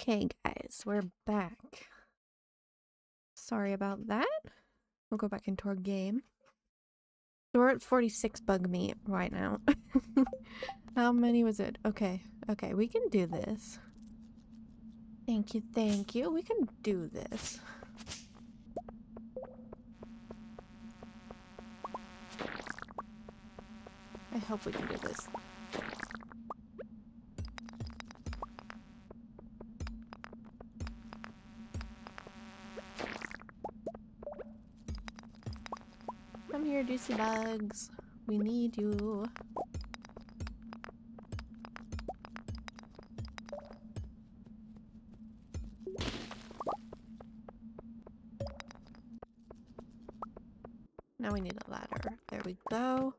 Okay, guys, we're back. Sorry about that. We'll go back into our game. So we're at 46 bug meat right now. How many was it? Okay, okay, we can do this. Thank you, thank you. We can do this. I hope we can do this. Come here, juicy bugs. We need you. Now we need a ladder. There we go.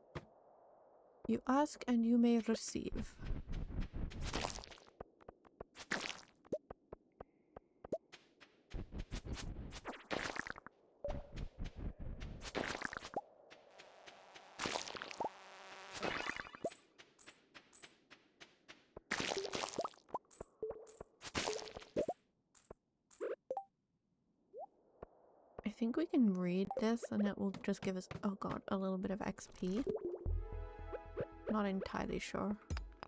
You ask and you may receive. I think we can read this and it will just give us, oh god, a little bit of XP. Not entirely sure.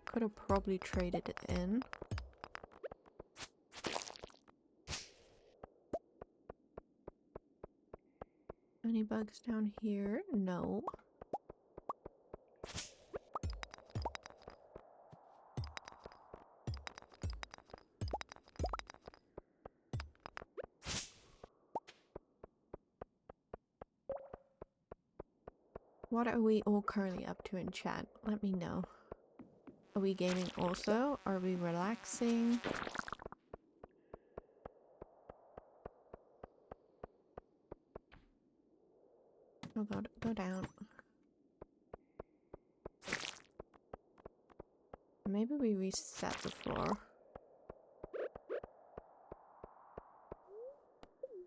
Could have probably traded it in. Any bugs down here? No. What are we all currently up to in chat? Let me know. Are we gaming also? Are we relaxing? Oh god, go down. Maybe we reset the floor.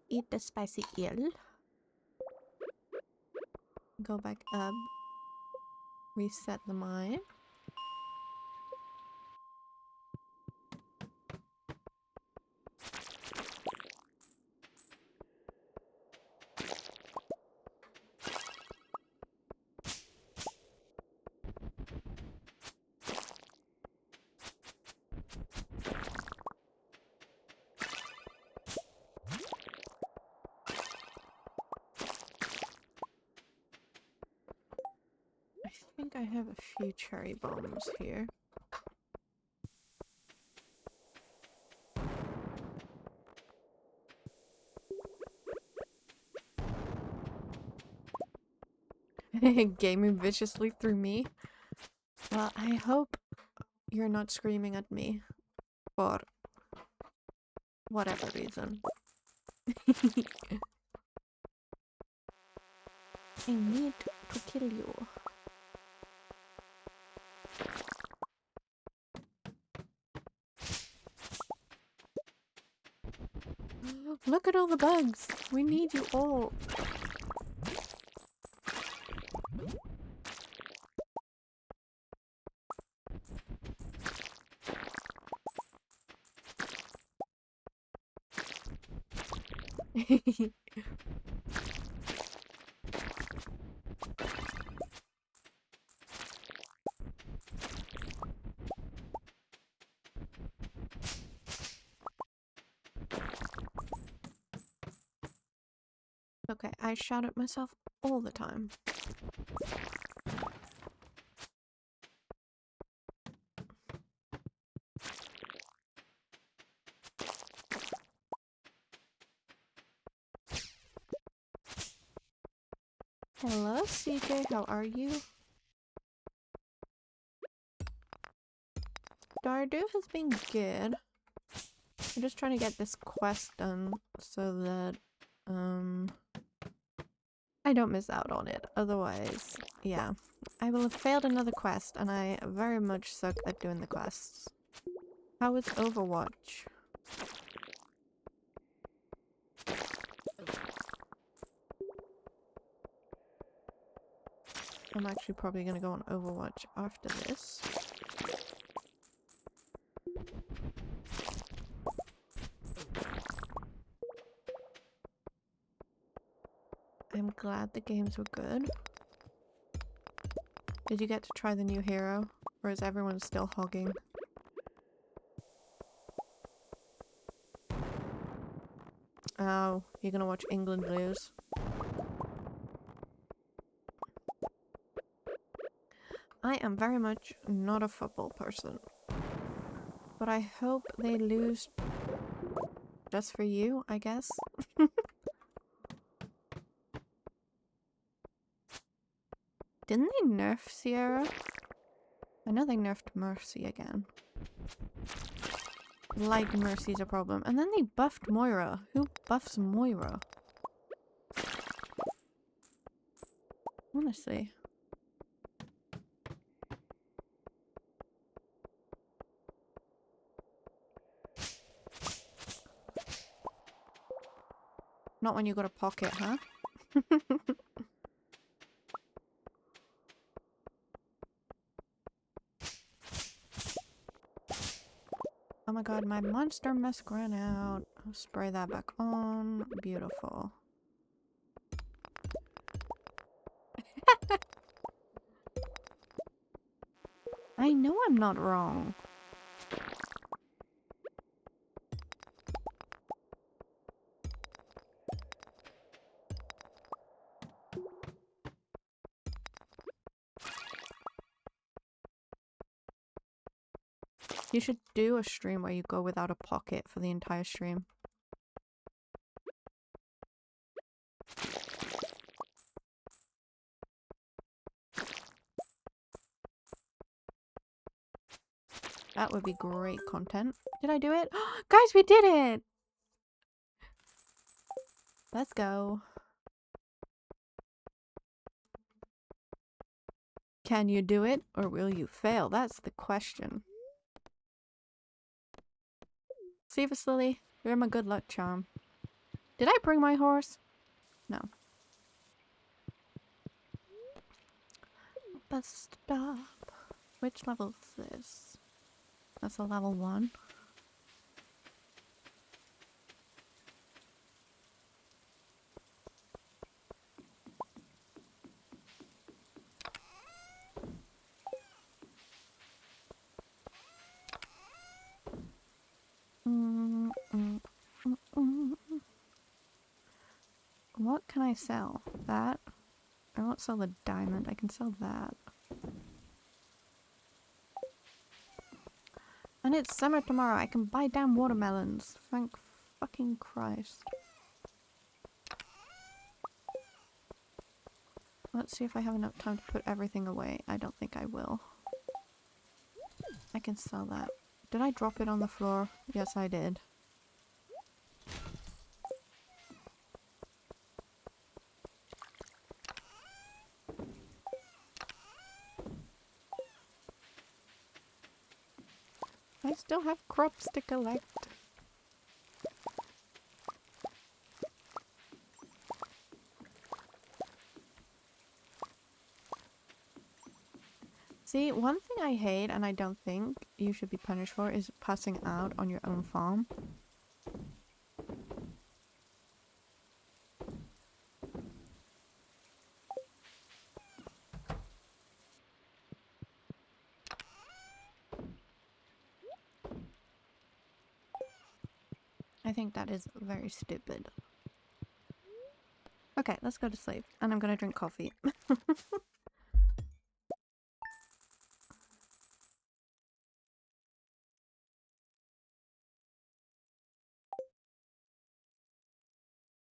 Eat the spicy eel. Go back up. Reset the mine. I think I have a few cherry bombs here. Gaming viciously through me. Well, I hope you're not screaming at me for whatever reason. I need to kill you. Look at all the bugs. We need you all. Okay, I shout at myself all the time. Hello, CJ, how are you? Stardew has been good. I'm just trying to get this quest done so that, I don't miss out on it. Otherwise, yeah. I will have failed another quest, and I very much suck at doing the quests. How is Overwatch? I'm actually probably gonna go on Overwatch after this. I'm glad the games were good. Did you get to try the new hero? Or is everyone still hogging? Oh, you're gonna watch England lose. I am very much not a football person. But I hope they lose just for you, I guess. Didn't they nerf Sierra? I know they nerfed Mercy again. Like Mercy's a problem. And then they buffed Moira. Who buffs Moira? Honestly. Not when you got a pocket, huh? Oh my god, my monster mask ran out. I'll spray that back on. Beautiful. I know I'm not wrong. You should do a stream where you go without a pocket for the entire stream. That would be great content. Did I do it? Guys, we did it! Let's go. Can you do it, or will you fail? That's the question. Save Lily. You're my good luck charm. Did I bring my horse? No. Bus stop. Which level is this? That's a level 1. What can I sell? That? I won't sell the diamond. I can sell that. And it's summer tomorrow. I can buy damn watermelons. Thank fucking Christ. Let's see if I have enough time to put everything away. I don't think I will. I can sell that. Did I drop it on the floor? Yes, I did. I still have crops to collect. See, one thing I hate and I don't think you should be punished for is passing out on your own farm. I think that is very stupid. Okay, let's go to sleep. And I'm gonna drink coffee.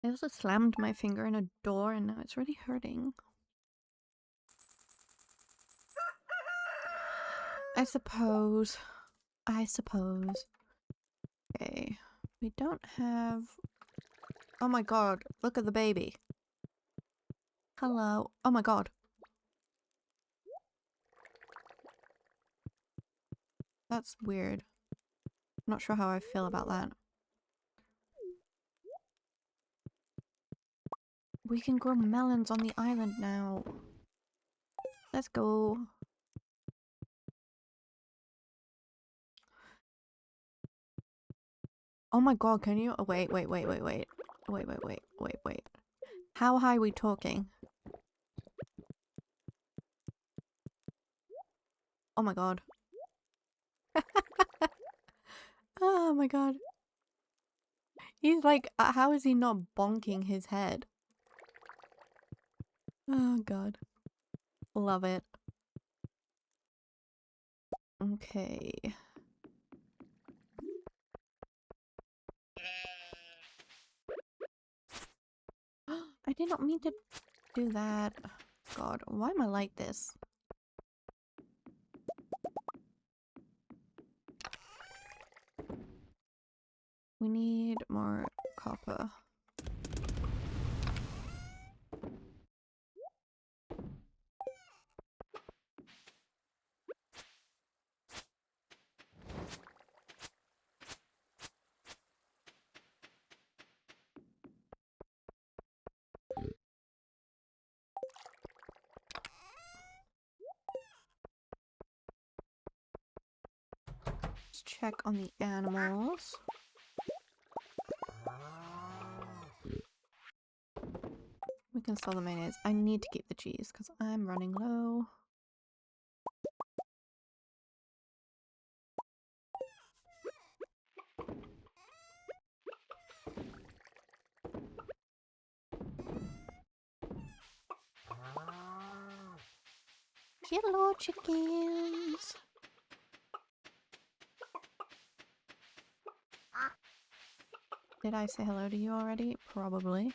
I also slammed my finger in a door and now it's really hurting. I suppose. Okay. We don't have... Oh my god, look at the baby. Hello. Oh my god. That's weird. I'm not sure how I feel about that. We can grow melons on the island now. Let's go. Oh my god, can you... Oh, wait. How high are we talking? Oh my god. Oh my god. He's like, how is he not bonking his head? Oh god. Love it. Okay. I did not mean to do that. God, why am I like this? We need more copper. Let's check on the animals. We can sell the mayonnaise. I need to keep the cheese because I'm running low. Hello, chickens. Did I say hello to you already? Probably.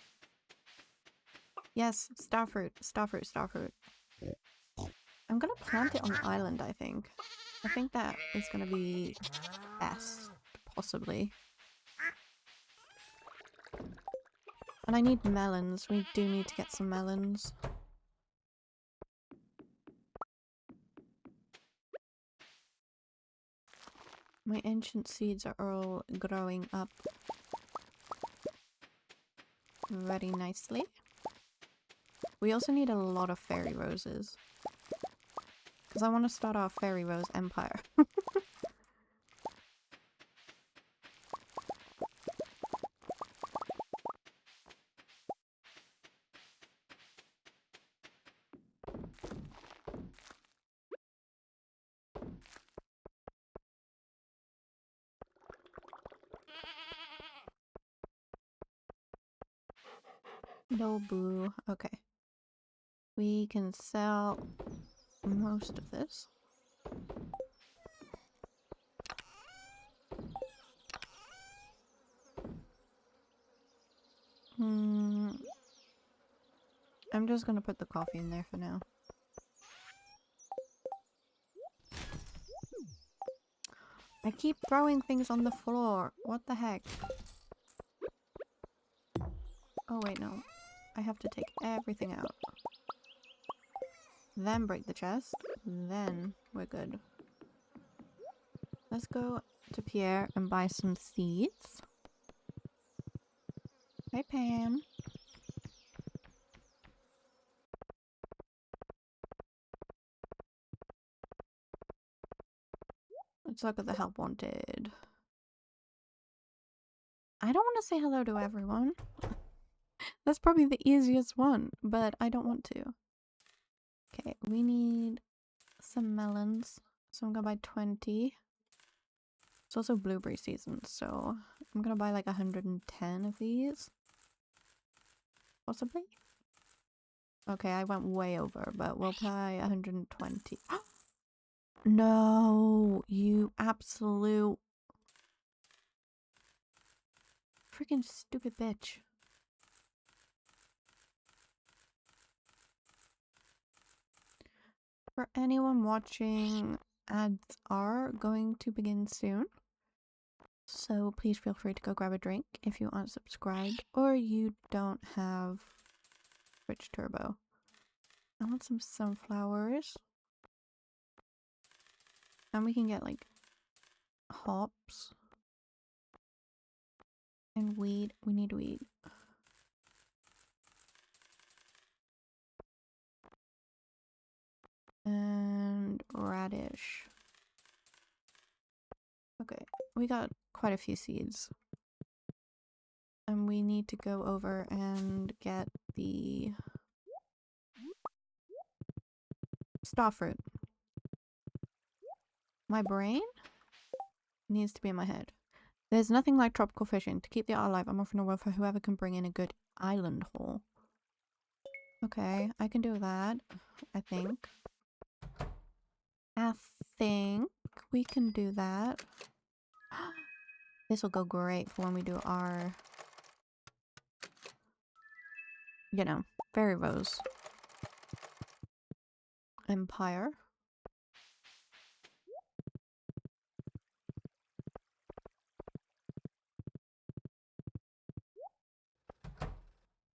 Yes, starfruit, starfruit, starfruit. I'm gonna plant it on the island, I think. I think that is gonna be best, possibly. And I need melons. We do need to get some melons. My ancient seeds are all growing up very nicely. We also need a lot of fairy roses. Because I want to start our fairy rose empire. No boo. Okay. We can sell most of this. I'm just gonna put the coffee in there for now. I keep throwing things on the floor. What the heck? Oh wait, no. I have to take everything out. Then break the chest. Then we're good. Let's go to Pierre and buy some seeds. Hey Pam. Let's look at the help wanted. I don't want to say hello to everyone. That's probably the easiest one, but I don't want to. Okay, we need some melons. So I'm gonna buy 20. It's also blueberry season, so I'm gonna buy like 110 of these. Possibly? Okay, I went way over, but we'll buy 120. No, you absolute freaking stupid bitch. For anyone watching, ads are going to begin soon. So please feel free to go grab a drink if you aren't subscribed or you don't have Twitch Turbo. I want some sunflowers. And we can get like hops. And weed. We need weed. And radish. Okay, we got quite a few seeds. And we need to go over and get the starfruit. My brain needs to be in my head. There's nothing like tropical fishing. To keep the art alive, I'm offering a reward for whoever can bring in a good island haul. Okay, I can do that, I think. I think we can do that. This will go great for when we do our, you know, Fairy Rose Empire.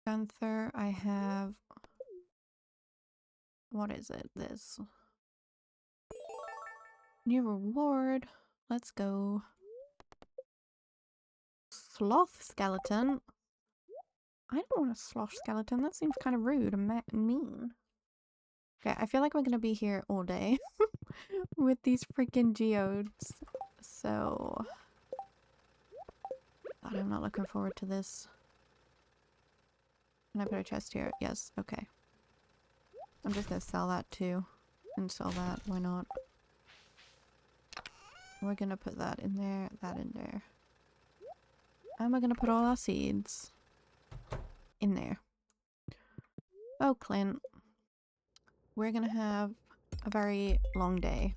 Gunther, I have... What is it? This. New reward. Let's go. Sloth skeleton. I don't want a sloth skeleton. That seems kind of rude and mean. Okay, I feel like we're gonna be here all day with these freaking geodes. So... God, I'm not looking forward to this. Can I put a chest here? Yes, okay. I'm just gonna sell that too. And sell that, why not? We're gonna put that in there, that in there. And we're gonna put all our seeds in there. Oh, Clint. We're gonna have a very long day.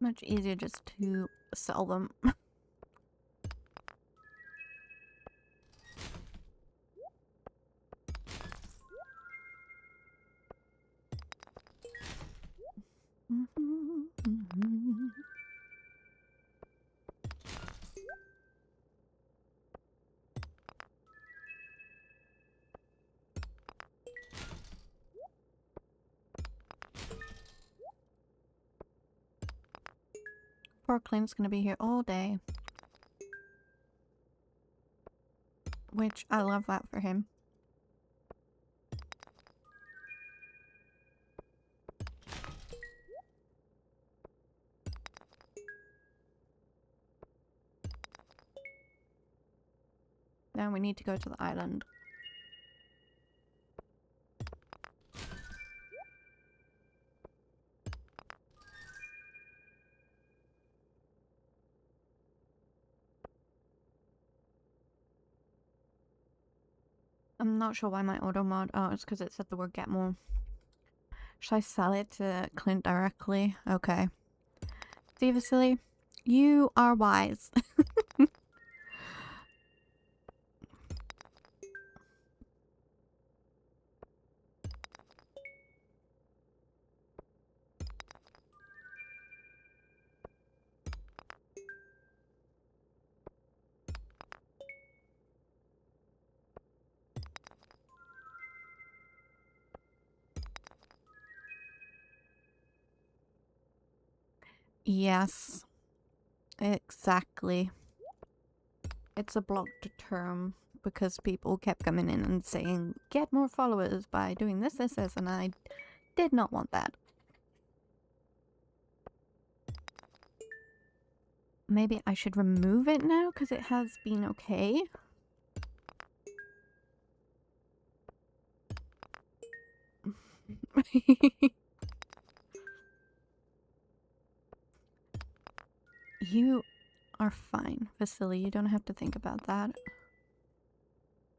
Much easier just to sell them. Poor Clint's gonna be here all day. Which, I love that for him. Now we need to go to the island. I'm not sure why my auto mod. Oh, it's because it said the word get more. Should I sell it to Clint directly? Okay. See, Vasily? You are wise. Yes. Exactly. It's a blocked term because people kept coming in and saying, get more followers by doing this, and I did not want that. Maybe I should remove it now because it has been okay. You are fine, Vasily. You don't have to think about that.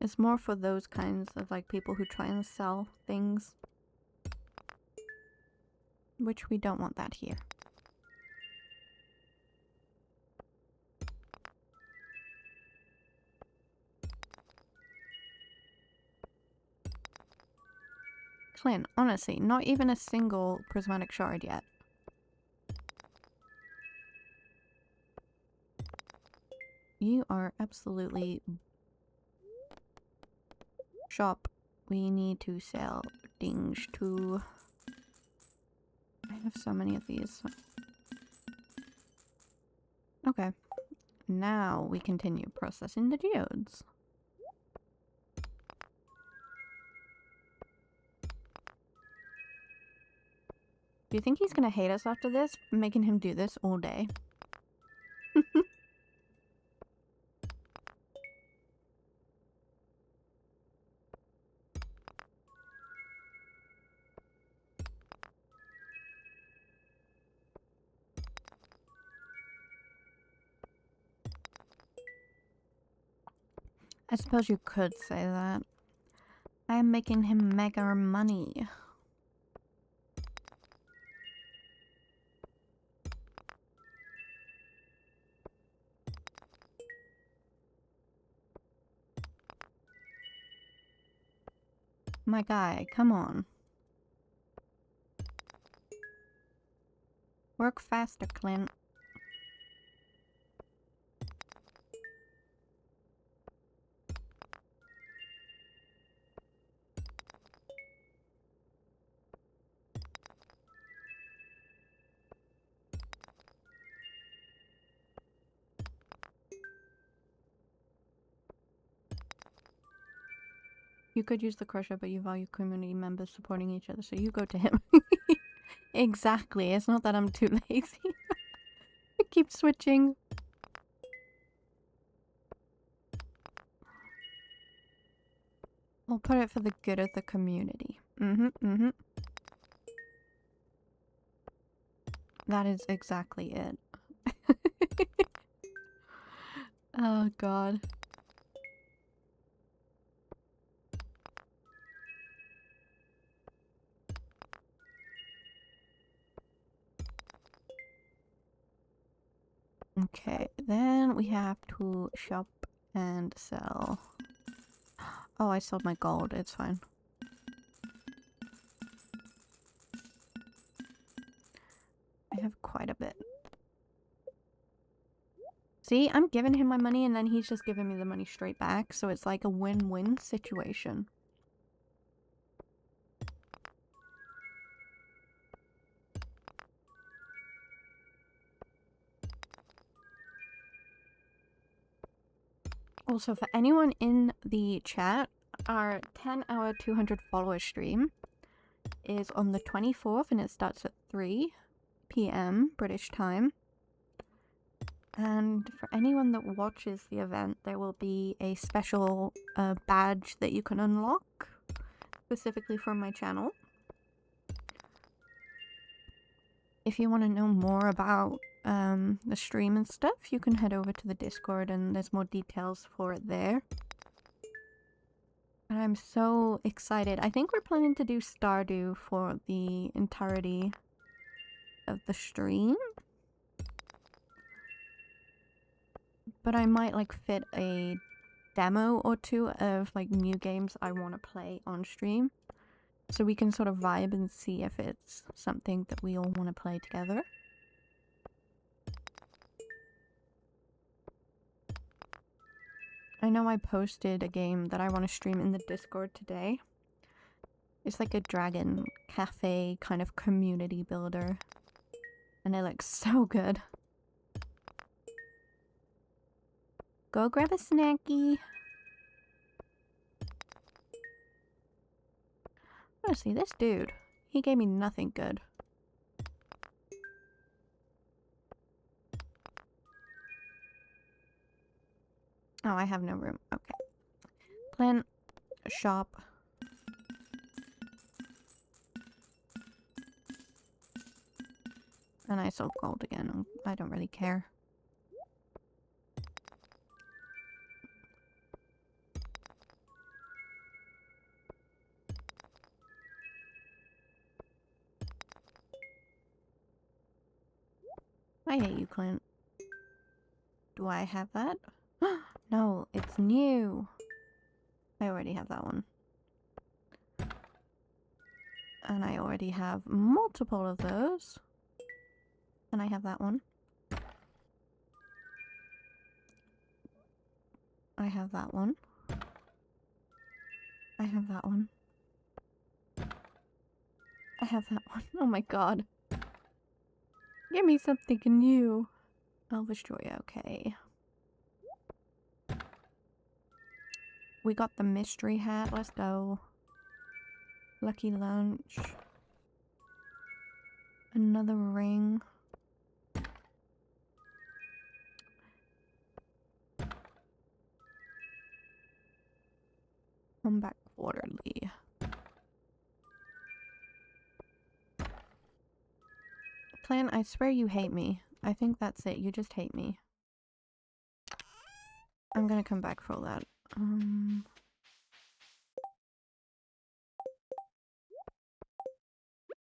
It's more for those kinds of like people who try and sell things. Which we don't want that here. Clint, honestly, not even a single prismatic shard yet. You are absolutely... Shop. We need to sell things to... I have so many of these. Okay. Now we continue processing the geodes. Do you think he's gonna hate us after this? Making him do this all day. I suppose you could say that. I am making him mega money. My guy, come on. Work faster, Clint. You could use the crusher, but you value community members supporting each other, so you go to him. Exactly. It's not that I'm too lazy. I keep switching. We'll put it for the good of the community. That is exactly it. Oh, God. Okay, then we have to shop and sell. Oh, I sold my gold. It's fine. I have quite a bit. See, I'm giving him my money and then he's just giving me the money straight back, so it's like a win-win situation. Also, for anyone in the chat, our 10-hour 200 follower stream is on the 24th and it starts at 3 p.m. British time. And for anyone that watches the event, there will be a special badge that you can unlock specifically from my channel. If you want to know more about the stream and stuff, you can head over to the Discord and there's more details for it there. And I'm so excited. I think we're planning to do Stardew for the entirety of the stream. But I might like fit a demo or two of like new games I want to play on stream. So we can sort of vibe and see if it's something that we all want to play together. I know I posted a game that I want to stream in the Discord today. It's like a dragon cafe kind of community builder. And it looks so good. Go grab a snacky. Honestly, this dude, he gave me nothing good. Oh, I have no room. Okay. Plant, shop. And I sold gold again. I don't really care. I hate you, Clint. Do I have that? No, it's new. I already have that one. And I already have multiple of those. And I have that one. I have that one. I have that one. I have that one. Oh my god. Give me something new. Elvish Joy, okay. We got the mystery hat, let's go. Lucky lunch. Another ring. Come back quarterly. Plan, I swear you hate me. I think that's it. You just hate me. I'm gonna come back for all that. I'm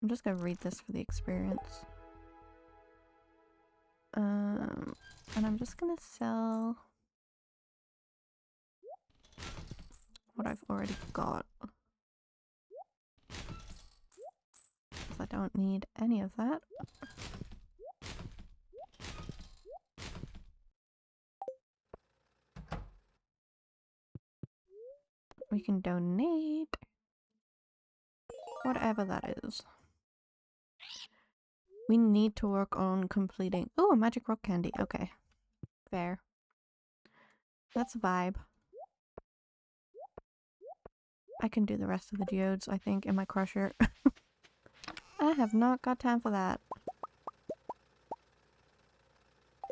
just gonna read this for the experience. And I'm just gonna sell what I've already got. Because I don't need any of that. We can donate. Whatever that is. We need to work on completing... Oh, a magic rock candy. Okay. Fair. That's a vibe. I can do the rest of the geodes, I think, in my crusher. I have not got time for that.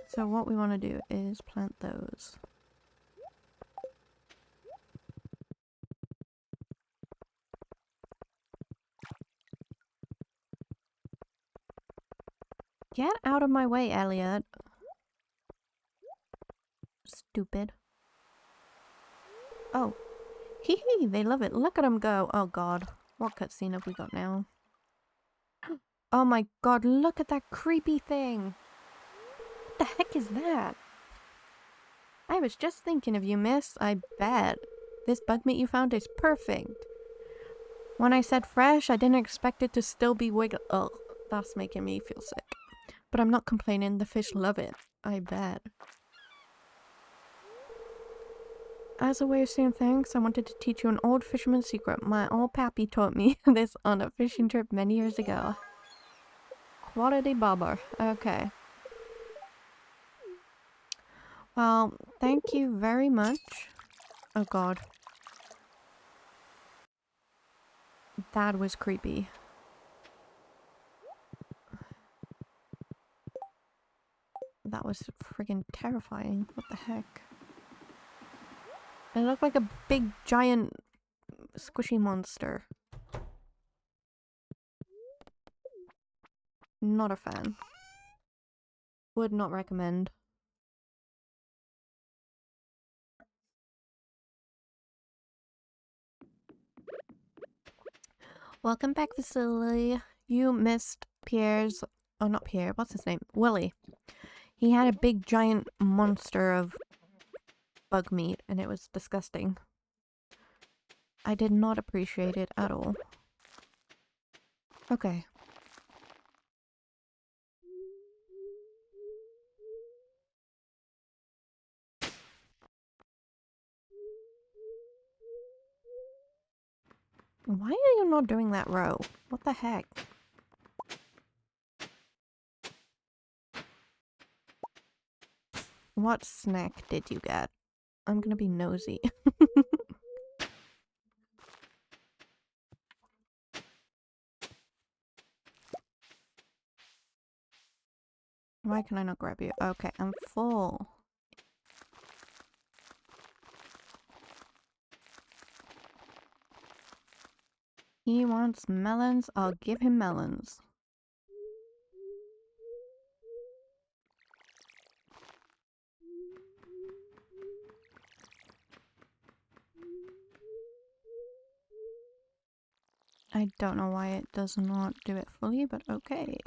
So what we want to do is plant those. Get out of my way, Elliot. Stupid. Oh. Hee hee, they love it. Look at them go. Oh god. What cutscene have we got now? Oh my god, look at that creepy thing. What the heck is that? I was just thinking of you, miss. I bet. This bug meat you found is perfect. When I said fresh, I didn't expect it to still be wiggle. Ugh, that's making me feel sick. But I'm not complaining. The fish love it. I bet. As a way of saying thanks, I wanted to teach you an old fisherman's secret. My old pappy taught me this on a fishing trip many years ago. Quality bobber. Okay. Well, thank you very much. Oh god. That was creepy. That was friggin' terrifying. What the heck? It looked like a big, giant, squishy monster. Not a fan. Would not recommend. Welcome back, Vasily. You missed Pierre's... Oh, not Pierre. What's his name? Willy. He had a big, giant monster of bug meat, and it was disgusting. I did not appreciate it at all. Okay. Why are you not doing that row? What the heck? What snack did you get? I'm gonna be nosy. Why can I not grab you? Okay, I'm full. He wants melons, I'll give him melons. I don't know why it does not do it fully, but okay.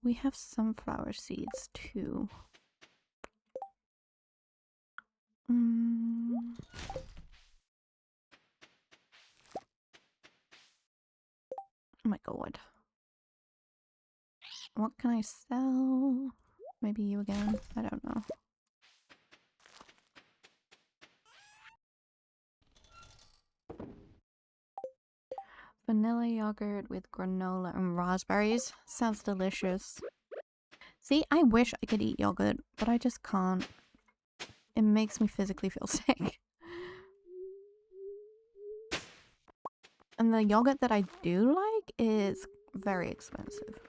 We have sunflower seeds too. Oh my god. What can I sell? Maybe you again? I don't know. Vanilla yogurt with granola and raspberries. Sounds delicious. See, I wish I could eat yogurt, but I just can't. It makes me physically feel sick. And the yogurt that I do like is very expensive.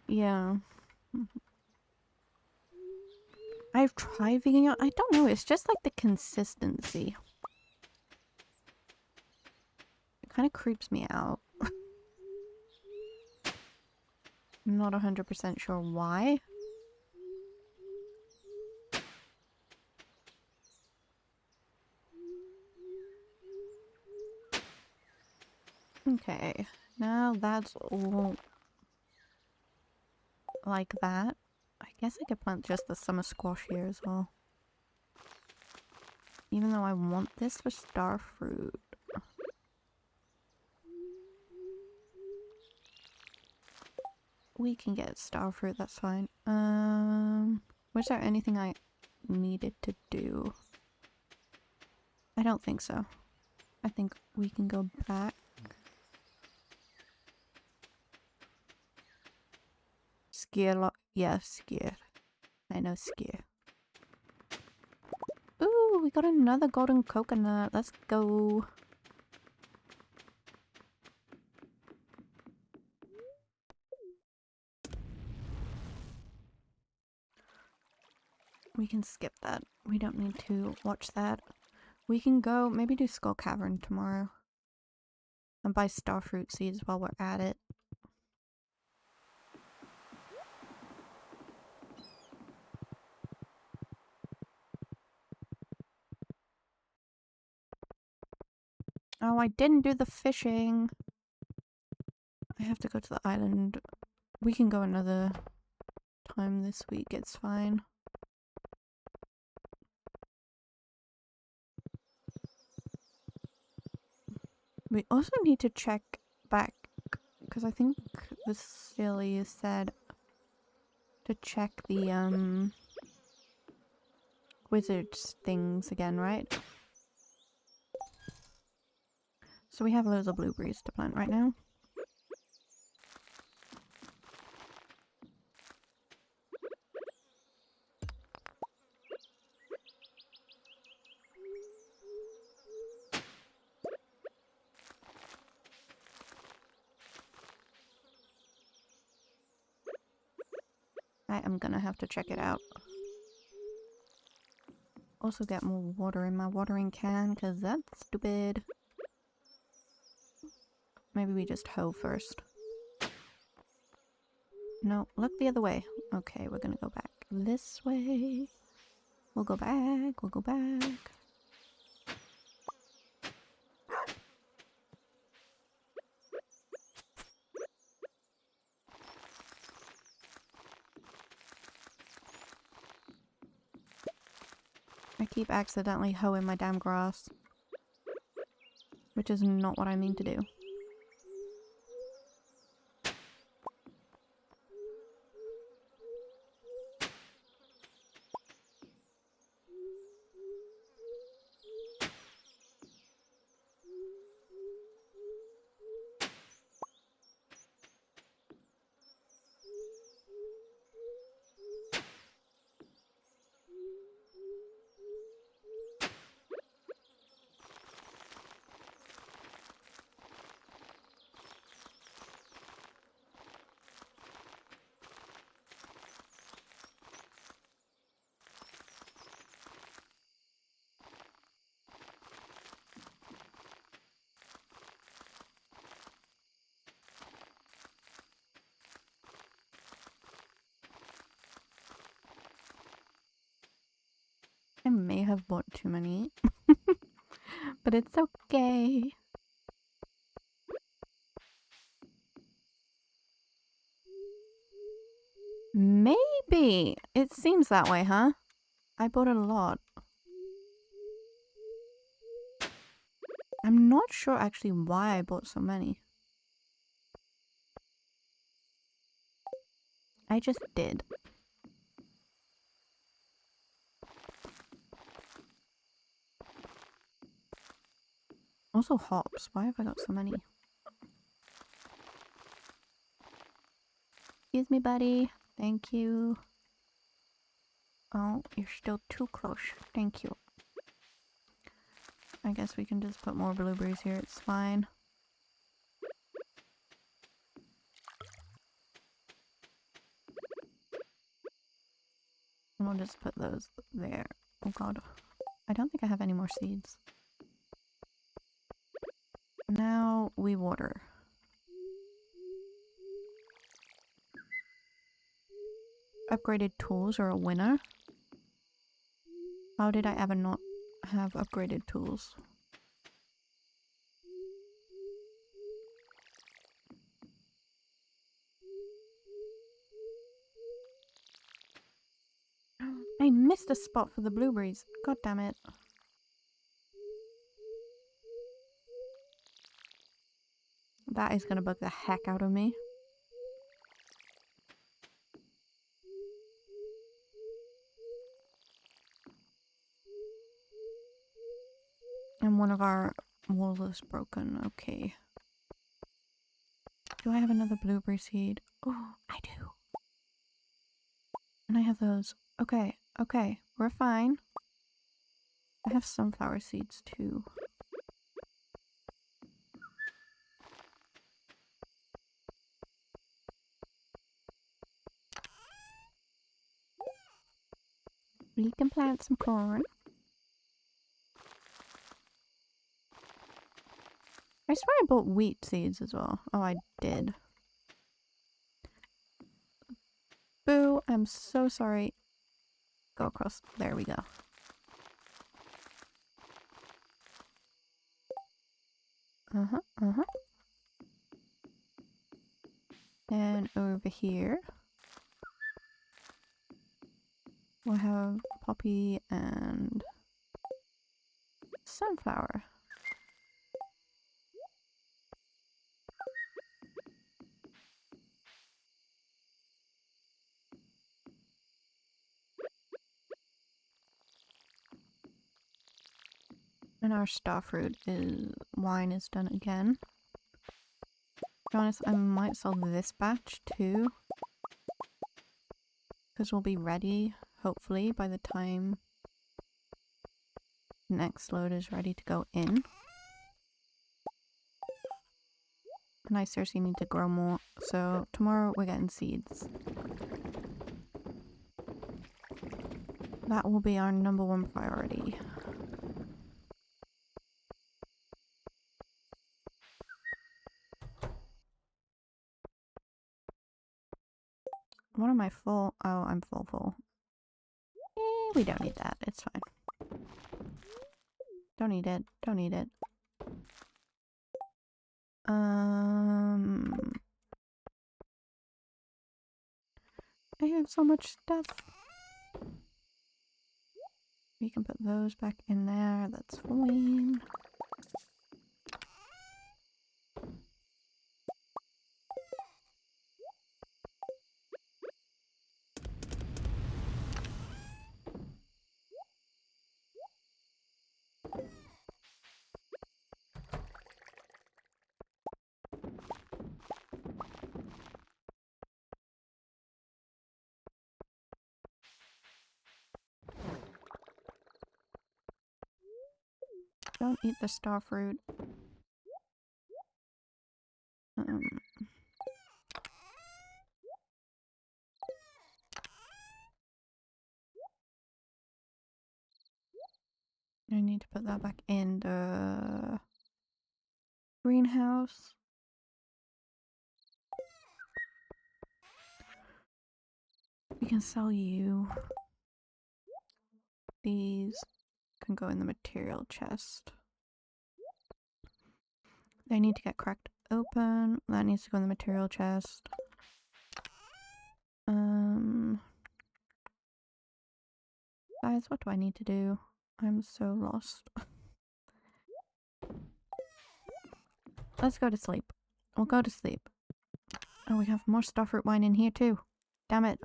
Yeah. I've tried vegan yogurt. I don't know, it's just like the consistency. It kind of creeps me out. I'm not 100% sure why. Okay, now that's all like that. I guess I could plant just the summer squash here as well. Even though I want this for star fruit. We can get star fruit, that's fine. Was there anything I needed to do? I don't think so. I think we can go back. Skier, yeah, skier. I know skier. Ooh, we got another golden coconut. Let's go. We can skip that. We don't need to watch that. We can go, maybe do Skull Cavern tomorrow. And buy starfruit seeds while we're at it. Oh, I didn't do the fishing. I have to go to the island. We can go another time this week, it's fine. We also need to check back, because I think the silly said to check the wizards things again, right? So we have loads of blueberries to plant right now. I am gonna have to check it out. Also get more water in my watering can, because that's stupid. Maybe we just hoe first. No, look the other way. Okay, we're gonna go back this way. We'll go back, we'll go back. I keep accidentally hoeing my damn grass. Which is not what I mean to do. I may have bought too many. But it's okay. Hey, it seems that way, huh? I bought a lot. I'm not sure actually why I bought so many. I just did. Also hops. Why have I got so many? Excuse me, buddy. Thank you. Oh, you're still too close. Thank you. I guess we can just put more blueberries here. It's fine. And we'll just put those there. Oh god. I don't think I have any more seeds. Now we water. Upgraded tools are a winner. How did I ever not have upgraded tools? I missed a spot for the blueberries. God damn it. That is gonna bug the heck out of me. And one of our walls is broken. Okay. Do I have another blueberry seed? Oh, I do. And I have those. Okay, okay. We're fine. I have sunflower seeds too. We can plant some corn. I swear I bought wheat seeds as well. Oh, I did. Boo, I'm so sorry. Go across. There we go. Uh-huh, uh-huh. And over here, we'll have poppy and sunflower. And our starfruit wine is done again. To be honest, I might sell this batch too. Because we'll be ready, hopefully, by the time next load is ready to go in. And I seriously need to grow more. So tomorrow we're getting seeds. That will be our #1 priority. What am I full? Oh, I'm full. We don't need that. It's fine. Don't need it. Don't need it. I have so much stuff. We can put those back in there. That's fine. Don't eat the starfruit. I need to put that back in the greenhouse. We can sell you. These can go in the material chest. They need to get cracked open. That needs to go in the material chest. Guys, what do I need to do? I'm so lost. Let's go to sleep. We'll go to sleep. Oh, we have more starfruit wine in here too. Damn it.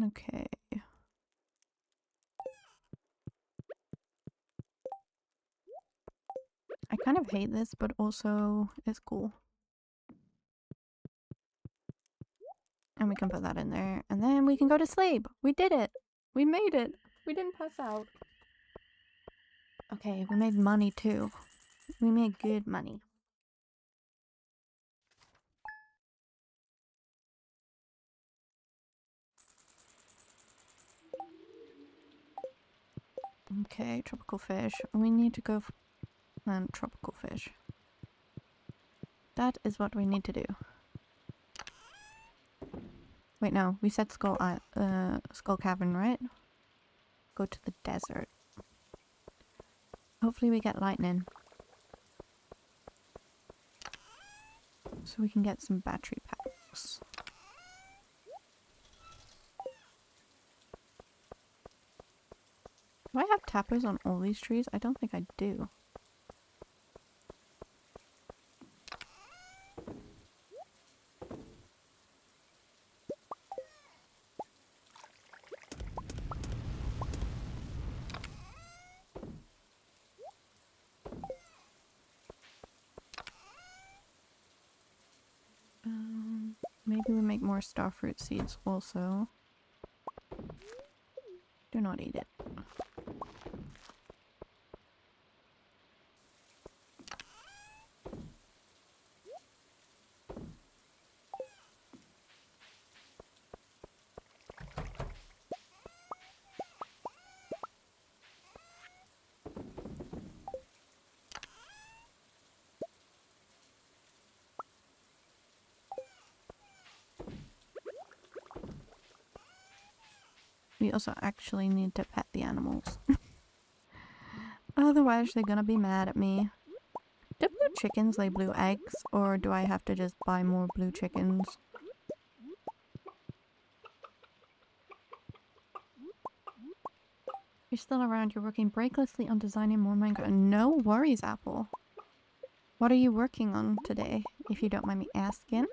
Okay. I kind of hate this, but also it's cool. And we can put that in there. And then we can go to sleep. We did it. We made it. We didn't pass out. Okay, we made money too. We made good money. Okay, tropical fish. We need to go plant tropical fish. That is what we need to do. Wait, no. We said Skull Cavern, right? Go to the desert. Hopefully we get lightning. So we can get some battery packs. Do I have tappers on all these trees? I don't think I do. Maybe we make more starfruit seeds also. Do not eat it. We also actually need to pet the animals. Otherwise they're gonna be mad at me. Do blue chickens lay blue eggs, or do I have to just buy more blue chickens? You're still around. You're working breaklessly on designing more Minecraft. No worries, Apple. What are you working on today, if you don't mind me asking?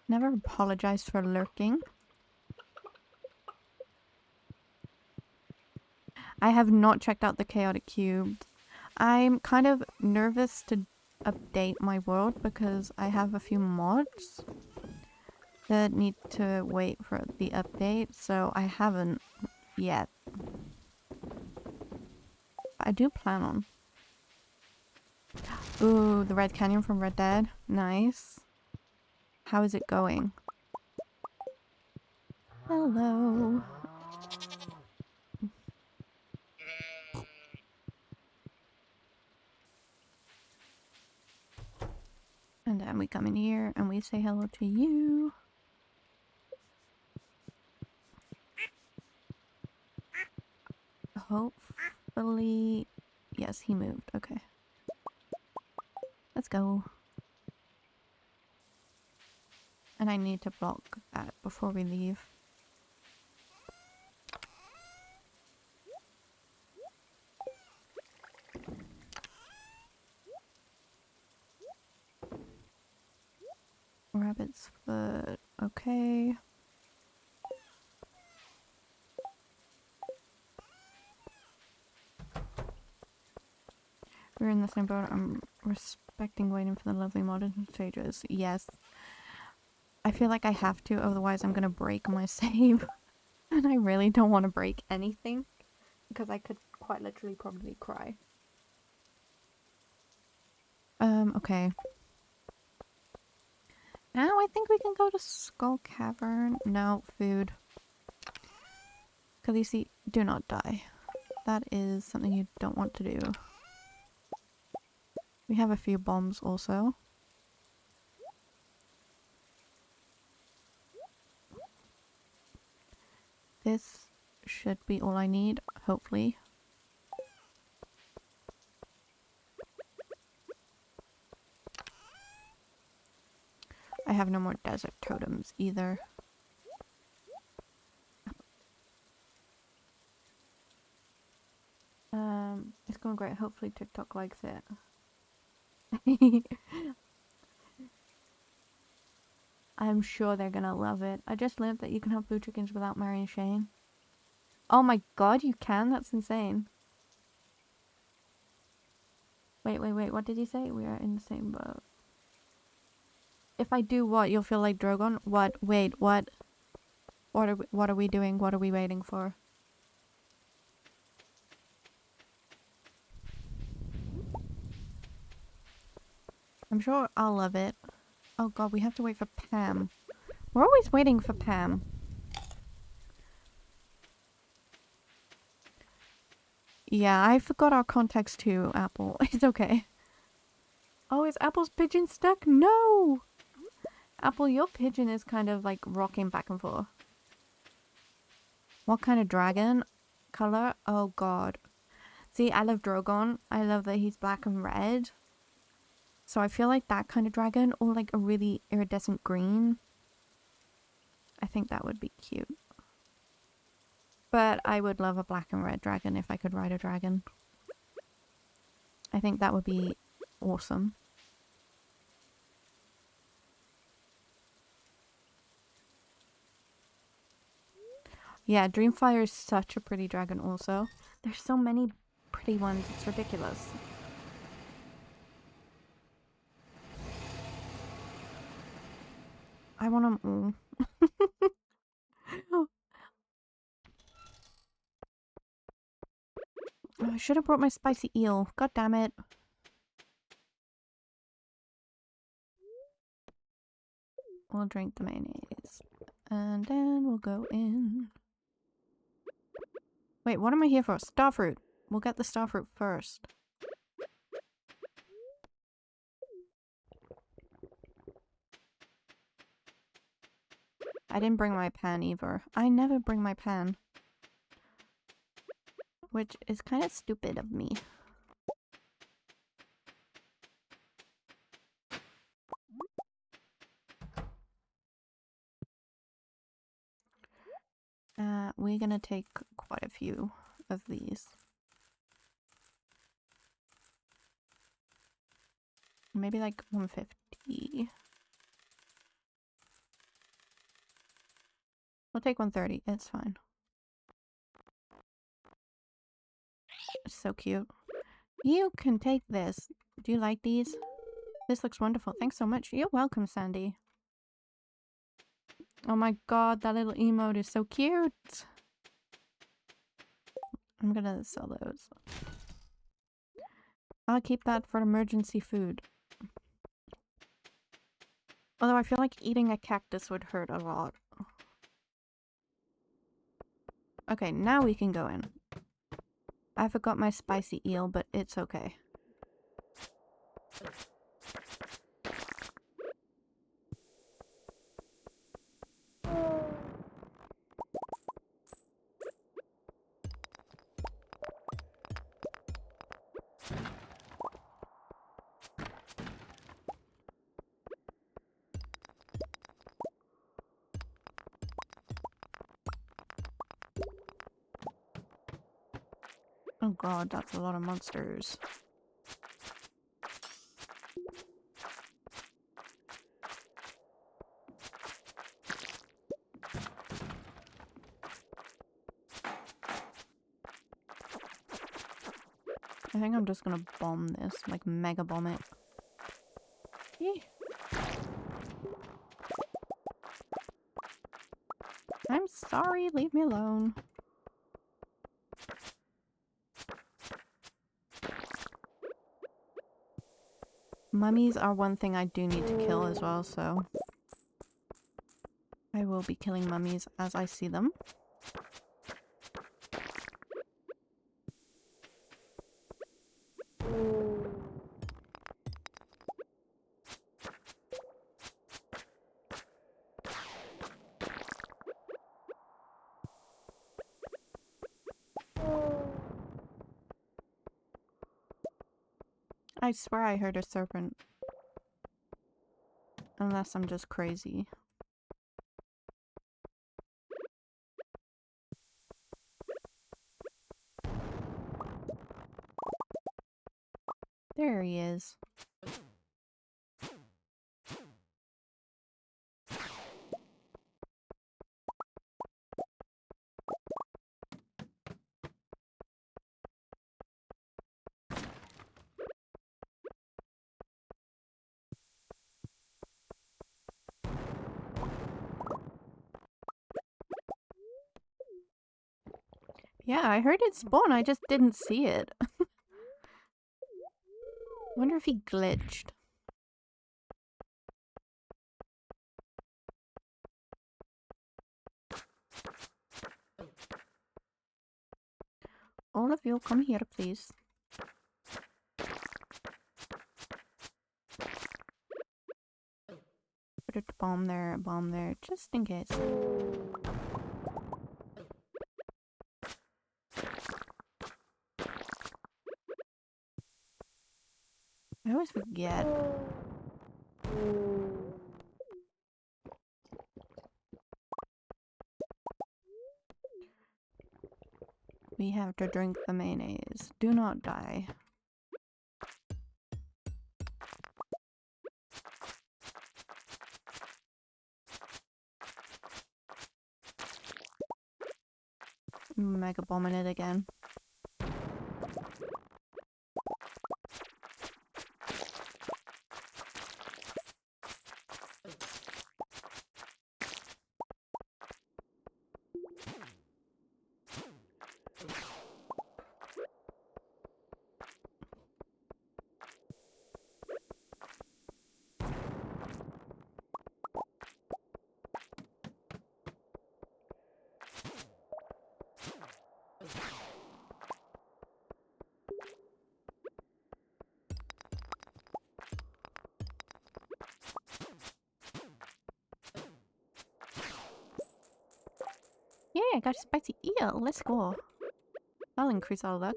Never apologize for lurking. I have not checked out the chaotic cube. I'm kind of nervous to update my world because I have a few mods that need to wait for the update, so I haven't yet. I do plan on. Ooh, the Red Canyon from Red Dead. Nice. How is it going? Hello. And then we come in here and we say hello to you. Hopefully... Yes, he moved. Okay. Let's go. And I need to block that before we leave. Rabbit's foot. Okay. We're in the same boat. I'm respecting waiting for the lovely modern stages. Yes. I feel like I have to, otherwise I'm gonna break my save. And I really don't want to break anything. Because I could quite literally probably cry. Okay. Now I think we can go to Skull Cavern. No, food. Khaleesi, do not die. That is something you don't want to do. We have a few bombs also. This should be all I need, hopefully. I have no more desert totems either. It's going great. Hopefully TikTok likes it. I'm sure they're gonna love it. I just learned that you can have blue chickens without marrying Shane. Oh my god, you can? That's insane. Wait, what did you say? We are in the same boat. If I do what? You'll feel like Drogon? What? Wait, what? What are we doing? What are we waiting for? I'm sure I'll love it. Oh god, we have to wait for Pam. We're always waiting for Pam. Yeah, I forgot our context too, Apple. It's okay. Oh, is Apple's pigeon stuck? No! Apple, your pigeon is kind of like rocking back and forth. What kind of dragon? Color? Oh god. See, I love Drogon. I love that he's black and red. So I feel like that kind of dragon, or like a really iridescent green. I think that would be cute. But I would love a black and red dragon if I could ride a dragon. I think that would be awesome. Yeah, Dreamfire is such a pretty dragon also. There's so many pretty ones, it's ridiculous. I want them all. Oh, I should have brought my spicy eel. God damn it. We'll drink the mayonnaise. And then we'll go in. Wait, what am I here for? Starfruit. We'll get the starfruit first. I didn't bring my pan either. I never bring my pan. Which is kind of stupid of me. We're gonna take quite a few of these. Maybe like 150. We'll take 130. It's fine. It's so cute. You can take this. Do you like these? This looks wonderful. Thanks so much. You're welcome, Sandy. Oh my god, that little emote is so cute. I'm gonna sell those. I'll keep that for emergency food. Although I feel like eating a cactus would hurt a lot. Okay, now we can go in. I forgot my spicy eel, but it's okay. Oh god, that's a lot of monsters. I think I'm just gonna bomb this, like mega bomb it. Yee. I'm sorry, leave me alone. Mummies are one thing I do need to kill as well, so I will be killing mummies as I see them. I swear I heard a serpent. Unless I'm just crazy. There he is. Yeah, I heard it spawn, I just didn't see it. Wonder if he glitched. All of you, come here, please. Put a bomb there, just in case. I always forget. We have to drink the mayonnaise. Do not die. Mega bombing it again. Yeah, I got a spicy eel. Let's go. That'll increase our luck.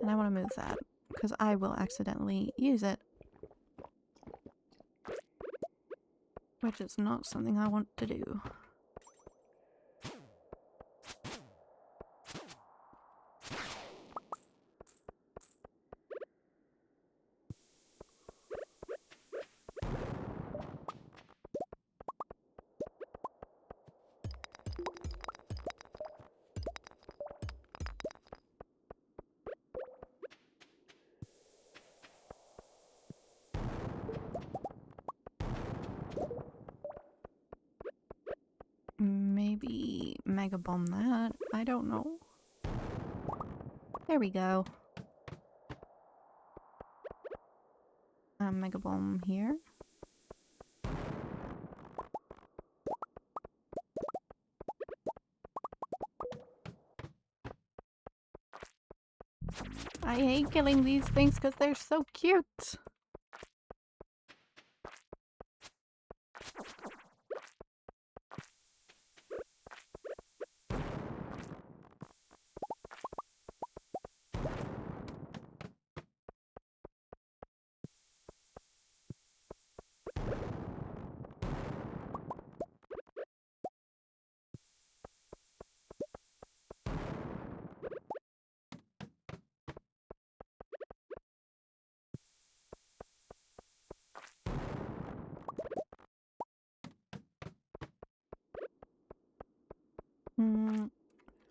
And I want to move that, because I will accidentally use it. Which is not something I want to do. Maybe mega bomb that. I don't know. There we go. Mega bomb here. I hate killing these things because they're so cute.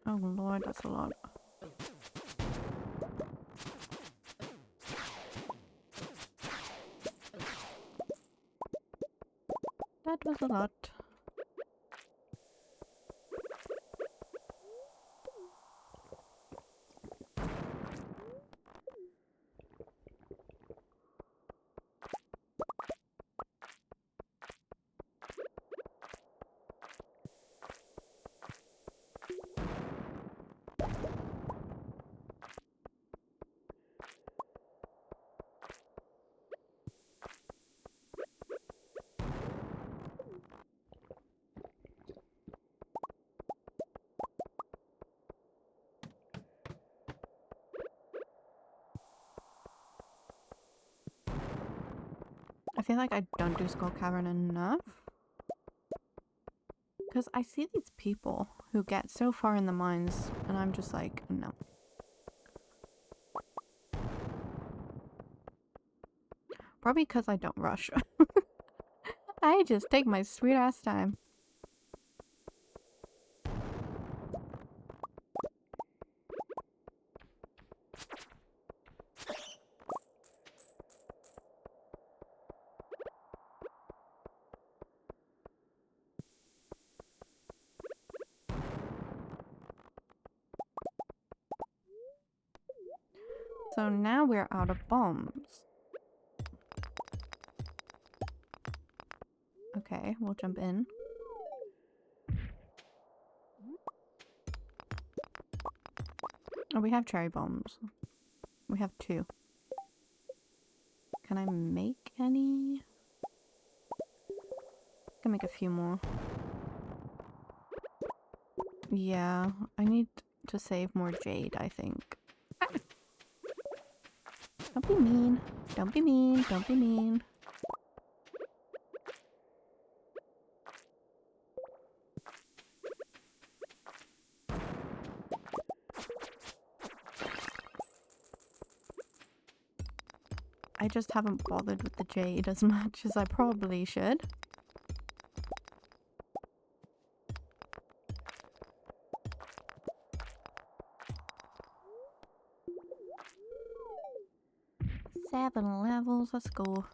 Oh lord, that's a lot. That was a lot. feel like I don't do Skull Cavern enough. Because I see these people who get so far in the mines, and I'm just like, no. Probably because I don't rush. I just take my sweet ass time. So now we're out of bombs. Okay, we'll jump in. Oh, we have cherry bombs. We have 2. Can I make any? I can make a few more. Yeah, I need to save more jade, I think. Don't be mean. Don't be mean. Don't be mean. I just haven't bothered with the jade as much as I probably should. Seven levels, let's go.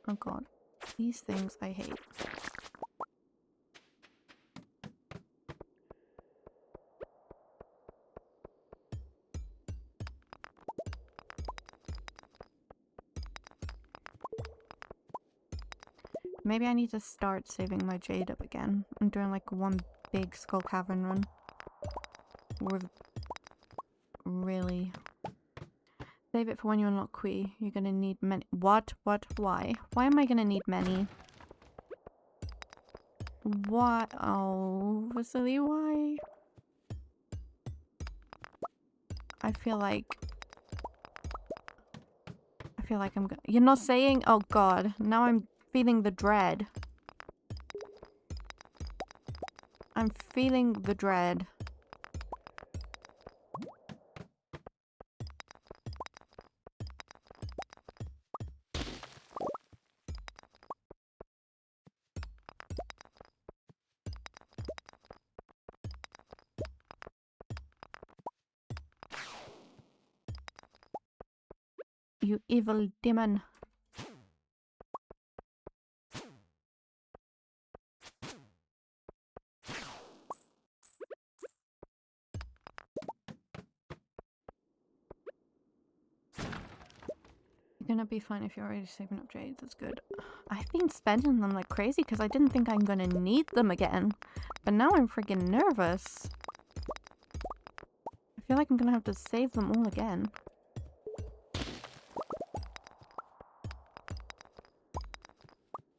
Oh god, these things I hate. Maybe I need to start saving my jade up again. I'm doing like one big Skull Cavern run. We're really... Save it for when you unlock Qui. You're gonna need many. What? Why? Why am I gonna need many? What? Oh, Vasily, why? I feel like I'm gonna... You're not saying... Oh god, now I'm feeling the dread. I'm feeling the dread. You evil demon. You're gonna be fine if you're already saving up jade. That's good. I've been spending them like crazy because I didn't think I'm gonna need them again. But now I'm freaking nervous. I feel like I'm gonna have to save them all again.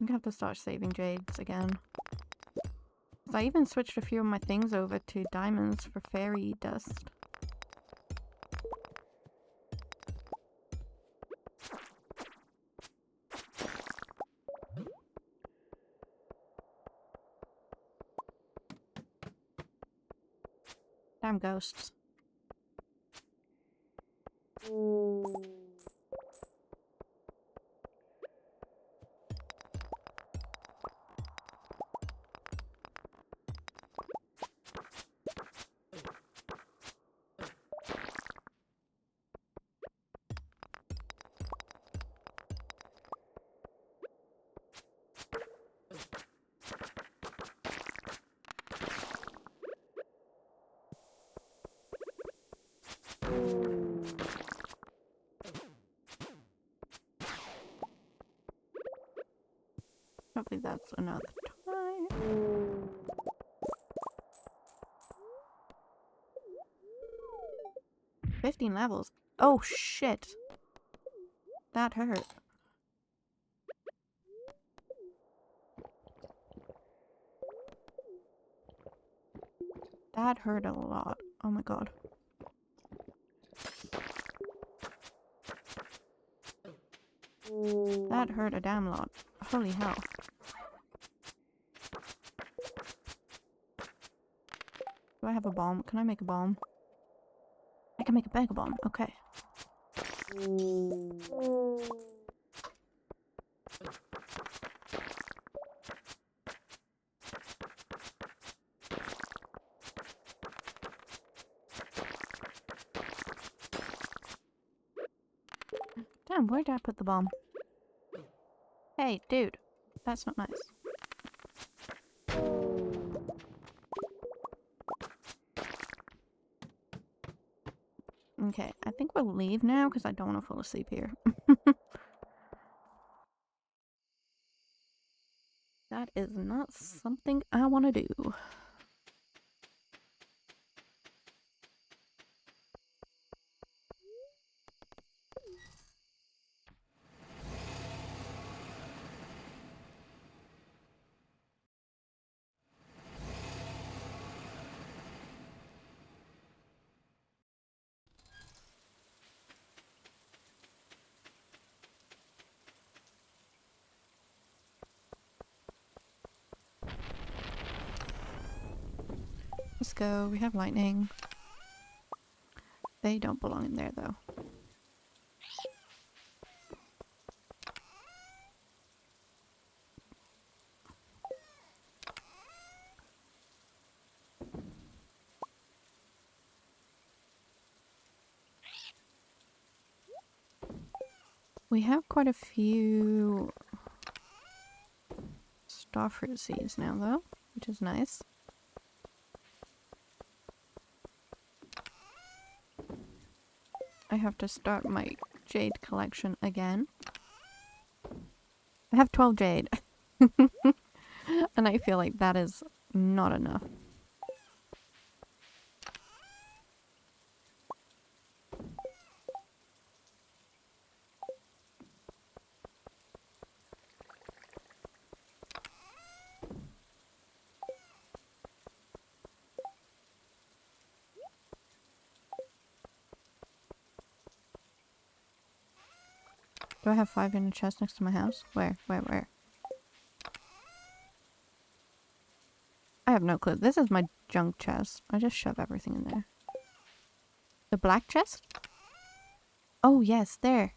I'm gonna have to start saving jades again. I even switched a few of my things over to diamonds for fairy dust. Damn ghosts. Hopefully that's another time. 15 levels. Oh shit. That hurt. That hurt a lot. Oh my god. That hurt a damn lot. Holy hell. Do I have a bomb? Can I make a bomb? I can make a mega bomb. Okay. Damn, where did I put the bomb? Hey, dude. That's not nice. Okay, I think we'll leave now because I don't want to fall asleep here. That is not something I want to do. Let's go. We have lightning. They don't belong in there, though. We have quite a few starfruit seeds now, though, which is nice. I have to start my jade collection again. I have 12 jade. And I feel like that is not enough. Do I have 5 in a chest next to my house? Where? I have no clue. This is my junk chest. I just shove everything in there. The black chest? Oh, yes, there.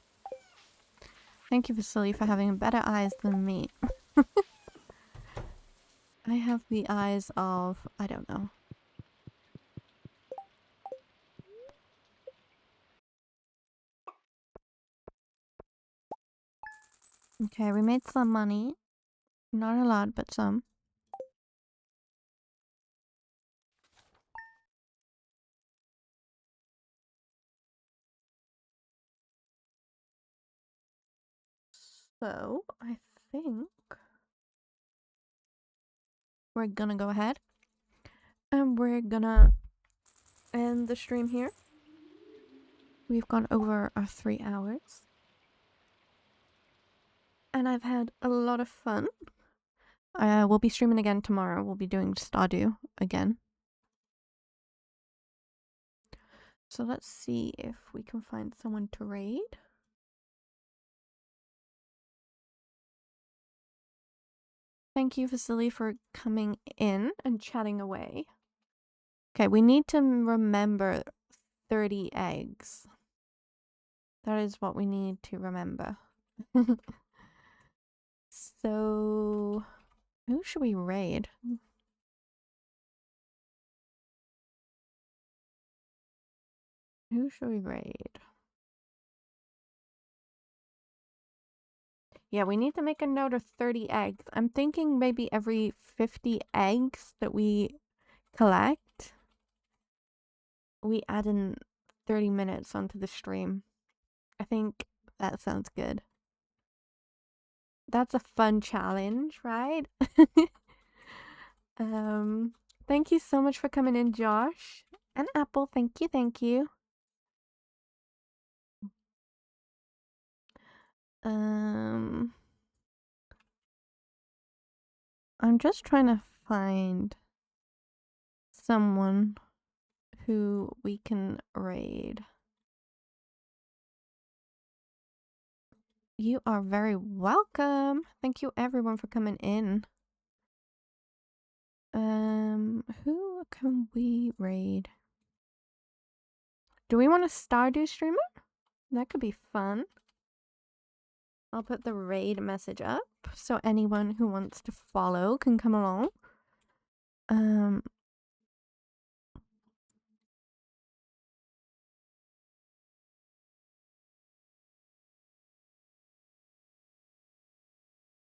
Thank you, Vasily, for having better eyes than me. I have the eyes of... I don't know. Okay, we made some money. Not a lot, but some. So, I think we're gonna go ahead and we're gonna end the stream here. We've gone over our 3 hours. And I've had a lot of fun. We'll be streaming again tomorrow. We'll be doing Stardew again. So let's see if we can find someone to raid. Thank you, Vasily, for coming in and chatting away. Okay, we need to remember 30 eggs. That is what we need to remember. So, who should we raid? Who should we raid? Yeah, we need to make a note of 30 eggs. I'm thinking maybe every 50 eggs that we collect, we add in 30 minutes onto the stream. I think that sounds good. That's a fun challenge, right? Thank you so much for coming in, Josh. And Apple, thank you. I'm just trying to find someone who we can raid. You are very welcome. Thank you everyone for coming in. Who can we raid? Do we want a Stardew streamer? That could be fun. I'll put the raid message up so anyone who wants to follow can come along.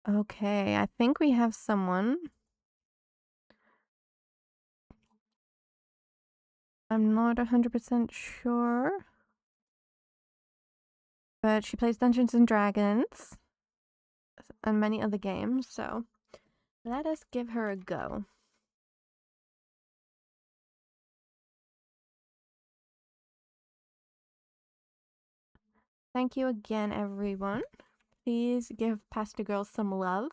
Okay, I think we have someone. I'm not 100% sure. But she plays Dungeons and Dragons and many other games, so let us give her a go. Thank you again, everyone. Please give Pastor Girl some love.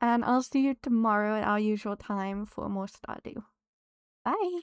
And I'll see you tomorrow at our usual time for more Stardew. Bye!